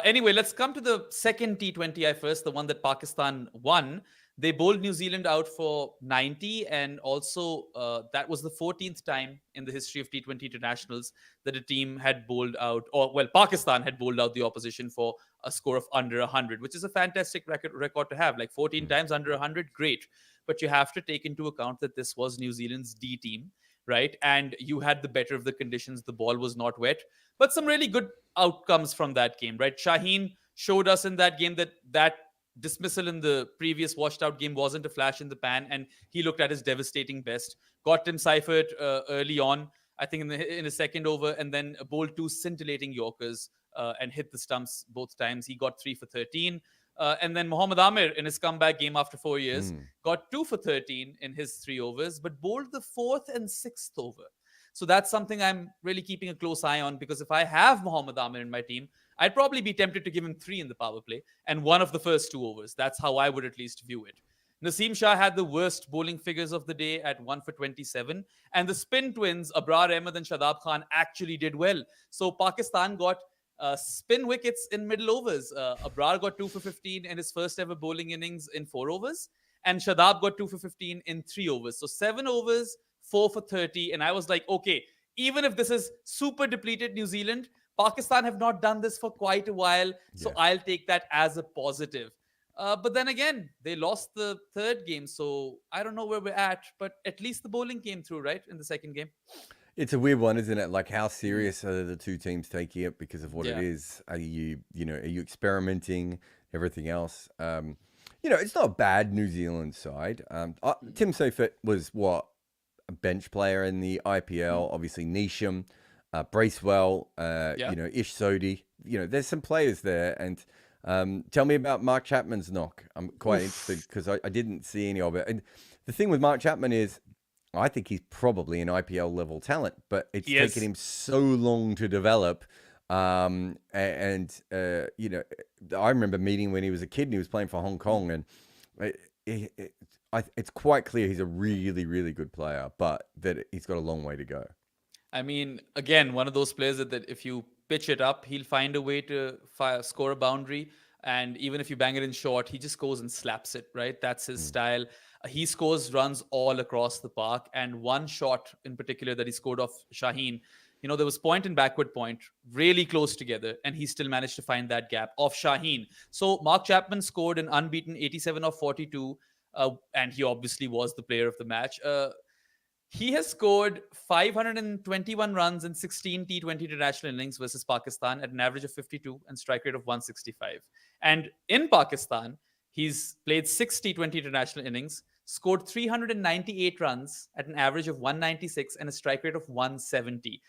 Anyway, let's come to the second T20I first, the one that Pakistan won. They bowled New Zealand out for 90, and also that was the 14th time in the history of T20 internationals that a team had bowled out, Pakistan had bowled out the opposition for a score of under 100, which is a fantastic record to have. Like 14 times under 100, great. But you have to take into account that this was New Zealand's D team, right? And you had the better of the conditions. The ball was not wet, but some really good outcomes from that game, right? Shaheen showed us in that game that dismissal in the previous washed out game wasn't a flash in the pan, and he looked at his devastating best. Got Tim Seifert early on, I think in the second over, and then bowled 2 scintillating Yorkers and hit the stumps both times. He got 3 for 13. And then Mohammad Amir in his comeback game after 4 years got 2 for 13 in his 3 overs, but bowled the 4th and 6th over. So that's something I'm really keeping a close eye on, because if I have Mohammad Amir in my team, I'd probably be tempted to give him 3 in the power play and 1 of the first 2 overs. That's how I would at least view it. Naseem Shah had the worst bowling figures of the day at 1 for 27. And the spin twins, Abrar Ahmed and Shadab Khan, actually did well. So Pakistan got spin wickets in middle overs. Abrar got 2 for 15 in his first ever bowling innings in 4 overs. And Shadab got 2 for 15 in 3 overs. So 7 overs, 4 for 30. And I was like, okay, even if this is super depleted New Zealand, Pakistan have not done this for quite a while. So I'll take that as a positive. But then again, they lost the 3rd game. So I don't know where we're at, but at least the bowling came through, right? In the 2nd game. It's a weird one, isn't it? Like, how serious are the 2 teams taking it because of what it is? Are you experimenting, everything else? it's not a bad New Zealand side. Tim Seifert was a bench player in the IPL. Obviously, Neesham, Bracewell, Ish Sodhi. There's some players there. And tell me about Mark Chapman's knock. I'm quite interested because I didn't see any of it. And the thing with Mark Chapman is, I think he's probably an IPL level talent, but it's taken him so long to develop. I remember meeting when he was a kid and he was playing for Hong Kong, and it's quite clear he's a really, really good player, but that he's got a long way to go. I mean, again, one of those players that if you pitch it up, he'll find a way to score a boundary. And even if you bang it in short, he just goes and slaps it, right? That's his style. He scores runs all across the park. And one shot in particular that he scored off Shaheen, there was point and backward point really close together, and he still managed to find that gap off Shaheen. So Mark Chapman scored an unbeaten 87 of 42, and he obviously was the player of the match. He has scored 521 runs in 16 T20 international innings versus Pakistan at an average of 52 and strike rate of 165. And in Pakistan, he's played 6 T20 international innings, scored 398 runs at an average of 196 and a strike rate of 170.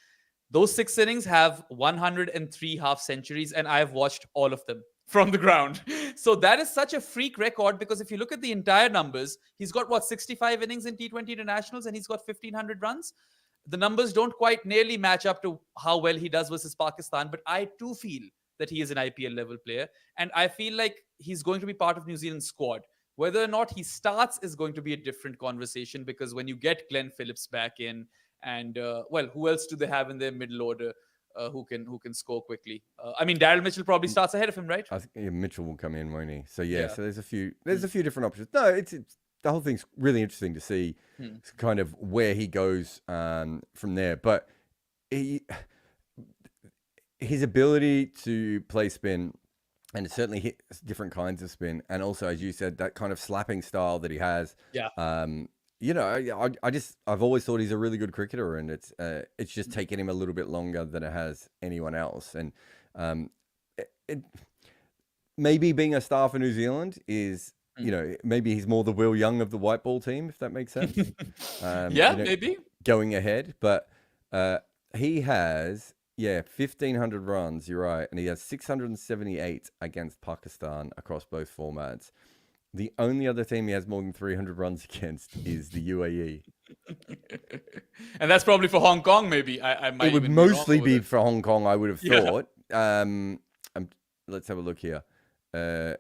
Those 6 innings have 103 half centuries, and I've watched all of them from the ground. So that is such a freak record, because if you look at the entire numbers, he's got 65 innings in T20 internationals and he's got 1,500 runs. The numbers don't quite nearly match up to how well he does versus Pakistan, but I too feel that he is an IPL level player, and I feel like he's going to be part of New Zealand's squad. Whether or not he starts is going to be a different conversation, because when you get Glenn Phillips back in, and who else do they have in their middle order who can score quickly? I mean, Daryl Mitchell probably starts ahead of him, right? I think Mitchell will come in, won't he? So so there's a few different options. No, it's the whole thing's really interesting to see kind of where he goes from there. But his ability to play spin, and certainly hit different kinds of spin, and also, as you said, that kind of slapping style that he has. Yeah. I've always thought he's a really good cricketer, and it's just taken him a little bit longer than it has anyone else. And maybe being a star for New Zealand is, maybe he's more the Will Young of the white ball team, if that makes sense. Maybe going ahead, but he has 1,500 runs. You're right, and he has 678 against Pakistan across both formats. The only other team he has more than 300 runs against is the UAE. And that's probably for Hong Kong, maybe. I might. It would mostly be for Hong Kong, I would have thought. Let's have a look here. I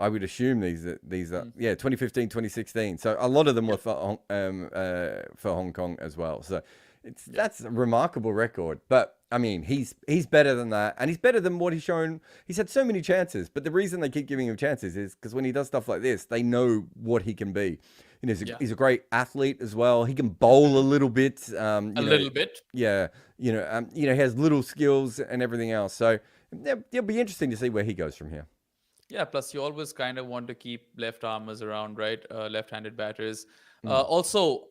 would assume these are 2015, 2016. So a lot of them were for Hong Kong as well. So that's a remarkable record. But I mean, he's better than that, and he's better than what he's shown. He's had so many chances, but the reason they keep giving him chances is because when he does stuff like this, they know what he can be. He's a great athlete as well. He can bowl a little bit. Little bit. Yeah. He has little skills and everything else. So it'll be interesting to see where he goes from here. Yeah, plus you always kind of want to keep left armers around, right? Left-handed batters. Also,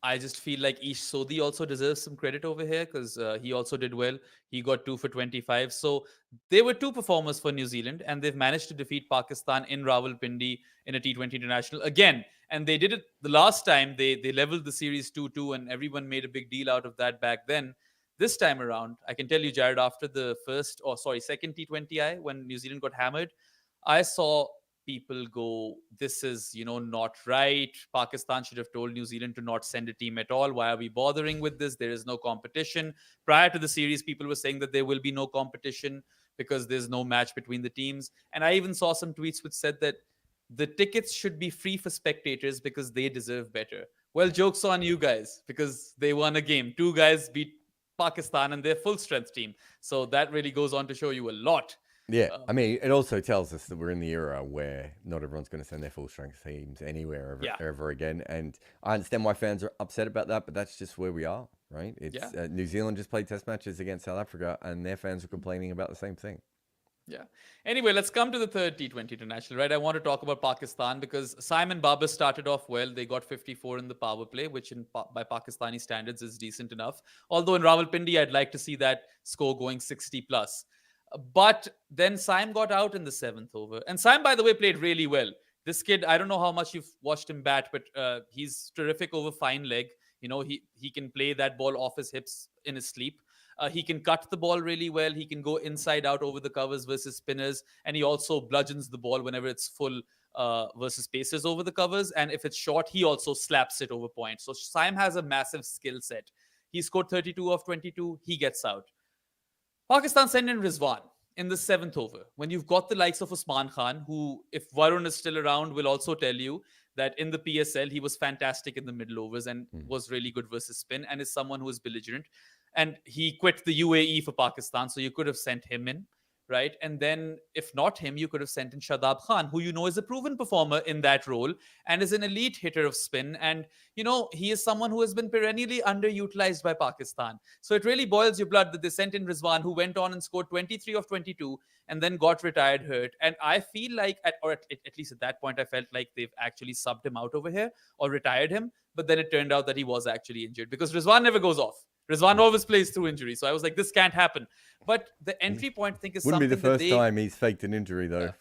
I just feel like Ish Sodhi also deserves some credit over here, because he also did well. He got 2 for 25. So they were 2 performers for New Zealand, and they've managed to defeat Pakistan in Rawalpindi in a T20 international again. And they did it the last time. They leveled the series 2-2, and everyone made a big deal out of that back then. This time around, I can tell you, Jared, after the second T20I, when New Zealand got hammered, I saw people go, this is, not right. Pakistan should have told New Zealand to not send a team at all. Why are we bothering with this? There is no competition. Prior to the series, people were saying that there will be no competition because there's no match between the teams. And I even saw some tweets which said that the tickets should be free for spectators because they deserve better. Well, joke's on you guys, because they won a game. 2 guys beat Pakistan and their full strength team. So that really goes on to show you a lot. Yeah, I mean, it also tells us that we're in the era where not everyone's going to send their full strength teams anywhere ever again. And I understand why fans are upset about that, but that's just where we are, right? It's New Zealand just played test matches against South Africa, and their fans are complaining about the same thing. Yeah. Anyway, let's come to the third T20 international, right? I want to talk about Pakistan, because Simon Babar started off well. They got 54 in the power play, which by Pakistani standards is decent enough. Although in Rawalpindi, I'd like to see that score going 60 plus. But then Syme got out in the seventh over. And Syme, by the way, played really well. This kid, I don't know how much you've watched him bat, but he's terrific over fine leg. He can play that ball off his hips in his sleep. He can cut the ball really well. He can go inside out over the covers versus spinners. And he also bludgeons the ball whenever it's full versus pacers over the covers. And if it's short, he also slaps it over points. So Syme has a massive skill set. He scored 32 of 22. He gets out. Pakistan sent in Rizwan in the seventh over. When you've got the likes of Usman Khan, who, if Varun is still around, will also tell you that in the PSL, he was fantastic in the middle overs and was really good versus spin and is someone who is belligerent. And he quit the UAE for Pakistan, so you could have sent him in, right? And then, if not him, you could have sent in Shadab Khan, who is a proven performer in that role and is an elite hitter of spin. And, he is someone who has been perennially underutilized by Pakistan. So it really boils your blood that they sent in Rizwan, who went on and scored 23 of 22 and then got retired hurt. And I feel like, at least at that point, I felt like they've actually subbed him out over here or retired him. But then it turned out that he was actually injured because Rizwan never goes off. Rizwan always plays through injury. So I was like, this can't happen. But the entry point thing is Wouldn't something be the first time he's faked an injury, though.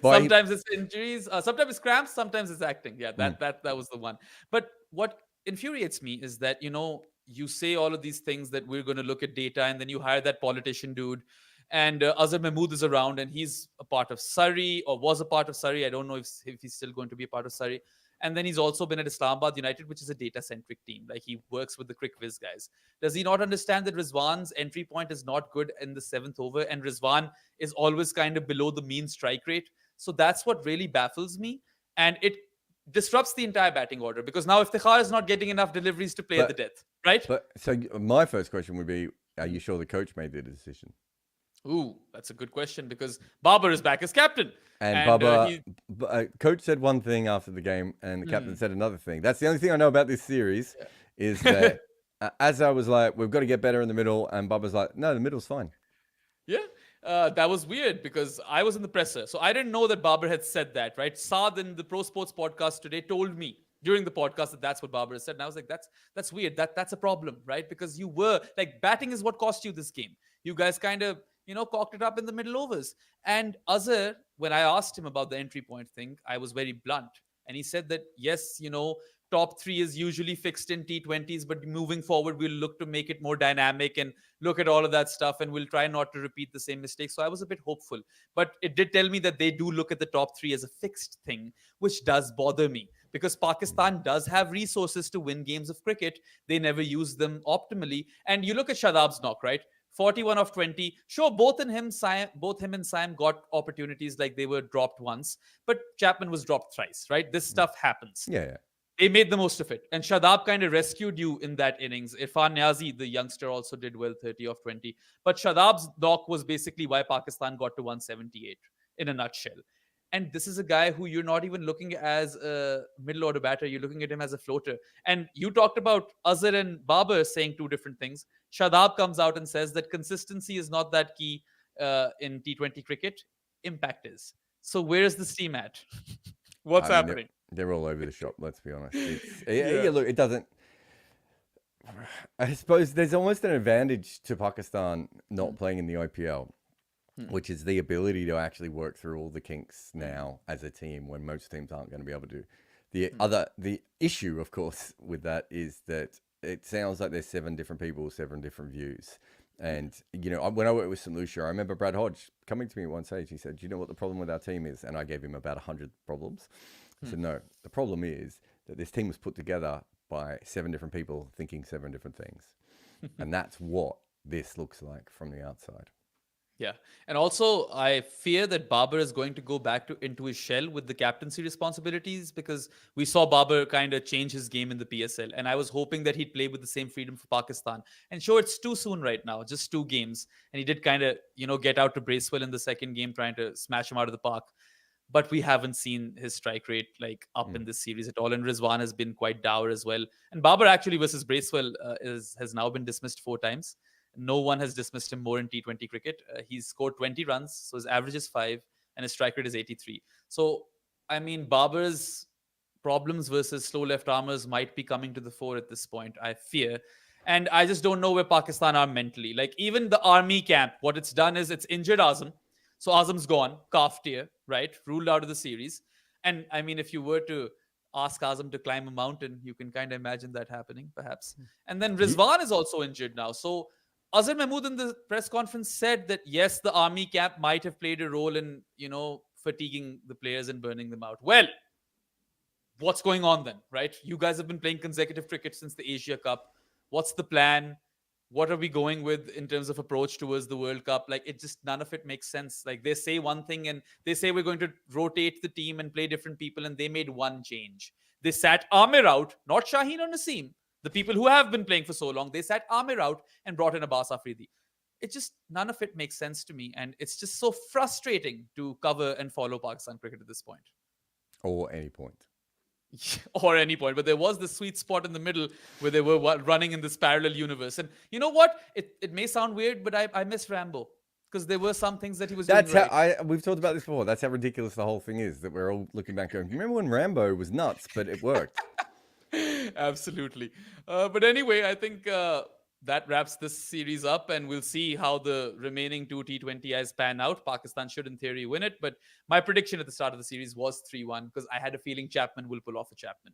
Sometimes it's injuries, sometimes it's cramps, sometimes it's acting. Yeah, that was the one. But what infuriates me is that, you say all of these things that we're going to look at data, and then you hire that politician dude, and Azhar Mahmood is around, and he's a part of Surrey, or was a part of Surrey. I don't know if he's still going to be a part of Surrey. And then he's also been at Islamabad United, which is a data-centric team. Like, he works with the Crick Viz guys. Does he not understand that Rizwan's entry point is not good in the seventh over, and Rizwan is always kind of below the mean strike rate? So that's what really baffles me. And it disrupts the entire batting order, because now Iftikhar is not getting enough deliveries to play at the death, right? But so my first question would be, are you sure the coach made the decision? Ooh, that's a good question, because Babar is back as captain. And Babar, coach said one thing after the game, and the captain said another thing. That's the only thing I know about this series, is that Azhar was like, we've got to get better in the middle, and Babar's like, no, the middle's fine. Yeah. That was weird, because I was in the presser. So I didn't know that Babar had said that, right? Saad in the Pro Sports podcast today told me during the podcast that that's what Babar said. And I was like, that's weird. That's a problem, right? Because you were like, batting is what cost you this game. You guys kind of, cocked it up in the middle overs. And Azhar, when I asked him about the entry point thing, I was very blunt. And he said that, yes, top three is usually fixed in T20s, but moving forward, we'll look to make it more dynamic and look at all of that stuff, and we'll try not to repeat the same mistakes. So I was a bit hopeful. But it did tell me that they do look at the top three as a fixed thing, which does bother me, because Pakistan does have resources to win games of cricket. They never use them optimally. And you look at Shadab's knock, right? 41 of 20. Sure, both him and Syme got opportunities, like they were dropped once, but Chapman was dropped thrice, right? This stuff happens. Yeah. They made the most of it. And Shadab kind of rescued you in that innings. Irfan Niazi, the youngster, also did well, 30 of 20. But Shadab's knock was basically why Pakistan got to 178 in a nutshell. And this is a guy who you're not even looking as a middle order batter. You're looking at him as a floater. And you talked about Azhar and Babar saying two different things. Shadab comes out and says that consistency is not that key in T20 cricket. Impact is. So where's this team at? What's happening? They're all over the shop, let's be honest. Look, it doesn't... I suppose there's almost an advantage to Pakistan not playing in the IPL, which is the ability to actually work through all the kinks now as a team, when most teams aren't going to be able to. The issue, of course, with that is that it sounds like there's 7 different people, 7 different views. And, when I worked with St. Lucia, I remember Brad Hodge coming to me at one stage. He said, do you know what the problem with our team is? And I gave him about 100 problems. I said, no, the problem is that this team was put together by 7 different people thinking 7 different things. And that's what this looks like from the outside. Yeah. And also, I fear that Babar is going to go back into his shell with the captaincy responsibilities, because we saw Babar kind of change his game in the PSL. And I was hoping that he'd play with the same freedom for Pakistan. And sure, it's too soon right now, just 2 games. And he did kind of, get out to Bracewell in the second game, trying to smash him out of the park. But we haven't seen his strike rate up in this series at all. And Rizwan has been quite dour as well. And Babar actually versus Bracewell has now been dismissed 4 times. No one has dismissed him more in T20 cricket. He's scored 20 runs, so his average is 5, and his strike rate is 83. So, I mean, Babar's problems versus slow left armers might be coming to the fore at this point, I fear. And I just don't know where Pakistan are mentally. Like even the army camp, what it's done is it's injured Azam. So Azam's gone, calf tear, right? Ruled out of the series. And I mean, if you were to ask Azam to climb a mountain, you can kind of imagine that happening, perhaps. And then You, Rizwan is also injured now. So Azhar Mahmood in the press conference said that yes, the army camp might have played a role in, fatiguing the players and burning them out. Well, what's going on then, right? You guys have been playing consecutive cricket since the Asia Cup. What's the plan? What are we going with in terms of approach towards the World Cup? Like, it just, none of it makes sense. Like, they say one thing and they say we're going to rotate the team and play different people, and they made one change. They sat Amir out, not Shaheen or Naseem. The people who have been playing for so long, they sat Amir out and brought in Abbas Afridi. It just, none of it makes sense to me. And it's just so frustrating to cover and follow Pakistan cricket at this point. or any point. Or any point, but there was this sweet spot in the middle where they were running in this parallel universe. And you know what? It may sound weird, but I miss Rambo because there were some things that he was That's doing how we've talked about this before. That's how ridiculous the whole thing is, that we're all looking back going, remember when Rambo was nuts, but it worked. Absolutely. But anyway, I think that wraps this series up, and we'll see how the remaining two T20Is pan out. Pakistan should, in theory, win it. But my prediction at the start of the series was 3-1 because I had a feeling Chapman will pull off a Chapman.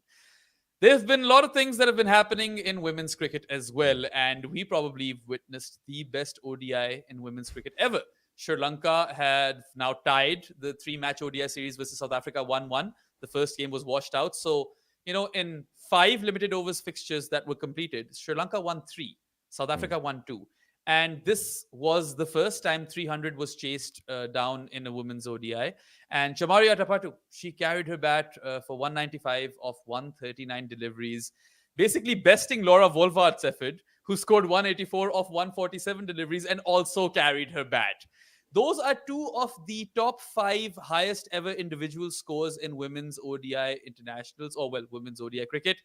There's been a lot of things that have been happening in women's cricket as well, and we probably witnessed the best ODI in women's cricket ever. Sri Lanka had now tied the 3-match ODI series versus South Africa 1-1. The first game was washed out. So, in 5 limited overs fixtures that were completed, Sri Lanka won 3. South Africa won 2. And this was the first time 300 was chased down in a women's ODI. And Chamaria Tapatu, she carried her bat for 195 of 139 deliveries, basically besting Laura Wolvaart's effort, who scored 184 of 147 deliveries and also carried her bat. Those are 2 of the top 5 highest ever individual scores in women's ODI internationals, or women's ODI cricket.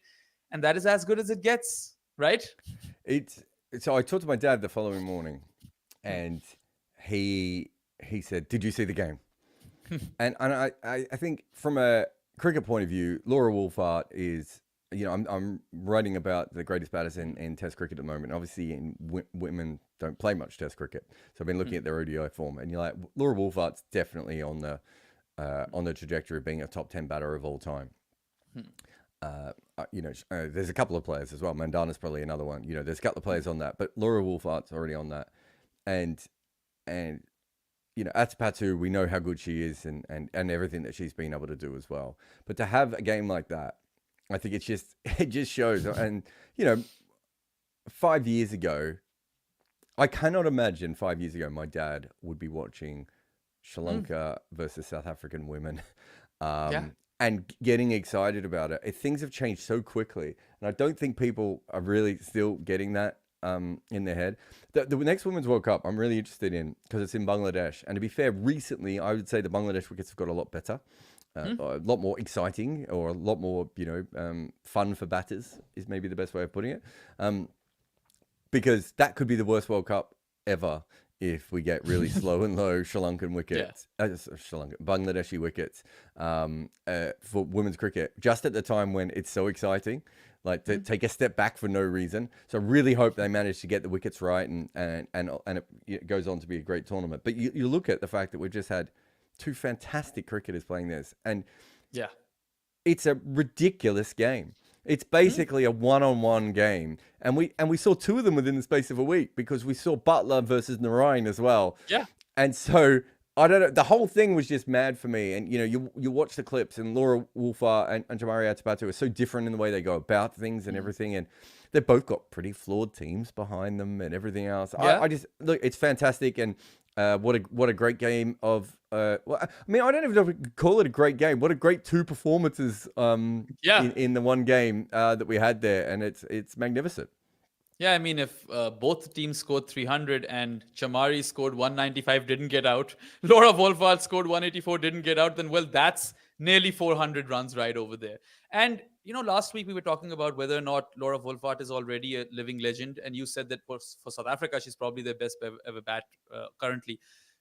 And that is as good as it gets, right? So I talked to my dad the following morning, and he said, "Did you see the game?" and I think from a cricket point of view, Laura Wolvaart is, I'm writing about the greatest batters in Test cricket at the moment. Obviously, women don't play much Test cricket, so I've been looking at their ODI form, and you're like, Laura Wolvaart's definitely on the trajectory of being a top 10 batter of all time. There's a couple of players as well. Mandana's probably another one. There's a couple of players on that, but Laura Wolvaart's already on that. And Atapatu, we know how good she is and everything that she's been able to do as well. But to have a game like that, I think it just shows. And 5 years ago, I cannot imagine 5 years ago my dad would be watching Sri Lanka versus South African women. And getting excited about it. Things have changed so quickly, and I don't think people are really still getting that in their head. The next Women's World Cup, I'm really interested in because it's in Bangladesh. And to be fair, recently I would say the Bangladesh wickets have got a lot better, a lot more exciting, or a lot more fun for batters is maybe the best way of putting it. Because that could be the worst World Cup ever if we get really slow and low Sri Lankan wickets, Bangladeshi wickets for women's cricket, just at the time when it's so exciting, like to take a step back for no reason. So I really hope they manage to get the wickets right, and it goes on to be a great tournament. But you look at the fact that we've just had 2 fantastic cricketers playing this, and it's a ridiculous game. It's basically a one-on-one game, and we saw 2 of them within the space of a week, because we saw Buttler versus Narain as well. Yeah, and so I don't know. The whole thing was just mad for me. And you watch the clips, and Laura Wolvaart and Chamaria Tapatu are so different in the way they go about things and everything, and they've both got pretty flawed teams behind them and everything else. I just look, it's fantastic, and what a great game of. I don't even know if we could call it a great game. What a great 2 performances in the one game that we had there, and it's magnificent. Yeah, I mean, if both teams scored 300 and Chamari scored 195, didn't get out, Laura Wolvaart scored 184, didn't get out, then, that's nearly 400 runs right over there. And, last week we were talking about whether or not Laura Wolvaart is already a living legend. And you said that for South Africa, she's probably their best ever bat currently.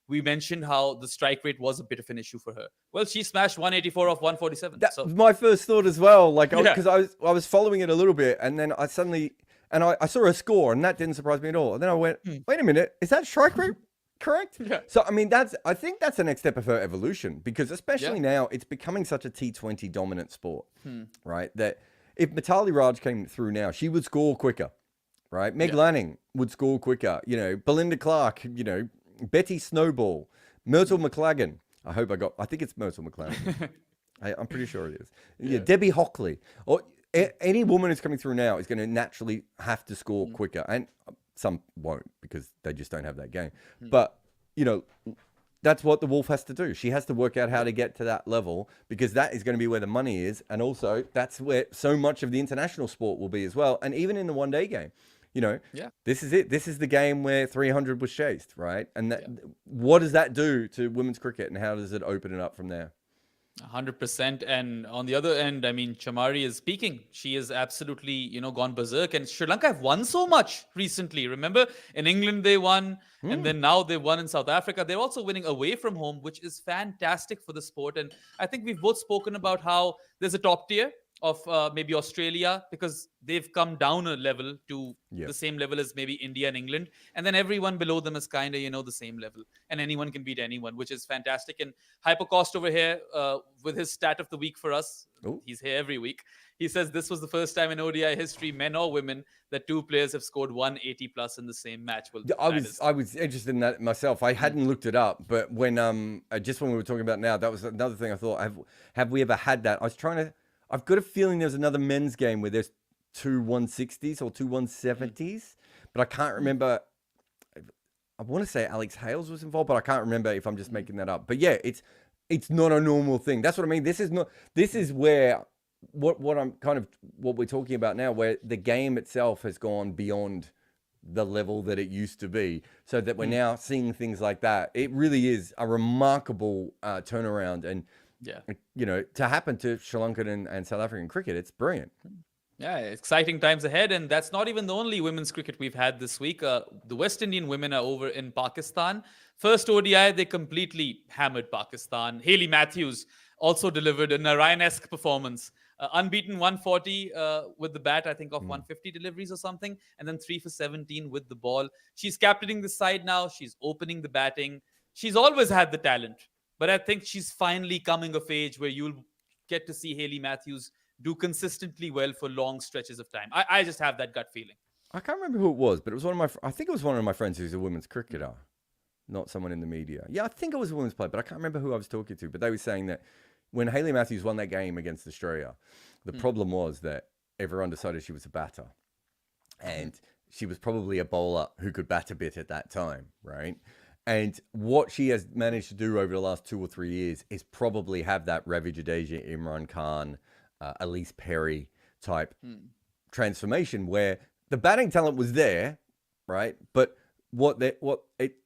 We mentioned how the strike rate was a bit of an issue for her. Well, she smashed 184 off 147. That was my first thought as well. Because I was following it a little bit, and then I suddenly... And I saw a score, and that didn't surprise me at all. And then I went, wait a minute, is that strike rate correct? Yeah. So, I mean, I think that's the next step of her evolution, because especially now, it's becoming such a T20 dominant sport, right? That if Mitali Raj came through now, she would score quicker, right? Meg Lanning would score quicker. Belinda Clark, Betty Snowball, Myrtle McLagan. I think it's Myrtle McLagan. I'm pretty sure it is. Yeah, Debbie Hockley. Or any woman who's coming through now is going to naturally have to score quicker. And some won't, because they just don't have that game. But, that's what the Wolf has to do. She has to work out how to get to that level, because that is going to be where the money is. And also, that's where so much of the international sport will be as well. And even in the one-day game, this is it. This is the game where 300 was chased, right? And what does that do to women's cricket, and how does it open it up from there? 100%. And on the other end, I mean, Chamari is speaking. She is absolutely, gone berserk. And Sri Lanka have won so much recently. Remember, in England they won, and then now they won in South Africa. They're also winning away from home, which is fantastic for the sport. And I think we've both spoken about how there's a top tier of maybe Australia, because they've come down a level to the same level as maybe India and England. And then everyone below them is kind of, the same level. And anyone can beat anyone, which is fantastic. And Hypercost over here with his stat of the week for us. Ooh. He's here every week. He says this was the first time in ODI history, men or women, that two players have scored 180 plus in the same match. Well, I was interested in that myself. I hadn't looked it up, but when just when we were talking about now, that was another thing I thought. Have we ever had that? I've got a feeling there's another men's game where there's two 160s or two 170s, but I can't remember. I want to say Alex Hales was involved, but I can't remember if I'm just making that up. But yeah, it's not a normal thing. That's what I mean. This is where what we're talking about now, where the game itself has gone beyond the level that it used to be, so that we're now seeing things like that. It really is a remarkable turnaround. And to happen to Sri Lankan and South African cricket, it's brilliant. Yeah, exciting times ahead. And that's not even the only women's cricket we've had this week. The West Indian women are over in Pakistan. First ODI, they completely hammered Pakistan. Hayley Matthews also delivered a Narayan-esque performance. Unbeaten 140 with the bat, I think, of 150 deliveries or something. And then 3 for 17 with the ball. She's captaining the side now. She's opening the batting. She's always had the talent. But I think she's finally coming of age, where you'll get to see Hayley Matthews do consistently well for long stretches of time. I just have that gut feeling. I can't remember who it was, but it was I think it was one of my friends who's a women's cricketer, not someone in the media. Yeah, I think it was a women's player, but I can't remember who I was talking to. But they were saying that when Hayley Matthews won that game against Australia, the problem was that everyone decided she was a batter. And she was probably a bowler who could bat a bit at that time, right? And what she has managed to do over the last 2 or 3 years is probably have that Ravi Jadeja, Imran Khan, Elise Perry type transformation, where the batting talent was there, right? But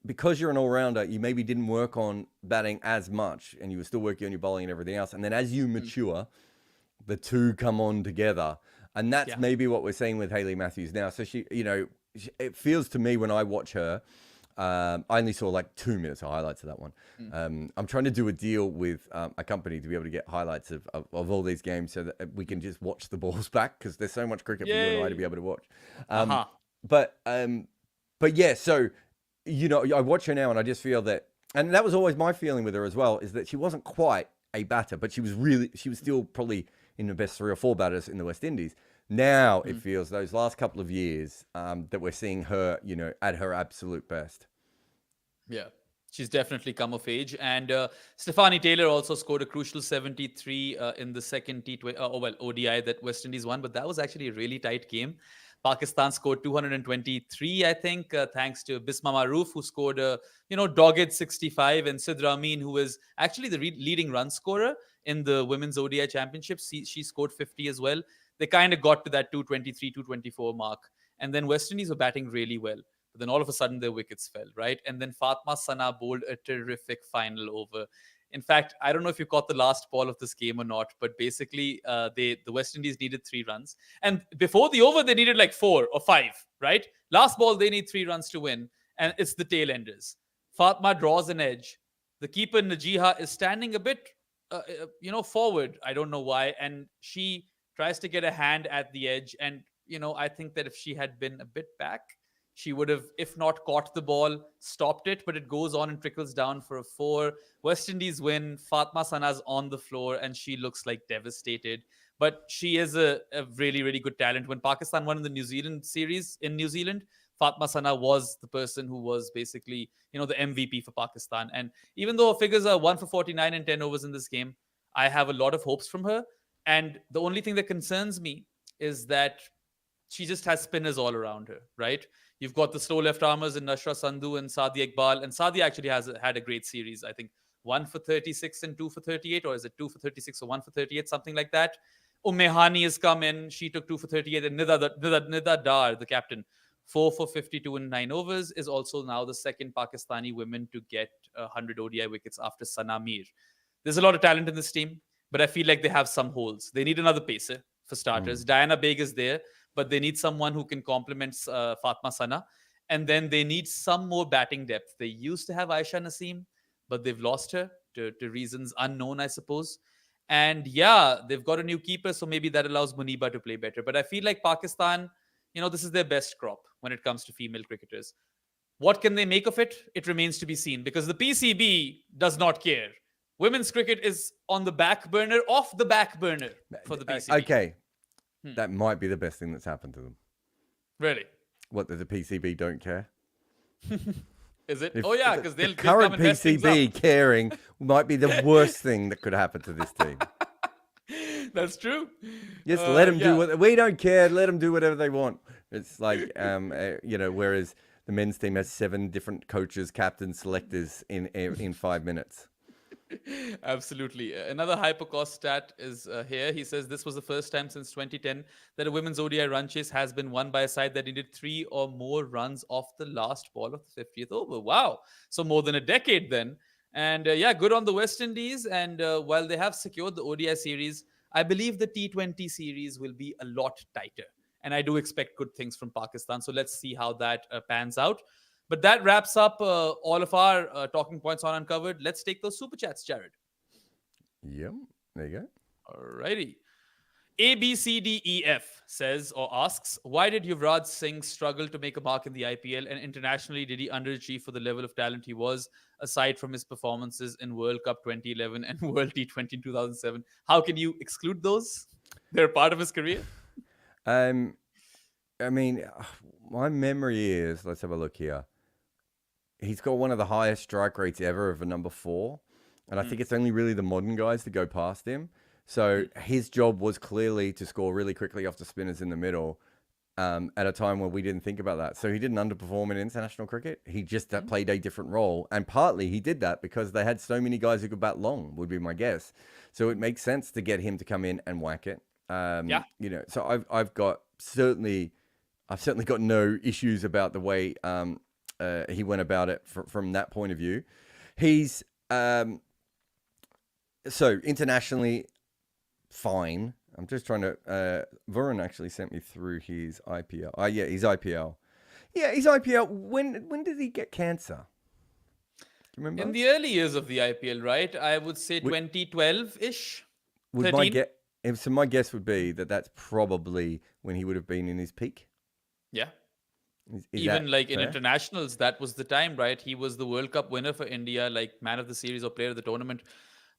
because you're an all-rounder, you maybe didn't work on batting as much, and you were still working on your bowling and everything else. And then as you mature, the two come on together. And that's maybe what we're seeing with Hayley Matthews now. So it feels to me when I watch her, I only saw like 2 minutes of highlights of that one. I'm trying to do a deal with a company to be able to get highlights of all these games, so that we can just watch the balls back, because there's so much cricket for you and I to be able to watch. But yeah, so I watch her now and I just feel that, and that was always my feeling with her as well, is that she wasn't quite a batter, but she was still probably in the best 3 or 4 batters in the West Indies. Now it feels those last couple of years that we're seeing her, at her absolute best. Yeah, she's definitely come of age. And Stephanie Taylor also scored a crucial 73 in the second ODI that West Indies won. But that was actually a really tight game. Pakistan scored 223, I think, thanks to Bisma Maroof, who scored a dogged 65, and Sidra Amin, who is actually the leading run scorer in the Women's ODI Championships. She scored 50 as well. They kind of got to that 223, 224 mark. And then West Indies were batting really well. But then all of a sudden, their wickets fell, right? And then Fatma Sana bowled a terrific final over. In fact, I don't know if you caught the last ball of this game or not, but basically, the West Indies needed 3 runs. And before the over, they needed like 4 or 5, right? Last ball, they need 3 runs to win. And it's the tail enders. Fatma draws an edge. The keeper, Najiha, is standing a bit, forward. I don't know why. And she tries to get a hand at the edge. And, I think that if she had been a bit back, she would have, if not caught the ball, stopped it, but it goes on and trickles down for a 4. West Indies win. Fatma Sana's on the floor and she looks like devastated. But she is a really, really good talent. When Pakistan won in the New Zealand series in New Zealand, Fatma Sana was the person who was basically, the MVP for Pakistan. And even though her figures are 1 for 49 and 10 overs in this game, I have a lot of hopes from her. And the only thing that concerns me is that she just has spinners all around her, right? You've got the slow left armers in Nashra Sandhu and Sadia Iqbal. And Sadia actually has had a great series. I think 1 for 36 and 2 for 38, or is it 2 for 36 or 1 for 38, something like that. Umehani has come in. She took 2 for 38. And Nida Dar, the captain, 4 for 52 in 9 overs, is also now the second Pakistani woman to get 100 ODI wickets after Sana Mir. There's a lot of talent in this team, but I feel like they have some holes. They need another pacer, for starters. Diana Baig is there, but they need someone who can complement Fatma Sana. And then they need some more batting depth. They used to have Aisha Naseem, but they've lost her to reasons unknown, I suppose. And yeah, they've got a new keeper, so maybe that allows Muniba to play better. But I feel like Pakistan, this is their best crop when it comes to female cricketers. What can they make of it? It remains to be seen, because the PCB does not care. Women's cricket is on the back burner, off the back burner for the PCB. Okay. That might be the best thing that's happened to them. Really? What, that the PCB don't care? Is it? Yeah, because they'll current PCB caring might be the worst thing that could happen to this team. That's true. Just let them do what we don't care. Let them do whatever they want. It's like, whereas the men's team has 7 different coaches, captains, selectors in 5 minutes. Absolutely. Another Hypercost stat is here. He says this was the first time since 2010 that a women's ODI run chase has been won by a side that needed 3 or more runs off the last ball of the 50th over. Wow. So more than a decade then. And good on the West Indies. And while they have secured the ODI series, I believe the T20 series will be a lot tighter. And I do expect good things from Pakistan. So let's see how that pans out. But that wraps up all of our talking points on Uncovered. Let's take those super chats, Jared. Yep, there you go. Alrighty. ABCDEF says or asks, why did Yuvraj Singh struggle to make a mark in the IPL, and internationally did he underachieve for the level of talent he was, aside from his performances in World Cup 2011 and World T20 in 2007? How can you exclude those? They're part of his career? I mean, my memory is, let's have a look here. He's got one of the highest strike rates ever of a number 4. And I think it's only really the modern guys that go past him. So his job was clearly to score really quickly off the spinners in the middle at a time where we didn't think about that. So he didn't underperform in international cricket. He just played a different role. And partly he did that because they had so many guys who could bat long, would be my guess. So it makes sense to get him to come in and whack it. So I've certainly got no issues about the way he went about it from that point of view. He's so internationally fine. I'm just trying to. Varun actually sent me through his IPL. His IPL. Yeah, his IPL. When did he get cancer? Do you remember? In the early years of the IPL, right? I would say 2012-ish. So my guess would be that that's probably when he would have been in his peak. Yeah. Is even like fair? In internationals, that was the time, right? He was the World Cup winner for India, like man of the series or player of the tournament.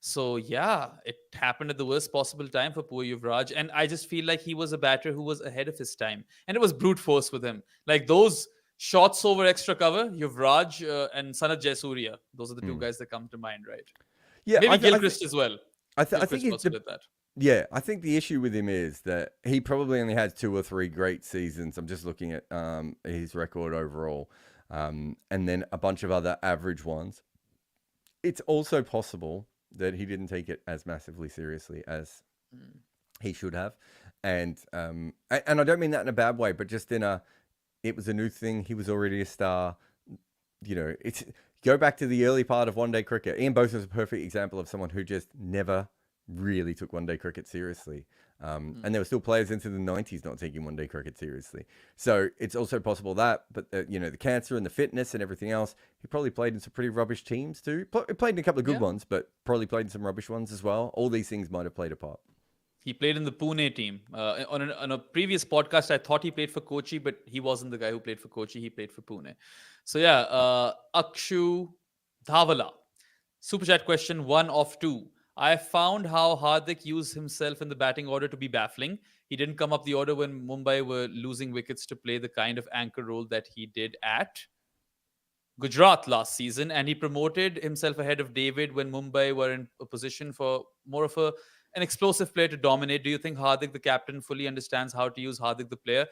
So yeah, it happened at the worst possible time for poor Yuvraj. And I just feel like he was a batter who was ahead of his time. And it was brute force with him. Like those shots over extra cover, Yuvraj and Sanat Jayasuriya. Those are the 2 guys that come to mind, right? Yeah, maybe Gilchrist as well. I think he's good at that. Yeah, I think the issue with him is that he probably only had 2 or 3 great seasons. I'm just looking at his record overall, and then a bunch of other average ones. It's also possible that he didn't take it as massively seriously as he should have, and I don't mean that in a bad way, but just it was a new thing. He was already a star. It's go back to the early part of one-day cricket. Ian Bosa is a perfect example of someone who just never really took one-day cricket seriously. And there were still players into the 90s not taking one-day cricket seriously. So it's also possible that, but the cancer and the fitness and everything else, he probably played in some pretty rubbish teams too. He played in a couple of good ones, but probably played in some rubbish ones as well. All these things might have played a part. He played in the Pune team. On a previous podcast, I thought he played for Kochi, but he wasn't the guy who played for Kochi. He played for Pune. So yeah, Akshu Dhavala. Super chat question 1 of 2. I found how Hardik used himself in the batting order to be baffling. He didn't come up the order when Mumbai were losing wickets to play the kind of anchor role that he did at Gujarat last season, and he promoted himself ahead of David when Mumbai were in a position for more of an explosive player to dominate. Do you think Hardik, the captain, fully understands how to use Hardik, the player?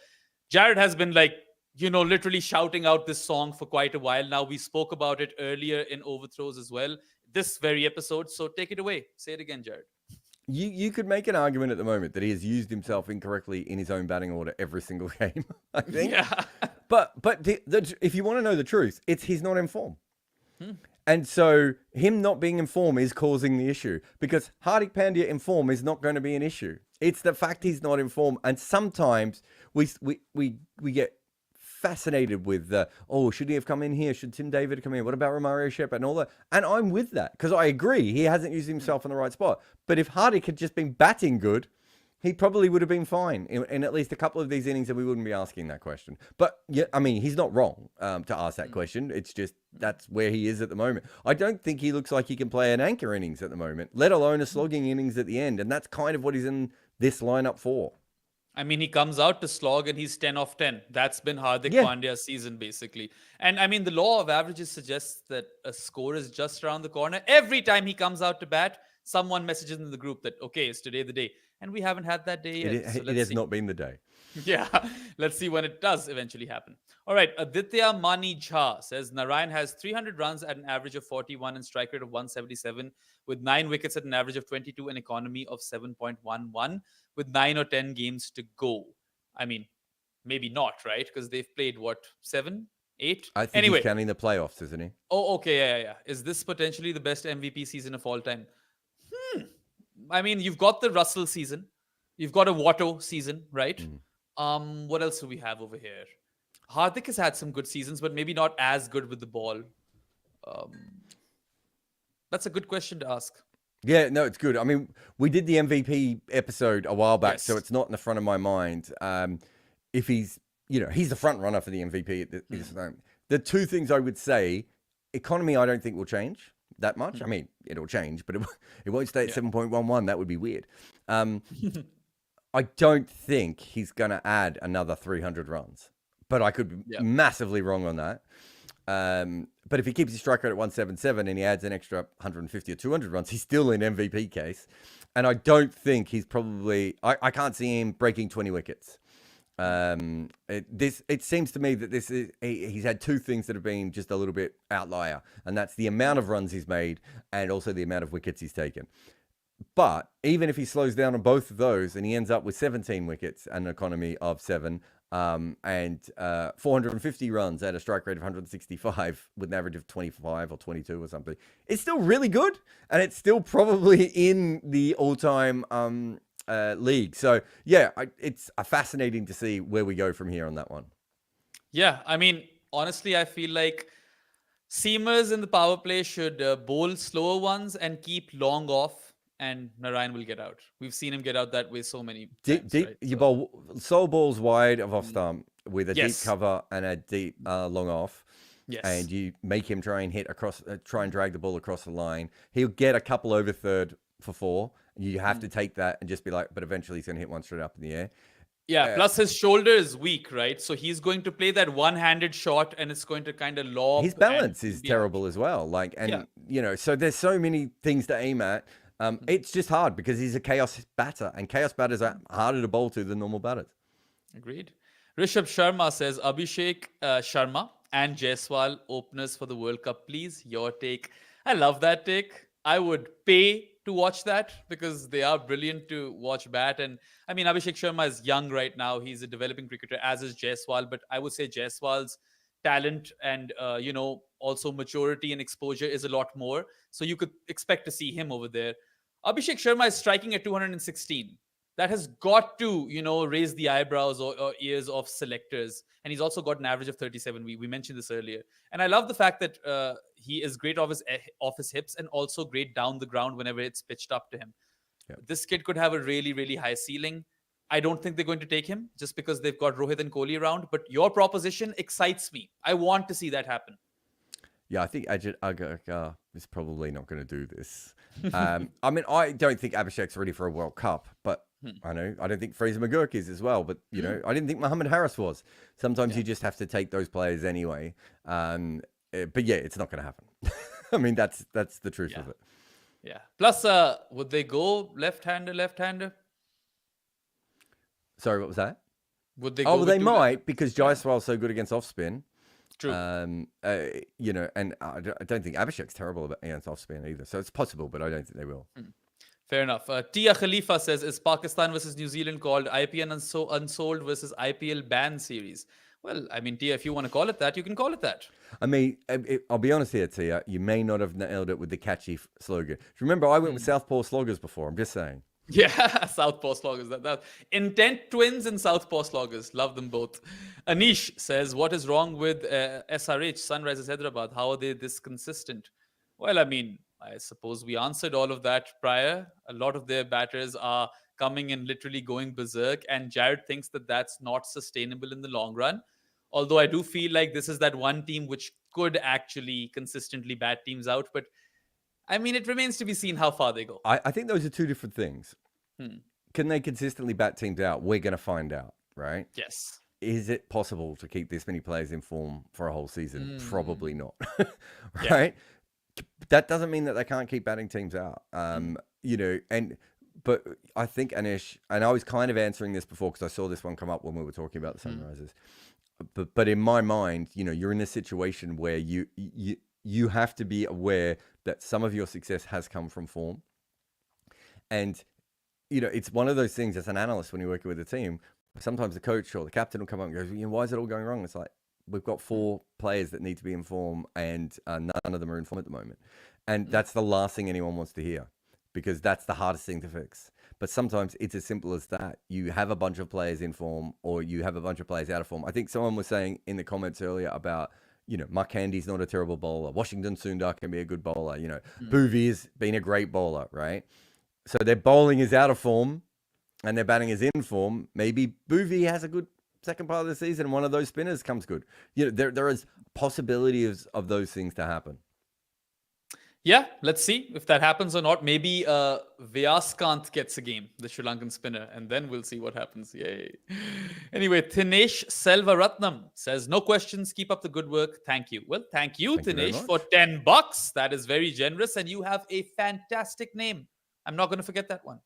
Jared has been literally shouting out this song for quite a while now. We spoke about it earlier in Overthrows as well, this very episode. So take it away. Say it again, Jared. You could make an argument at the moment that he has used himself incorrectly in his own batting order every single game, I think. Yeah. But if you want to know the truth, he's not in form. And so him not being in form is causing the issue, because Hardik Pandya in form is not going to be an issue. It's the fact he's not in form. And sometimes we get fascinated with should he have come in here? Should Tim David come in? What about Romario Shep and all that? And I'm with that, because I agree he hasn't used himself in the right spot. But if Hardik had just been batting good, he probably would have been fine in at least a couple of these innings, and we wouldn't be asking that question. But yeah, I mean, he's not wrong to ask that question. It's just that's where he is at the moment. I don't think he looks like he can play an anchor innings at the moment, let alone a slogging innings at the end. And that's kind of what he's in this lineup for. I mean, he comes out to slog and he's 10 of 10. That's been Hardik Pandya's season, basically. And I mean, the law of averages suggests that a score is just around the corner. Every time he comes out to bat, someone messages in the group that, okay, is today the day? And we haven't had that day yet. It has not been the day. Yeah, let's see when it does eventually happen. All right, Aditya Mani Jha says Narayan has 300 runs at an average of 41 and strike rate of 177 with 9 wickets at an average of 22 and economy of 7.11 with 9 or 10 games to go. I mean, maybe not, right? Because they've played, 7, 8? I think he's counting the playoffs, isn't he? Oh, okay, yeah. Is this potentially the best MVP season of all time? I mean, you've got the Russell season. You've got a Watto season, right? What else do we have over here? Hardik has had some good seasons, but maybe not as good with the ball. That's a good question to ask. Yeah, no, it's good. I mean, we did the MVP episode a while back, so it's not in the front of my mind. If he's the front runner for the MVP at this time. The two things I would say, economy, I don't think will change that much. I mean, it'll change, but it won't stay at 7.11. That would be weird. I don't think he's going to add another 300 runs, but I could be massively wrong on that. But if he keeps his strike rate at 177 and he adds an extra 150 or 200 runs, he's still in MVP case. And I don't think he's probably, I can't see him breaking 20 wickets. It seems to me that he's had two things that have been just a little bit outlier, and that's the amount of runs he's made and also the amount of wickets he's taken. But even if he slows down on both of those and he ends up with 17 wickets and an economy of 7 and 450 runs at a strike rate of 165 with an average of 25 or 22 or something, it's still really good, and it's still probably in the all-time league. So yeah, it's fascinating to see where we go from here on that one. Yeah, I mean, honestly, I feel like seamers in the power play should bowl slower ones and keep long off, and Narayan will get out. We've seen him get out that way so many times. Deep, right? you bowl slow balls wide of off stump with a deep cover and a deep long off. Yes. And you make him try and hit across, try and drag the ball across the line. He'll get a couple over third for 4. You have to take that and just be like, but eventually he's going to hit one straight up in the air. Yeah, plus his shoulder is weak, right? So he's going to play that one-handed shot, and it's going to kind of lob. His balance is terrible as well. So there's so many things to aim at. It's just hard because he's a chaos batter, and chaos batters are harder to bowl to than normal batters. Agreed. Rishabh Sharma says, Abhishek Sharma and Jaiswal openers for the World Cup, please. Your take. I love that take. I would pay to watch that because they are brilliant to watch bat. And I mean, Abhishek Sharma is young right now. He's a developing cricketer, as is Jaiswal. But I would say Jaiswal's talent and, also maturity and exposure is a lot more. So you could expect to see him over there. Abhishek Sharma is striking at 216. That has got to, raise the eyebrows or ears of selectors. And he's also got an average of 37. We mentioned this earlier. And I love the fact that he is great off his hips and also great down the ground whenever it's pitched up to him. This kid could have a really, really high ceiling. I don't think they're going to take him just because they've got Rohit and Kohli around. But your proposition excites me. I want to see that happen. Yeah, I think Ajit Agarkar is probably not going to do this. I mean, I don't think Abhishek's ready for a World Cup, but I don't think Fraser McGurk is as well. But, I didn't think Mohammed Harris was. Sometimes you just have to take those players anyway. But yeah, it's not going to happen. I mean, that's the truth of it. Yeah. Plus, would they go left-hander? Sorry, what was that? Would they? They might because Jaiswal's so good against off spin. True. And I don't think Abhishek's terrible against off spin either. So it's possible, but I don't think they will. Fair enough. Tia Khalifa says, "Is Pakistan versus New Zealand called IPL Unsold versus IPL Ban series?" Well, I mean, Tia, if you want to call it that, you can call it that. I mean, I'll be honest here, Tia. You may not have nailed it with the catchy slogan. Remember, I went with Southpaw Sloggers before. I'm just saying. Yeah, Southpaw Sloggers. That Intent Twins and Southpaw Sloggers. Love them both. Anish says, "What is wrong with SRH, Sunrisers Hyderabad? How are they this consistent?" Well, I mean, I suppose we answered all of that prior. A lot of their batters are coming and literally going berserk, and Jared thinks that that's not sustainable in the long run. Although I do feel like this is that one team which could actually consistently bat teams out. But I mean, it remains to be seen how far they go. I think those are two different things. Can they consistently bat teams out? We're going to find out, right? Yes. Is it possible to keep this many players in form for a whole season? Probably not, right? Yeah. That doesn't mean that they can't keep batting teams out. But I think, Anish, and I was kind of answering this before because I saw this one come up when we were talking about the Sunrisers. But in my mind, you're in a situation where you have to be aware that some of your success has come from form. And, it's one of those things as an analyst when you're working with a team, sometimes the coach or the captain will come up and go, why is it all going wrong? It's like, we've got 4 players that need to be in form and none of them are in form at the moment. And that's the last thing anyone wants to hear because that's the hardest thing to fix. But sometimes it's as simple as that. You have a bunch of players in form or you have a bunch of players out of form. I think someone was saying in the comments earlier about, Mark Handy's not a terrible bowler. Washington Sundar can be a good bowler. Bhuvi's been a great bowler, right? So their bowling is out of form and their batting is in form. Maybe Bhuvi has a good second part of the season and one of those spinners comes good. There is possibilities of those things to happen. Yeah, let's see if that happens or not. Maybe Vyaskant gets a game, the Sri Lankan spinner, and then we'll see what happens. Yay. Anyway, Thinesh Selvaratnam says, "No questions. Keep up the good work. Thank you." Well, thank you, Thinesh, for $10. That is very generous, and you have a fantastic name. I'm not going to forget that one.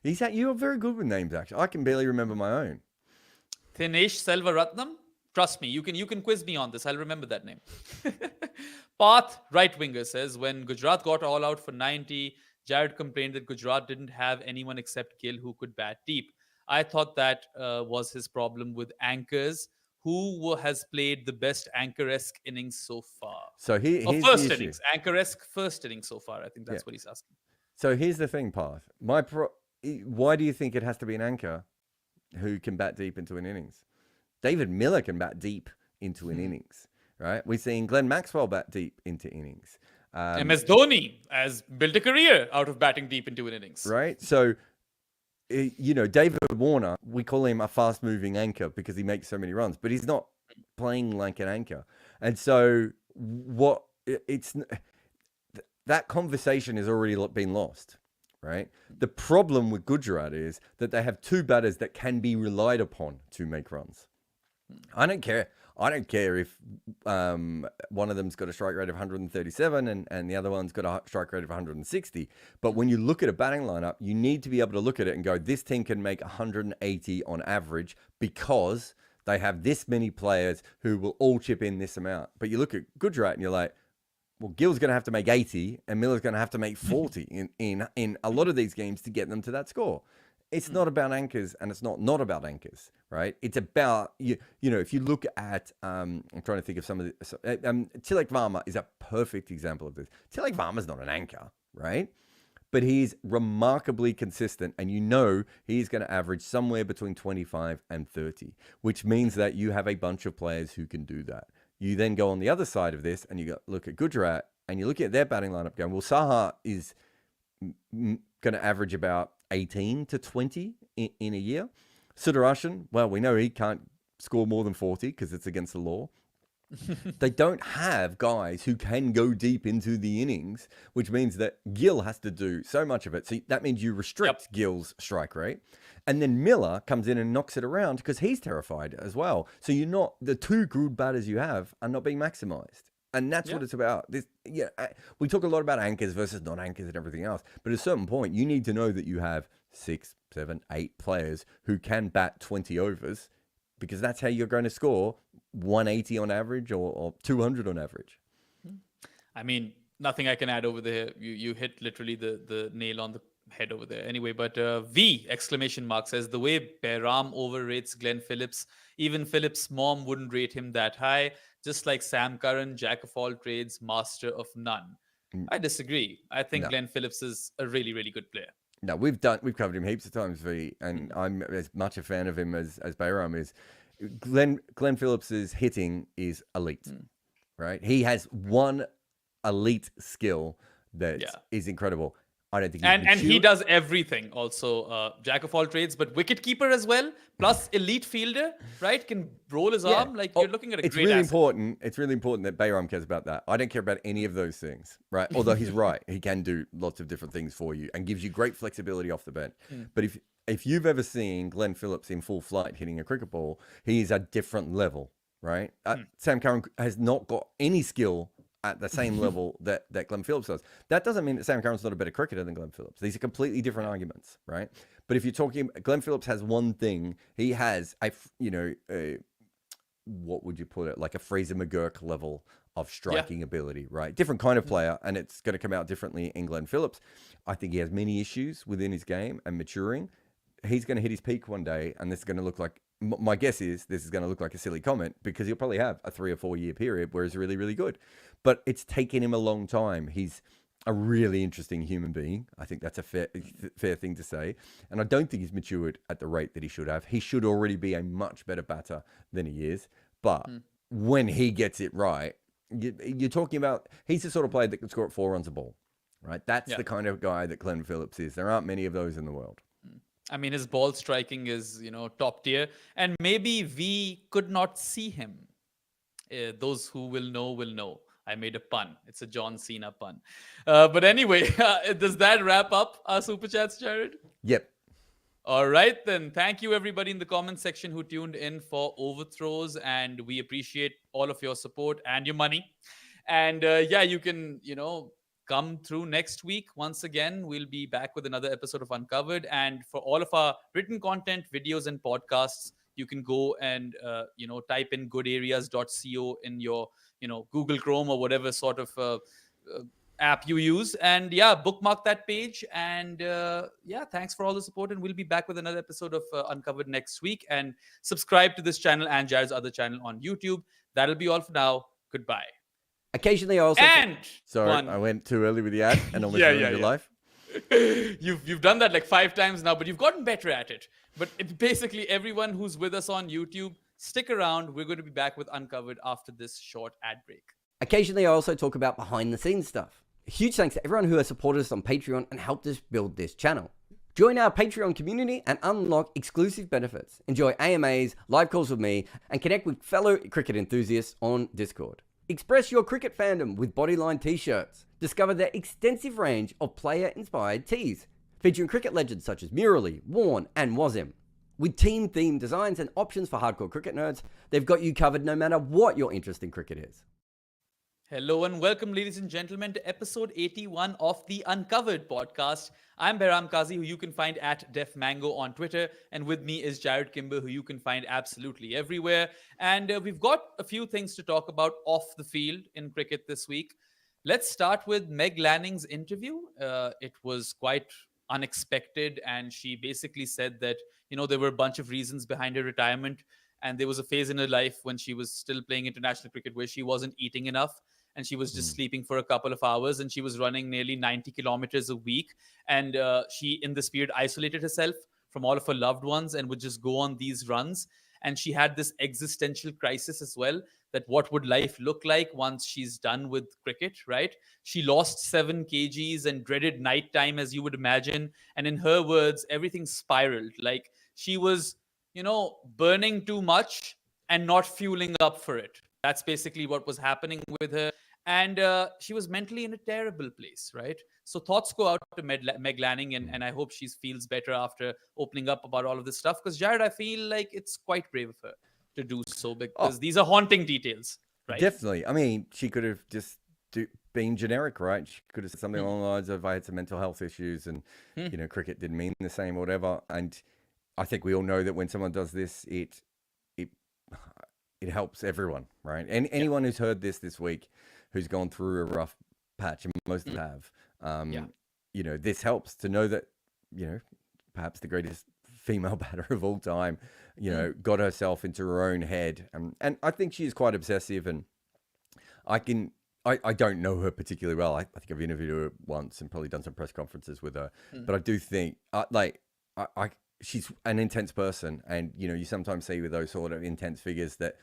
You're very good with names, actually. I can barely remember my own. Thinesh Selvaratnam. Trust me, you can quiz me on this. I'll remember that name. Path right winger says, when Gujarat got all out for 90, Jared complained that Gujarat didn't have anyone except Gill who could bat deep. I thought that was his problem with anchors. Who has played the best anchor-esque innings so far? So here's first the innings, anchor-esque first innings so far. I think that's what he's asking. So here's the thing, Path. Why do you think it has to be an anchor who can bat deep into an innings? David Miller can bat deep into an innings, right? We're seeing Glenn Maxwell bat deep into innings. MS Dhoni has built a career out of batting deep into an innings. Right? So, David Warner, we call him a fast-moving anchor because he makes so many runs, but he's not playing like an anchor. And so that conversation has already been lost, right? The problem with Gujarat is that they have 2 batters that can be relied upon to make runs. I don't care if one of them's got a strike rate of 137 and the other one's got a strike rate of 160. But when you look at a batting lineup, you need to be able to look at it and go, this team can make 180 on average because they have this many players who will all chip in this amount. But you look at Gujarat and you're like, well, Gill's going to have to make 80 and Miller's going to have to make 40 in a lot of these games to get them to that score. It's not about anchors and it's not about anchors, right? It's about, if you look at, I'm trying to think of some of the, Tilak Varma is a perfect example of this. Tilak Varma's not an anchor, right? But he's remarkably consistent and he's going to average somewhere between 25 and 30, which means that you have a bunch of players who can do that. You then go on the other side of this and look at Gujarat and you look at their batting lineup going, well, Saha is going to average about 18 to 20 in a year. Sudarashan, well, we know he can't score more than 40 because it's against the law. They don't have guys who can go deep into the innings, which means that Gill has to do so much of it. So that means you restrict Gill's strike rate. And then Miller comes in and knocks it around because he's terrified as well. So you're not, the two good batters you have are not being maximized. And that's what it's about. We talk a lot about anchors versus non-anchors and everything else. But at a certain point, you need to know that you have 6, 7, 8 players who can bat 20 overs, because that's how you're going to score 180 on average or 200 on average. I mean, nothing I can add over there. You hit literally the nail on the head over there. Anyway, but V exclamation mark says, the way Behram overrates Glenn Phillips, even Phillips' mom wouldn't rate him that high. Just like Sam Curran, jack of all trades, master of none. I disagree. I think Glenn Phillips is a really, really good player. No, we've covered him heaps of times, V, and I'm as much a fan of him as Behram is. Glenn Phillips's hitting is elite, right? He has one elite skill that is incredible. I don't think and he does everything also, jack of all trades, but wicket keeper as well, plus elite fielder, right? Can roll his arm. Like, you're looking at a great asset. It's really important that Behram cares about that. I don't care about any of those things, right? Although he's right. He can do lots of different things for you and gives you great flexibility off the bench. But if you've ever seen Glenn Phillips in full flight hitting a cricket ball, he is a different level, right? Sam Curran has not got any skill at the same level that Glenn Phillips does. That doesn't mean that Sam Curran's not a better cricketer than Glenn Phillips. These are completely different arguments, right? But if you're talking, Glenn Phillips has one thing. He has what would you put it? Like a Fraser McGurk level of striking ability, right? Different kind of player, and it's going to come out differently in Glenn Phillips. I think he has many issues within his game and maturing. He's going to hit his peak one day, and this is going to look like, my guess is this is going to look like a silly comment, because he'll probably have a 3 or 4 year period where he's really, really good. But it's taken him a long time. He's a really interesting human being. I think that's a fair thing to say. And I don't think he's matured at the rate that he should have. He should already be a much better batter than he is. But when he gets it right, you're talking about, he's the sort of player that can score at 4 runs a ball, right? That's the kind of guy that Glenn Phillips is. There aren't many of those in the world. I mean, his ball striking is, top tier. And maybe we could not see him. Those who will know. I made a pun. It's a John Cena pun. But anyway, does that wrap up our Super Chats, Jared? Yep. All right, then. Thank you, everybody in the comment section who tuned in for Overthrows. And we appreciate all of your support and your money. And you can, come through next week. Once again, we'll be back with another episode of Uncovered. And for all of our written content, videos, and podcasts, you can go and, type in goodareas.co in your, Google Chrome or whatever sort of app you use. And bookmark that page. And thanks for all the support. And we'll be back with another episode of Uncovered next week. And subscribe to this channel and Jared's other channel on YouTube. That'll be all for now. Goodbye. Occasionally, I also... I went too early with the ad and almost ruined your life. You've done that like 5 times now, but you've gotten better at it. But basically, everyone who's with us on YouTube, stick around. We're going to be back with Uncovered after this short ad break. Occasionally, I also talk about behind-the-scenes stuff. A huge thanks to everyone who has supported us on Patreon and helped us build this channel. Join our Patreon community and unlock exclusive benefits. Enjoy AMAs, live calls with me, and connect with fellow cricket enthusiasts on Discord. Express your cricket fandom with Bodyline t-shirts. Discover their extensive range of player-inspired tees, featuring cricket legends such as Murali, Warne, and Wasim. With team-themed designs and options for hardcore cricket nerds, they've got you covered no matter what your interest in cricket is. Hello and welcome, ladies and gentlemen, to episode 81 of the Uncovered podcast. I'm Behram Kazi, who you can find at Def Mango on Twitter. And with me is Jared Kimber, who you can find absolutely everywhere. And we've got a few things to talk about off the field in cricket this week. Let's start with Meg Lanning's interview. It was quite unexpected. And she basically said that, there were a bunch of reasons behind her retirement. And there was a phase in her life when she was still playing international cricket where she wasn't eating enough. And she was just sleeping for a couple of hours, and she was running nearly 90 kilometers a week. And she, in this period, isolated herself from all of her loved ones and would just go on these runs. And she had this existential crisis as well, that what would life look like once she's done with cricket, right? She lost 7 kgs and dreaded nighttime, as you would imagine. And in her words, everything spiraled. Like she was, burning too much and not fueling up for it. That's basically what was happening with her. And she was mentally in a terrible place, right? So thoughts go out to Meg Lanning, and I hope she feels better after opening up about all of this stuff. Because Jared, I feel like it's quite brave of her to do so, because these are haunting details, right? Definitely. I mean, she could have just been generic, right? She could have said something along the lines of, I had some mental health issues and, cricket didn't mean the same or whatever. And I think we all know that when someone does this, it helps everyone, right? And anyone who's heard this week, who's gone through a rough patch, and most of them have, this helps to know that, perhaps the greatest female batter of all time, got herself into her own head. And I think she is quite obsessive, and I don't know her particularly well. I think I've interviewed her once and probably done some press conferences with her, but I do think she's an intense person. And, you sometimes see with those sort of intense figures that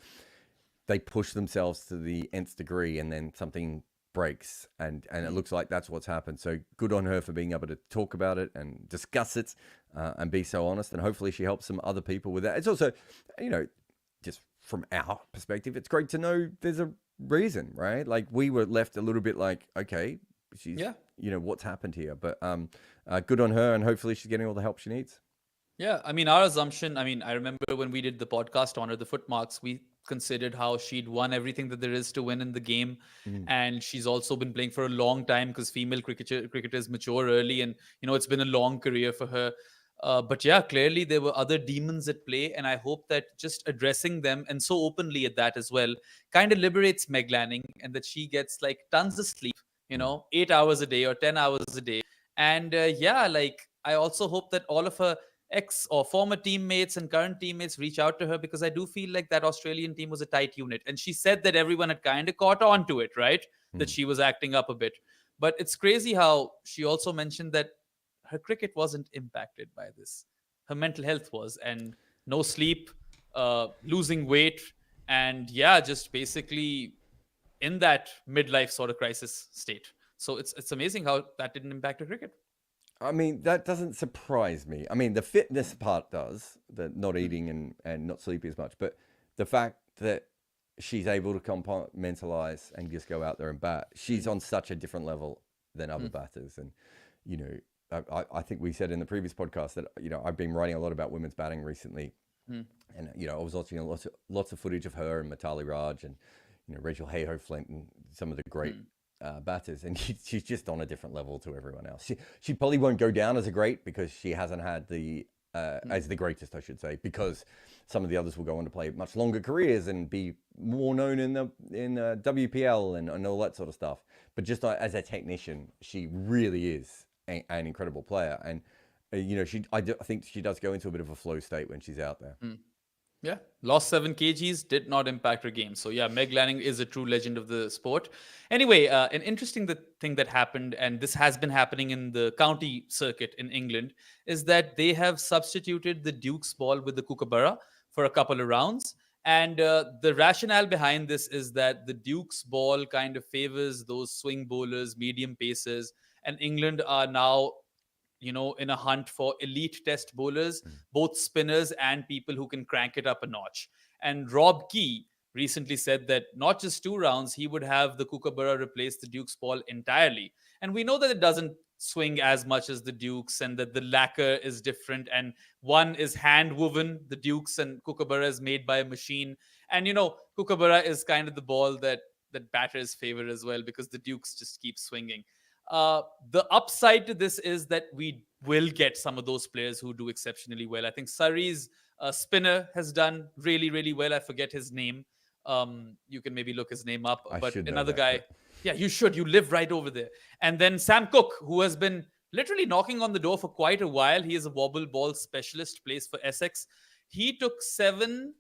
they push themselves to the nth degree and then something breaks, and it looks like that's what's happened. So good on her for being able to talk about it and discuss it and be so honest, and hopefully she helps some other people with that. It's also, just from our perspective, it's great to know there's a reason, right? Like we were left a little bit like, okay, she's, what's happened here? But good on her, and hopefully she's getting all the help she needs. Yeah, I mean, our assumption, I remember when we did the podcast Honor the Footmarks, we considered how she'd won everything that there is to win in the game. And she's also been playing for a long time, because female cricketers mature early, and, it's been a long career for her. But yeah, clearly there were other demons at play, and I hope that just addressing them, and so openly at that as well, kind of liberates Meg Lanning, and that she gets like tons of sleep, 8 hours a day or 10 hours a day. And I also hope that all of her ex or former teammates and current teammates reach out to her, because I do feel like that Australian team was a tight unit. And she said that everyone had kind of caught on to it, right? That she was acting up a bit. But it's crazy how she also mentioned that her cricket wasn't impacted by this. Her mental health was, and no sleep, losing weight, and just basically in that midlife sort of crisis state. So it's amazing how that didn't impact her cricket. I mean, that doesn't surprise me. I mean, the fitness part does, the not eating and not sleeping as much, but the fact that she's able to compartmentalize and just go out there and bat, she's on such a different level than other batters. And, I think we said in the previous podcast that, I've been writing a lot about women's batting recently. And, I was watching lots of footage of her and Mitali Raj and, Rachel Hayhoe-Flint and some of the great batters, and she's just on a different level to everyone else. She probably won't go down as a great, because she hasn't had as the greatest, I should say, because some of the others will go on to play much longer careers and be more known in WPL and all that sort of stuff. But just as a technician, she really is an incredible player, and I think she does go into a bit of a flow state when she's out there. Yeah, lost 7 kgs, did not impact her game. So Meg Lanning is a true legend of the sport. Anyway, an interesting thing that happened, and this has been happening in the county circuit in England, is that they have substituted the Duke's ball with the Kookaburra for a couple of rounds. And the rationale behind this is that the Duke's ball kind of favors those swing bowlers, medium pacers, and England are now in a hunt for elite test bowlers, both spinners and people who can crank it up a notch. And Rob Key recently said that not just 2 rounds, he would have the Kookaburra replace the Duke's ball entirely. And we know that it doesn't swing as much as the Duke's, and that the lacquer is different, and one is hand woven, the Duke's, and Kookaburra is made by a machine. And Kookaburra is kind of the ball that batters favor as well, because the Duke's just keep swinging. The upside to this is that we will get some of those players who do exceptionally well. I think Surrey's spinner has done really, really well. I forget his name. You can maybe look his name up. But another guy, yeah, you should. You live right over there. And then Sam Cook, who has been literally knocking on the door for quite a while. He is a wobble ball specialist, plays for Essex. He took 10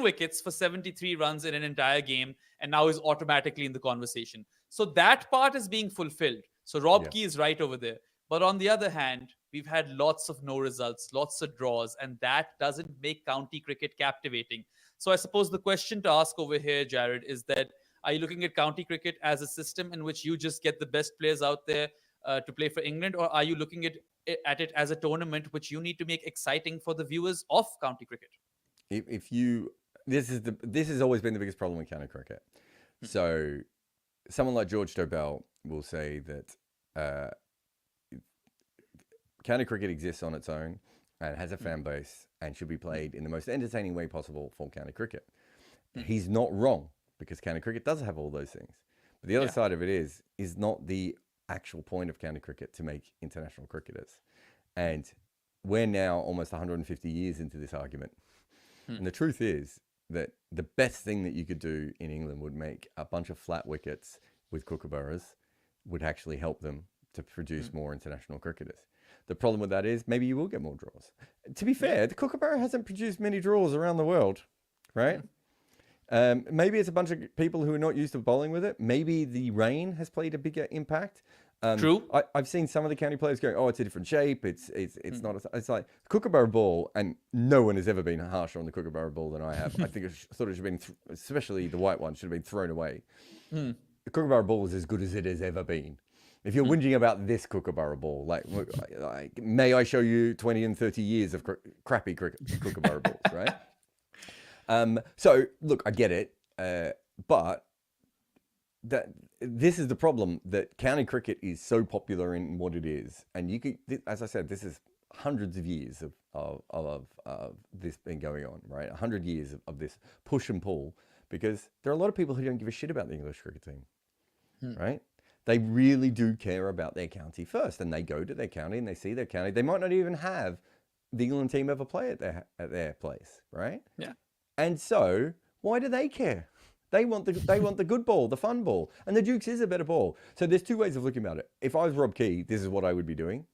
wickets for 73 runs in an entire game, and now is automatically in the conversation. So that part is being fulfilled. So Rob Key is right over there. But on the other hand, we've had lots of no results, lots of draws, and that doesn't make county cricket captivating. So I suppose the question to ask over here, Jared, is that are you looking at county cricket as a system in which you just get the best players out there to play for England, or are you looking at it as a tournament which you need to make exciting for the viewers of county cricket? This has always been the biggest problem with county cricket. So someone like George Dobell will say that county cricket exists on its own and has a fan base and should be played in the most entertaining way possible for county cricket. He's not wrong, because county cricket does have all those things. But the other side of it is not the actual point of county cricket to make international cricketers. And we're now almost 150 years into this argument. And the truth is that the best thing that you could do in England would make a bunch of flat wickets with Kookaburras would actually help them to produce more international cricketers. The problem with that is maybe you will get more draws. To be fair, the Kookaburra hasn't produced many draws around the world, right? Maybe it's a bunch of people who are not used to bowling with it. Maybe the rain has played a bigger impact. True. I've seen some of the county players going, "Oh, it's a different shape. It's not. It's like Kookaburra ball," and no one has ever been harsher on the Kookaburra ball than I have. I think thought it should have been, especially the white one, should have been thrown away. The Kookaburra ball is as good as it has ever been. If you're whinging about this Kookaburra ball, like, may I show you 20 and 30 years of crappy Kookaburra balls, right? So look, I get it, but this is the problem, that county cricket is so popular in what it is, and you could, as I said, this is hundreds of years of this been going on, right? 100 years of this push and pull, because there are a lot of people who don't give a shit about the English cricket team, right? They really do care about their county first, and they go to their county and they see their county. They might not even have the England team ever play at their place, right? Yeah. And so why do they care? They want the good ball, the fun ball, and the Dukes is a better ball. So there's two ways of looking at it. If I was Rob Key, this is what I would be doing.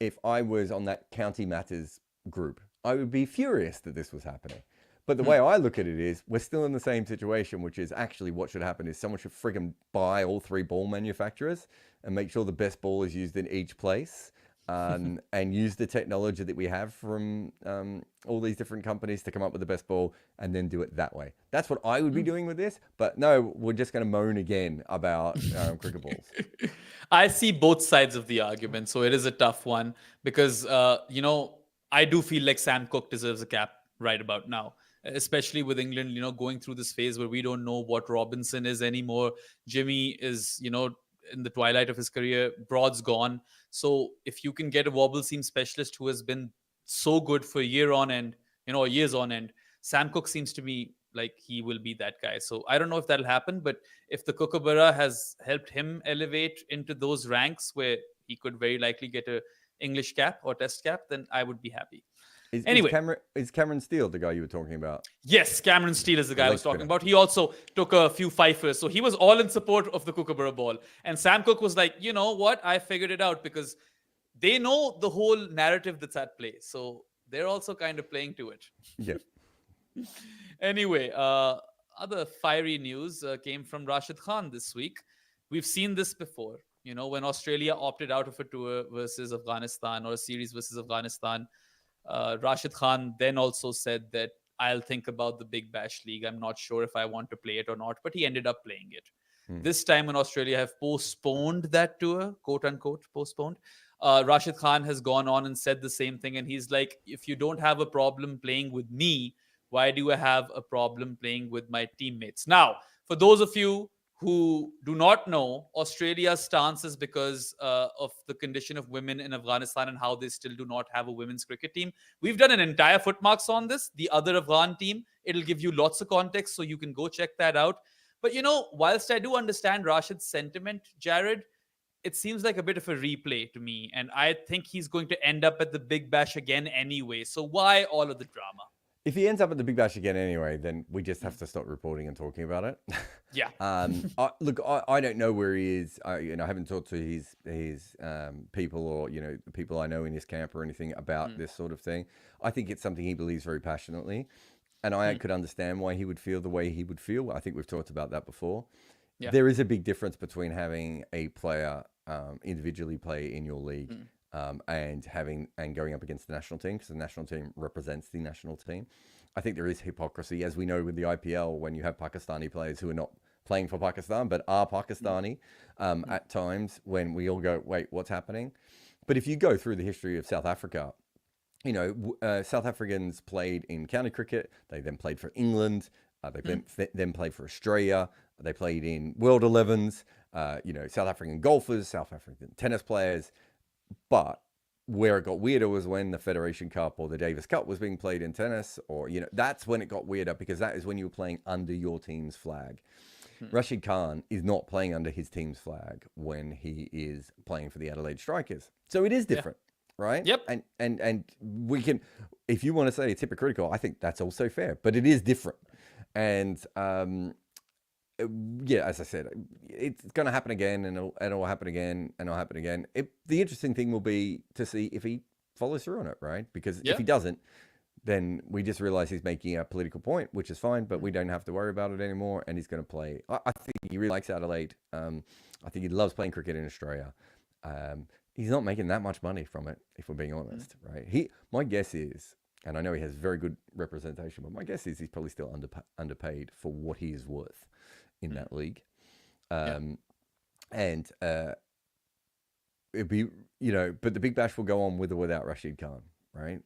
If I was on that County Matters group, I would be furious that this was happening. But the way I look at it is, we're still in the same situation, which is actually what should happen is someone should friggin' buy all three ball manufacturers and make sure the best ball is used in each place, and use the technology that we have from all these different companies to come up with the best ball, and then do it that way. That's what I would be doing with this. But no, we're just going to moan again about cricket balls. I see both sides of the argument, so it is a tough one because, I do feel like Sam Cook deserves a cap right about now, especially with England, going through this phase where we don't know what Robinson is anymore. Jimmy is, in the twilight of his career. Broad's gone. So if you can get a wobble seam specialist who has been so good for years on end, Sam Cook seems to me like he will be that guy. So I don't know if that'll happen, but if the Kookaburra has helped him elevate into those ranks where he could very likely get a English cap or test cap, then I would be happy. Is Cameron Steele the guy you were talking about? Yes, Cameron Steele is the guy I was talking about. He also took a few fifers. So he was all in support of the Kookaburra ball. And Sam Cook was like, you know what? I figured it out, because they know the whole narrative that's at play. So they're also kind of playing to it. Yeah. Anyway, other fiery news came from Rashid Khan this week. We've seen this before. When Australia opted out of a tour versus Afghanistan, or a series versus Afghanistan, Rashid Khan then also said that I'll think about the Big Bash League. I'm not sure if I want to play it or not, but he ended up playing it. This time when Australia have postponed that tour, quote unquote, postponed, Rashid Khan has gone on and said the same thing. And he's like, if you don't have a problem playing with me, why do I have a problem playing with my teammates? Now, for those of you who do not know, Australia's stance is because of the condition of women in Afghanistan and how they still do not have a women's cricket team. We've done an entire footmarks on this, the other Afghan team. It'll give you lots of context, so you can go check that out. But, whilst I do understand Rashid's sentiment, Jared, it seems like a bit of a replay to me. And I think he's going to end up at the Big Bash again anyway. So why all of the drama? If he ends up at the Big Bash again anyway, then we just have to stop reporting and talking about it. Yeah. I don't know where he is. I haven't talked to his people, or the people I know in his camp or anything about this sort of thing. I think it's something he believes very passionately, and I could understand why he would feel the way he would feel. I think we've talked about that before. Yeah. There is a big difference between having a player individually play in your league and going up against the national team, because the national team represents the national team. I think there is hypocrisy, as we know with the IPL, when you have Pakistani players who are not playing for Pakistan but are Pakistani at times, when we all go, wait, what's happening? But if you go through the history of South Africa, South Africans played in county cricket. They then played for England. They then played for Australia. They played in World 11s. South African golfers, South African tennis players. But where it got weirder was when the Federation Cup or the Davis Cup was being played in tennis, or that's when it got weirder, because that is when you were playing under your team's flag. Rashid Khan is not playing under his team's flag when he is playing for the Adelaide Strikers. So it is different. Right? Yep. And we can, if you want to say it's hypocritical, I think that's also fair, but it is different. And as I said, it's going to happen again, and it'll happen again, and it'll happen again. The interesting thing will be to see if he follows through on it, right? Because if he doesn't, then we just realize he's making a political point, which is fine, but we don't have to worry about it anymore. And he's going to play. I think he really likes Adelaide. I think he loves playing cricket in Australia. He's not making that much money from it, if we're being honest, right? My guess is, and I know he has very good representation, but my guess is he's probably still underpaid for what he is worth in that league. And it'd be, but the Big Bash will go on with or without Rashid Khan, right?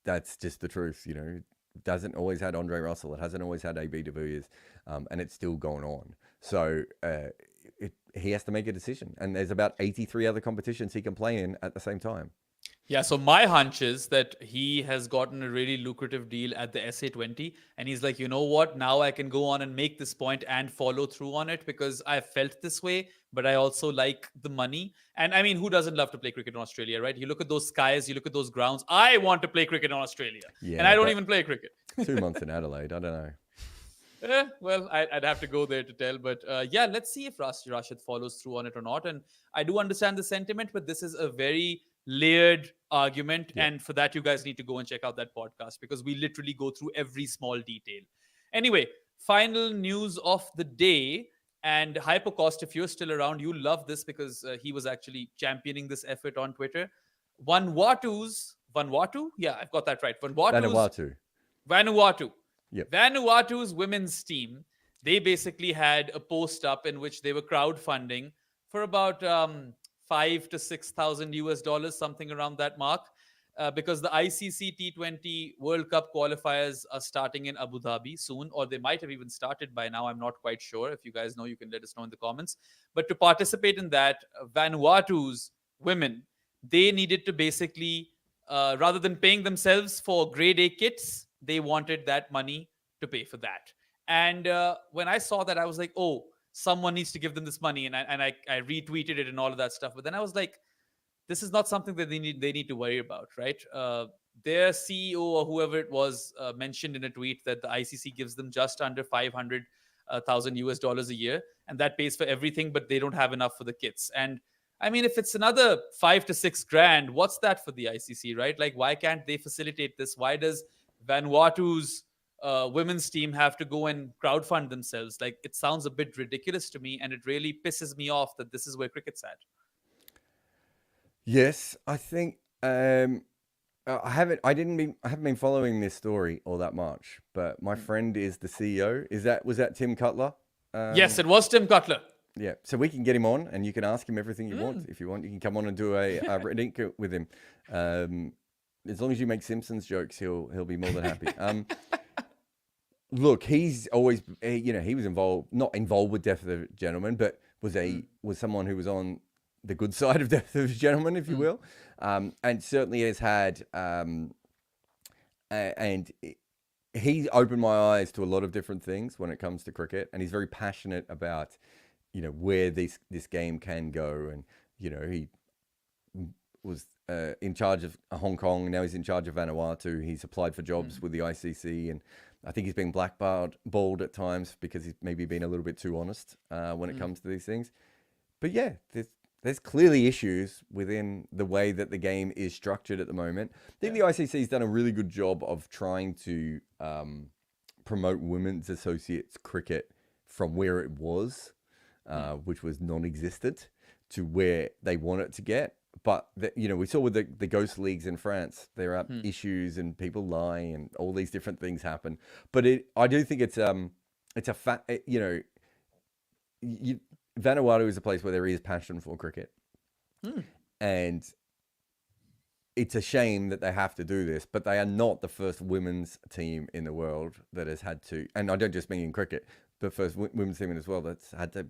That's just the truth, It doesn't always had Andre Russell. It hasn't always had AB de Villiers, and it's still going on. So he has to make a decision. And there's about 83 other competitions he can play in at the same time. Yeah, so my hunch is that he has gotten a really lucrative deal at the SA20, and he's like, you know what, now I can go on and make this point and follow through on it, because I felt this way, but I also like the money. And I mean, who doesn't love to play cricket in Australia, right? You look at those skies, you look at those grounds. I want to play cricket in Australia, and I don't even play cricket. 2 months in Adelaide, I don't know. Well, I'd have to go there to tell. But let's see if Rashid follows through on it or not. And I do understand the sentiment, but this is a very layered argument. Yeah. And for that, you guys need to go and check out that podcast, because we literally go through every small detail. Anyway, final news of the day. And Hypocost, if you're still around, you love this, because he was actually championing this effort on Twitter. Vanuatu? Yeah, I've got that right. Vanuatu. Yep. Vanuatu's women's team, they basically had a post up in which they were crowdfunding for about $5,000 to $6,000, something around that mark, because the ICC T20 World Cup qualifiers are starting in Abu Dhabi soon, or they might have even started by now. I'm not quite sure. If you guys know, you can let us know in the comments. But to participate in that, Vanuatu's women, they needed to basically, rather than paying themselves for grade A kits, they wanted that money to pay for that. And when I saw that, I was like, oh, someone needs to give them this money. And I retweeted it and all of that stuff. But then I was like, this is not something that they need to worry about, right? Their CEO or whoever it was mentioned in a tweet that the ICC gives them just under $500,000 a year. And that pays for everything, but they don't have enough for the kits. And I mean, if it's another $5,000 to $6,000, what's that for the ICC, right? Like, why can't they facilitate this? Why does Vanuatu's women's team have to go and crowdfund themselves? Like, it sounds a bit ridiculous to me, and it really pisses me off that this is where cricket's at. Yes, I think I haven't been following this story all that much, but my friend is the CEO. Was that Tim Cutler? Yes, it was Tim Cutler. Yeah, so we can get him on, and you can ask him everything you want. If you want, you can come on and do a red ink with him. As long as you make Simpsons jokes, he'll be more than happy. Look, he's always, he was not involved with Death of the Gentleman, but was someone who was on the good side of Death of the Gentleman, if you will, and certainly has had, and he opened my eyes to a lot of different things when it comes to cricket, and he's very passionate about, where this game can go, and he was in charge of Hong Kong. Now he's in charge of Vanuatu. He's applied for jobs with the ICC, and I think he's been blackballed at times because he's maybe been a little bit too honest when it comes to these things. But yeah, there's clearly issues within the way that the game is structured at the moment. I think the ICC has done a really good job of trying to promote women's associates cricket from where it was, which was non-existent, to where they want it to get. But we saw with the ghost leagues in France, there are issues and people lie and all these different things happen. But I do think it's a fact. Vanuatu is a place where there is passion for cricket, and it's a shame that they have to do this. But they are not the first women's team in the world that has had to, and I don't just mean in cricket, the first women's team as well that's had to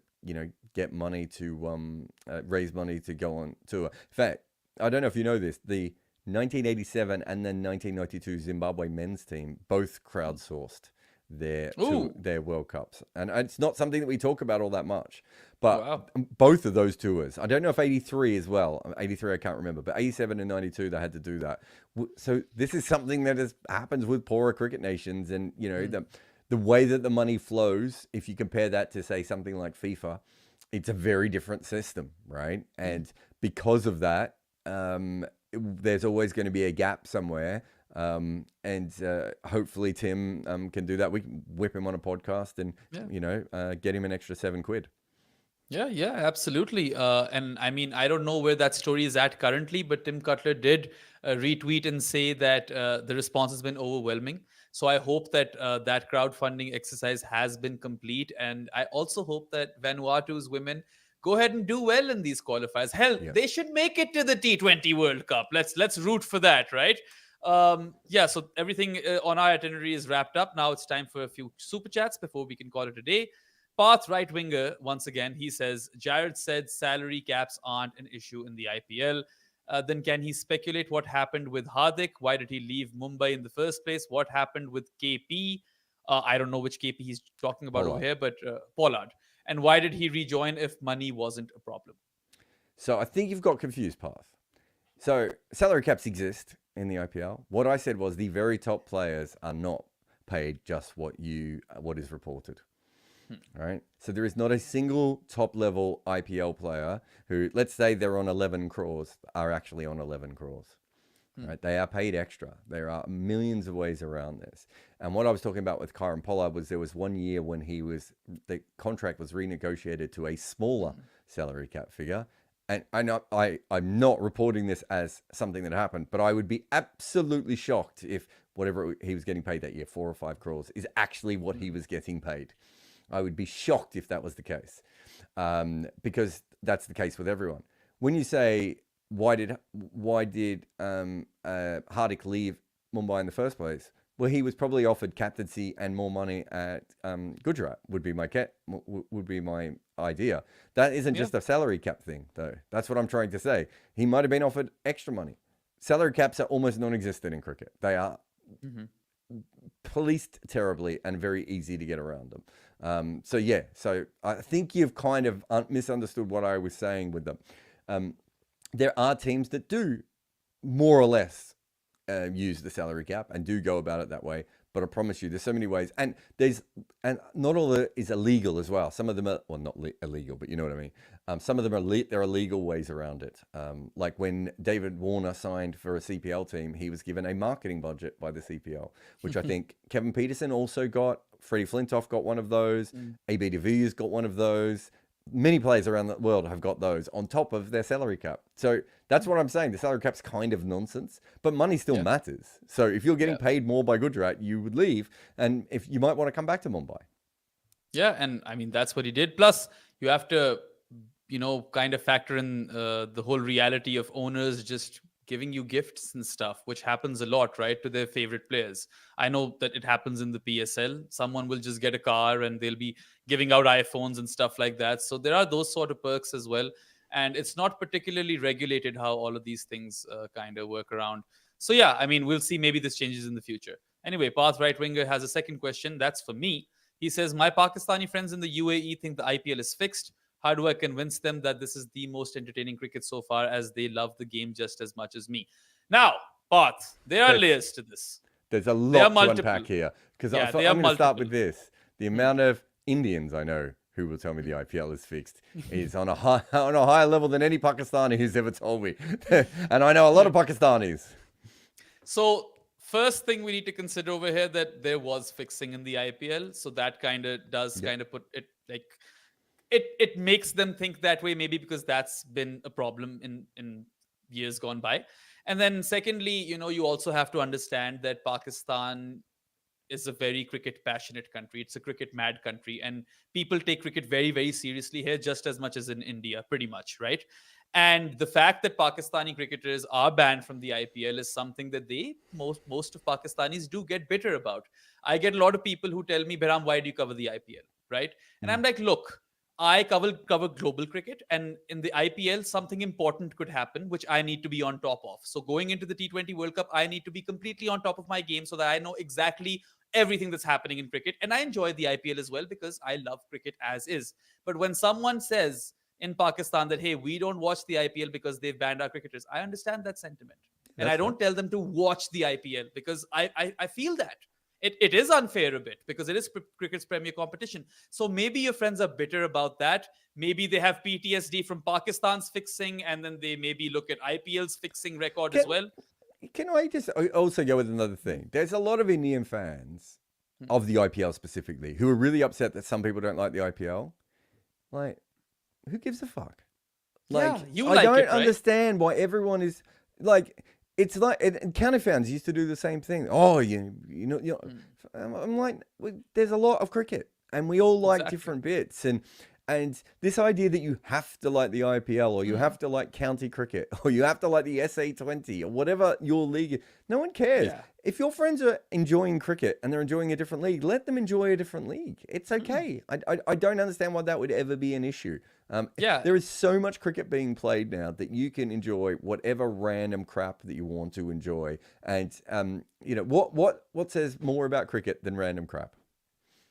get money to raise money to go on tour. In fact, I don't know if you know this, the 1987 and then 1992 Zimbabwe men's team both crowdsourced their World Cups, and it's not something that we talk about all that much, but both of those tours, I don't know if 83 as well, 83 I can't remember, but 87 and 92 they had to do that. So this is something that happens with poorer cricket nations, and the way that the money flows, if you compare that to, say, something like FIFA, it's a very different system, right? And because of that, there's always going to be a gap somewhere. And hopefully Tim can do that. We can whip him on a podcast and, get him an extra £7. Yeah, absolutely. And I mean, I don't know where that story is at currently, but Tim Cutler did retweet and say that the response has been overwhelming. So I hope that that crowdfunding exercise has been complete. And I also hope that Vanuatu's women go ahead and do well in these qualifiers. Hell, they should make it to the T20 World Cup. Let's root for that, right? So everything on our itinerary is wrapped up. Now it's time for a few super chats before we can call it a day. Path right winger, once again, he says, Jared said salary caps aren't an issue in the IPL. Then can he speculate what happened with Hardik? Why did he leave Mumbai in the first place? What happened with KP? I don't know which KP he's talking about over here, but Pollard. And why did he rejoin if money wasn't a problem? So I think you've got confused, Path. So salary caps exist in the IPL. What I said was the very top players are not paid just what is reported. Right? So there is not a single top level IPL player who, let's say they're on 11 crores, are actually on 11 crores. Right? They are paid extra. There are millions of ways around this. And what I was talking about with Kieron Pollard was there was 1 year when the contract was renegotiated to a smaller salary cap figure. And I'm not reporting this as something that happened, but I would be absolutely shocked if whatever he was getting paid that year, 4 or 5 crores, is actually what he was getting paid. I would be shocked if that was the case, because that's the case with everyone. When you say, why did Hardik leave Mumbai in the first place? Well, he was probably offered captaincy and more money at Gujarat. Would be my idea. That isn't just a salary cap thing, though. That's what I'm trying to say. He might have been offered extra money. Salary caps are almost non-existent in cricket. They are policed terribly and very easy to get around them. So I think you've kind of misunderstood what I was saying with them. There are teams that do more or less use the salary cap and do go about it that way. But I promise you, there's so many ways, and not all of it is illegal as well. Some of them are, well, not illegal, but you know what I mean. Some of them there are legal ways around it. Like when David Warner signed for a CPL team, he was given a marketing budget by the CPL, which I think Kevin Peterson also got. Freddie Flintoff got one of those. AB de Villa's got one of those. Many players around the world have got those on top of their salary cap. So that's what I'm saying. The salary cap's kind of nonsense, but money still matters. So if you're getting paid more by Gujarat, you would leave, and if you might want to come back to Mumbai. Yeah, and I mean that's what he did. Plus, you have to, kind of factor in the whole reality of owners just giving you gifts and stuff, which happens a lot, right, to their favorite players. I know that it happens in the PSL. Someone will just get a car and they'll be giving out iPhones and stuff like that. So there are those sort of perks as well. And it's not particularly regulated how all of these things kind of work around. So yeah, I mean, we'll see. Maybe this changes in the future. Anyway, Path Right Winger has a second question. That's for me. He says, my Pakistani friends in the UAE think the IPL is fixed. How do I convince them that this is the most entertaining cricket so far, as they love the game just as much as me? Now, Path, there are layers to this. There's a lot to unpack here. Because I'm going to start with this. The amount of Indians I know who will tell me the IPL is fixed is on a higher level than any Pakistani who's ever told me. And I know a lot of Pakistanis. So first thing we need to consider over here, that there was fixing in the IPL. So that kind of does kind of put it like... it makes them think that way, maybe because that's been a problem in years gone by. And then secondly, you also have to understand that Pakistan is a very cricket passionate country. It's a cricket mad country, and people take cricket very, very seriously here, just as much as in India, pretty much, right? And the fact that Pakistani cricketers are banned from the IPL is something that most of Pakistanis do get bitter about. I get a lot of people who tell me, Behram, why do you cover the IPL, right? And I'm like, look, I cover global cricket, and in the IPL, something important could happen, which I need to be on top of. So going into the T20 World Cup, I need to be completely on top of my game so that I know exactly everything that's happening in cricket. And I enjoy the IPL as well because I love cricket as is. But when someone says in Pakistan that, hey, we don't watch the IPL because they've banned our cricketers, I understand that sentiment. And I don't tell them to watch the IPL because I feel that. It is unfair a bit because it is cricket's premier competition. So maybe your friends are bitter about that. Maybe they have PTSD from Pakistan's fixing, and then they maybe look at IPL's fixing record as well. Can I just also go with another thing? There's a lot of Indian fans of the IPL specifically who are really upset that some people don't like the IPL. Like, who gives a fuck? Like, yeah, you I like don't it, right? understand why everyone is like. It's like, and county fans used to do the same thing. Oh, I'm like, there's a lot of cricket, and we all like different bits, and this idea that you have to like the IPL or you have to like county cricket or you have to like the SA20 or whatever your league is, no one cares. Yeah. If your friends are enjoying cricket and they're enjoying a different league, let them enjoy a different league. It's okay. I don't understand why that would ever be an issue. There is so much cricket being played now that you can enjoy whatever random crap that you want to enjoy. And what says more about cricket than random crap?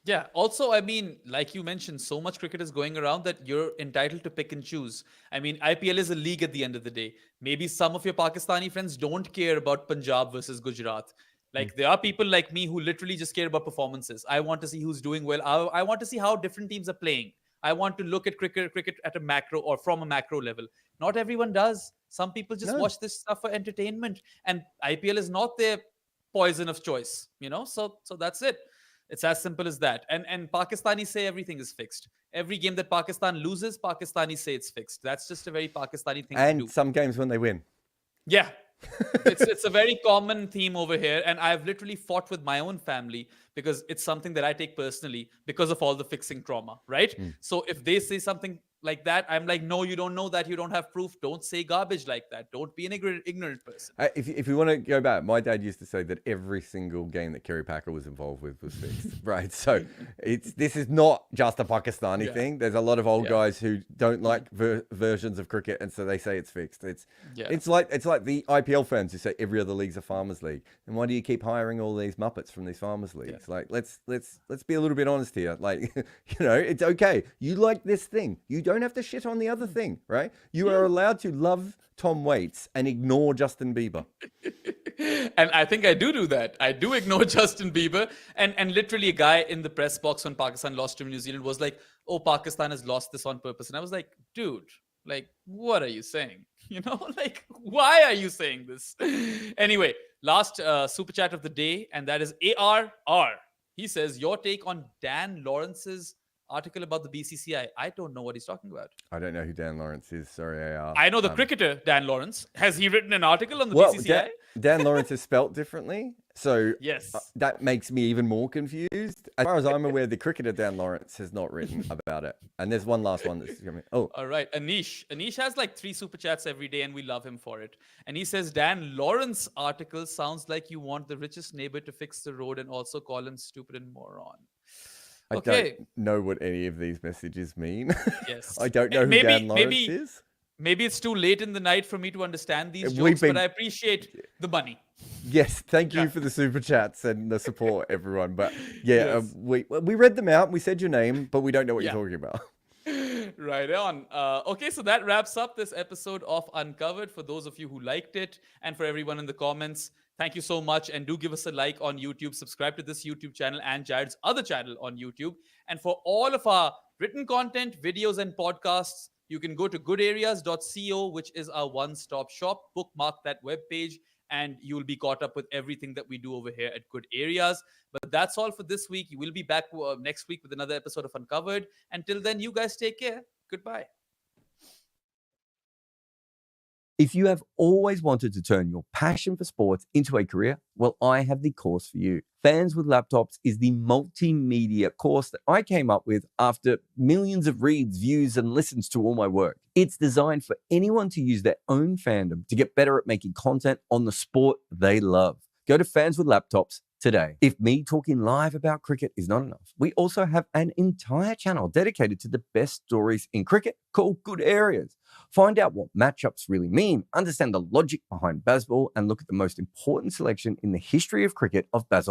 Yeah. Also, I mean, like you mentioned, so much cricket is going around that you're entitled to pick and choose. I mean, IPL is a league at the end of the day. Maybe some of your Pakistani friends don't care about Punjab versus Gujarat. Like, there are people like me who literally just care about performances. I want to see who's doing well. I want to see how different teams are playing. I want to look at cricket at a macro or from a macro level. Not everyone does. Some people just watch this stuff for entertainment, and IPL is not their poison of choice. So that's it. It's as simple as that. And Pakistanis say everything is fixed. Every game that Pakistan loses, Pakistanis say it's fixed. That's just a very Pakistani thing to do. And some games when they win. Yeah. It's a very common theme over here. And I've literally fought with my own family because it's something that I take personally because of all the fixing trauma, right? So if they say something like that, I'm like, no, you don't know that. You don't have proof. Don't say garbage like that. Don't be an ignorant person. If you want to go back, my dad used to say that every single game that Kerry Packer was involved with was fixed, right? So this is not just a Pakistani thing. There's a lot of old guys who don't like versions of cricket, and so they say it's fixed. It's like the IPL fans who say every other league's a farmers league. And why do you keep hiring all these muppets from these farmers leagues? Like, let's be a little bit honest here. Like, it's okay. You like this thing. You don't have to shit on the other thing, right? You are allowed to love Tom Waits and ignore Justin Bieber. And I think I do that. I do ignore Justin Bieber. And literally a guy in the press box when Pakistan lost to New Zealand was like, oh, Pakistan has lost this on purpose. And I was like, dude, like, what are you saying? Like, why are you saying this? Anyway, last super chat of the day, and that is ARR. He says, your take on Dan Lawrence's article about the BCCI. I don't know what he's talking about. I don't know who Dan Lawrence is. Sorry, AR. I know the cricketer, Dan Lawrence. Has he written an article on the BCCI? Dan Lawrence is spelt differently. So yes, that makes me even more confused. As far as I'm aware, the cricketer Dan Lawrence has not written about it. And there's one last one that's coming. Oh, all right. Anish has like 3 super chats every day, and we love him for it. And he says, Dan Lawrence article sounds like you want the richest neighbor to fix the road and also call him stupid and moron. I don't know what any of these messages mean. Yes. I don't know who Dan Lawrence is. Maybe it's too late in the night for me to understand these jokes, but I appreciate the money. Yes, thank you for the super chats and the support, everyone. But we read them out. We said your name, but we don't know what you're talking about. Right on. Okay, so that wraps up this episode of Uncovered. For those of you who liked it, and for everyone in the comments, thank you so much. And do give us a like on YouTube. Subscribe to this YouTube channel and Jared's other channel on YouTube. And for all of our written content, videos, and podcasts, you can go to goodareas.co, which is our one-stop shop. Bookmark that webpage and you will be caught up with everything that we do over here at Good Areas. But that's all for this week. We'll be back next week with another episode of Uncovered. Until then, you guys take care. Goodbye. If you have always wanted to turn your passion for sports into a career, well, I have the course for you. Fans with Laptops is the multimedia course that I came up with after millions of reads, views, and listens to all my work. It's designed for anyone to use their own fandom to get better at making content on the sport they love. Go to Fans with Laptops today. If me talking live about cricket is not enough, we also have an entire channel dedicated to the best stories in cricket called Good Areas. Find out what matchups really mean, understand the logic behind baseball, and look at the most important selection in the history of cricket of Basil